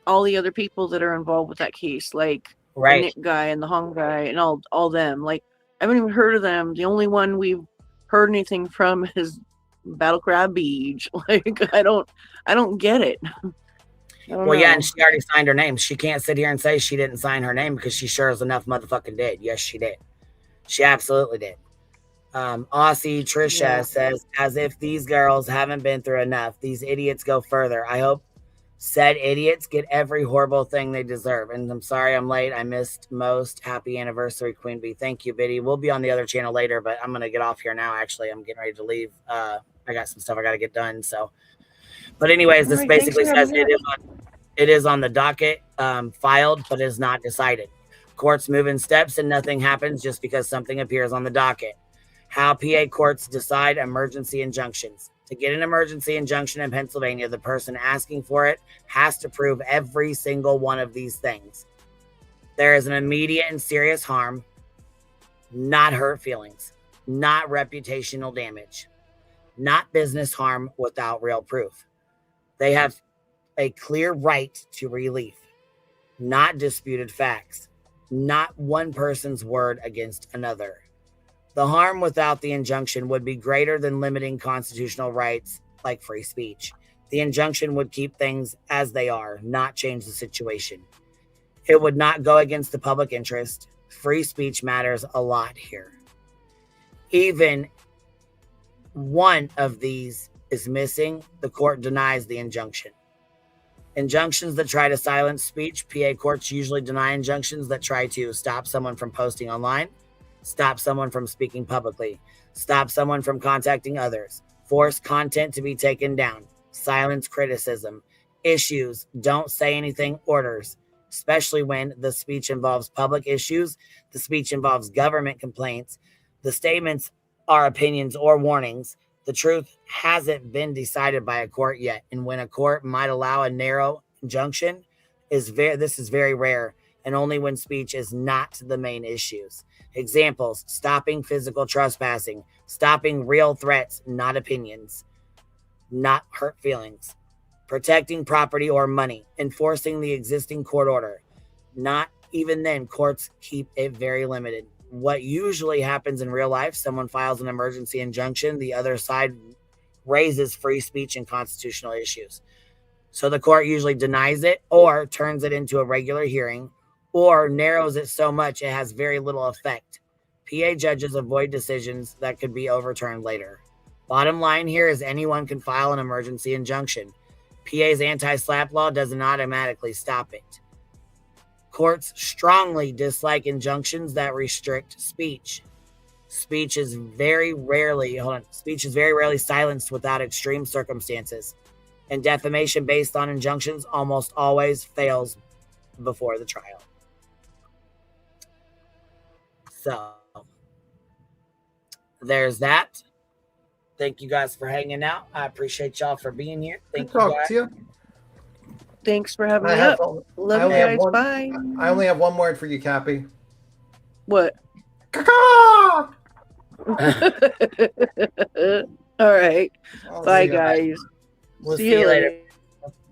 all the other people that are involved with that case, like the Right. Nick guy and the Hong guy and all them. Like, I haven't even heard of them. The only one we've heard anything from is Battle Crab Beach. Like, I don't get it. Well, yeah, and she already signed her name. She can't sit here and say she didn't sign her name because she sure as enough motherfucking did. Yes, she did. She absolutely did. Aussie Trisha says, as if these girls haven't been through enough. These idiots go further. I hope said idiots get every horrible thing they deserve. And I'm sorry I'm late. I missed most. Happy anniversary, Queen Bee. Thank you, Biddy. We'll be on the other channel later, but I'm going to get off here now. Actually, I'm getting ready to leave. I got some stuff I got to get done. So, but anyways, this basically says it is on the docket, filed, but is not decided. Courts move in steps and nothing happens just because something appears on the docket. How PA courts decide emergency injunctions. To get an emergency injunction in Pennsylvania, the person asking for it has to prove every single one of these things. There is an immediate and serious harm, not hurt feelings, not reputational damage, not business harm without real proof. They have a clear right to relief, not disputed facts, not one person's word against another. The harm without the injunction would be greater than limiting constitutional rights like free speech. The injunction would keep things as they are, not change the situation. It would not go against the public interest. Free speech matters a lot here. Even one of these is missing, the court denies the injunction. Injunctions that try to silence speech, PA courts usually deny injunctions that try to stop someone from posting online, stop someone from speaking publicly, stop someone from contacting others, force content to be taken down, silence criticism, issues, don't say anything orders, especially when the speech involves public issues, the speech involves government complaints, the statements are opinions or warnings. The truth hasn't been decided by a court yet, and when a court might allow a narrow injunction, this is very rare, and only when speech is not the main issues. Examples: stopping physical trespassing, stopping real threats, not opinions, not hurt feelings, protecting property or money, enforcing the existing court order. Not even then, courts keep it very limited. What usually happens in real life, someone files an emergency injunction, the other side raises free speech and constitutional issues. So the court usually denies it or turns it into a regular hearing or narrows it so much it has very little effect. PA judges avoid decisions that could be overturned later. Bottom line here is anyone can file an emergency injunction. PA's anti-SLAPP law doesn't automatically stop it. Courts strongly dislike injunctions that restrict speech. Speech is very rarely silenced without extreme circumstances. And defamation based on injunctions almost always fails before the trial. So, there's that. Thank you guys for hanging out. I appreciate y'all for being here. Thank you guys. To you. Thanks for having me up. Love you guys. Bye. I only have one word for you, Cappy. What? All right. Bye, guys. We'll see you later.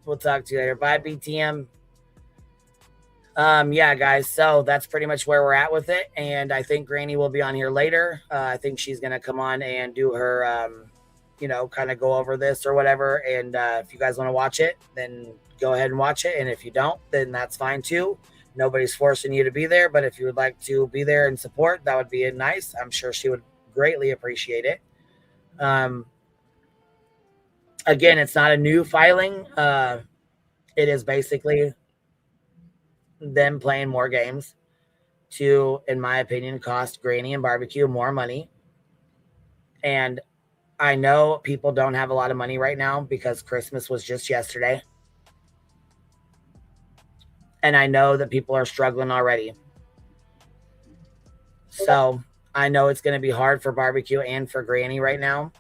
We'll talk to you later. Bye, BTM. Yeah, guys. So that's pretty much where we're at with it. And I think Granny will be on here later. I think she's going to come on and do her, kind of go over this or whatever. And if you guys want to watch it, then go ahead and watch it. And if you don't, then that's fine too. Nobody's forcing you to be there. But if you would like to be there and support, that would be nice. I'm sure she would greatly appreciate it. Again, it's not a new filing. It is basically them playing more games to, in my opinion, cost Granny and Barbecue more money. And I know people don't have a lot of money right now because Christmas was just yesterday. And I know that people are struggling already. So I know it's going to be hard for Barbecue and for Granny right now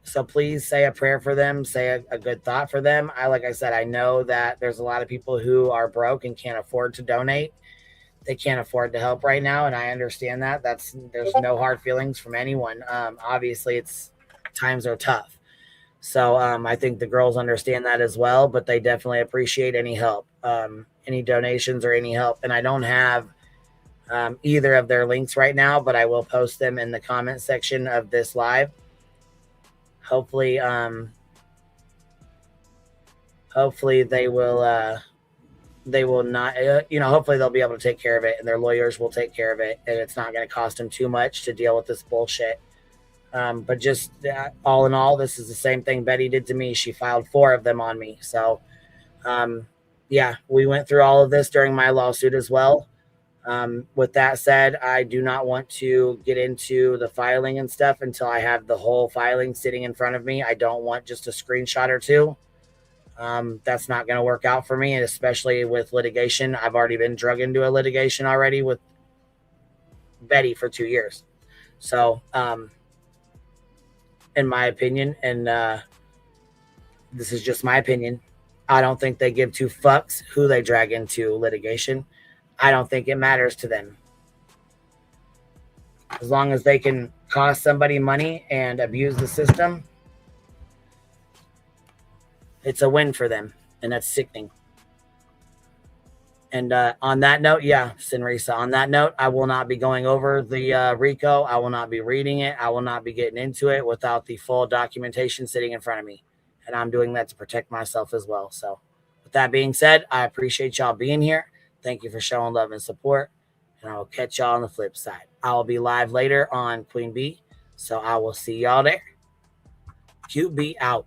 So please say a prayer for them, say a good thought for them. Like I said, I know that there's a lot of people who are broke and can't afford to donate. They can't afford to help right now, and I understand that. There's no hard feelings from anyone. Obviously, times are tough. So I think the girls understand that as well, but they definitely appreciate any help, any donations or any help. And I don't have either of their links right now, but I will post them in the comment section of this live. Hopefully, hopefully they will not, hopefully they'll be able to take care of it, and their lawyers will take care of it, and it's not going to cost them too much to deal with this bullshit. But just all in all, this is the same thing Betty did to me. She filed 4 of them on me. So, yeah, we went through all of this during my lawsuit as well. With that said, I do not want to get into the filing and stuff until I have the whole filing sitting in front of me. I don't want just a screenshot or 2. That's not going to work out for me, and especially with litigation. I've already been drug into a litigation already with Betty for 2 years. So, in my opinion, and this is just my opinion, I don't think they give 2 fucks who they drag into litigation. I don't think it matters to them. As long as they can cost somebody money and abuse the system, it's a win for them, and that's sickening. And on that note, yeah, Sinrisa, on that note, I will not be going over the RICO. I will not be reading it. I will not be getting into it without the full documentation sitting in front of me. And I'm doing that to protect myself as well. So with that being said, I appreciate y'all being here. Thank you for showing love and support. And I will catch y'all on the flip side. I will be live later on Queen Bee. So I will see y'all there. QB out.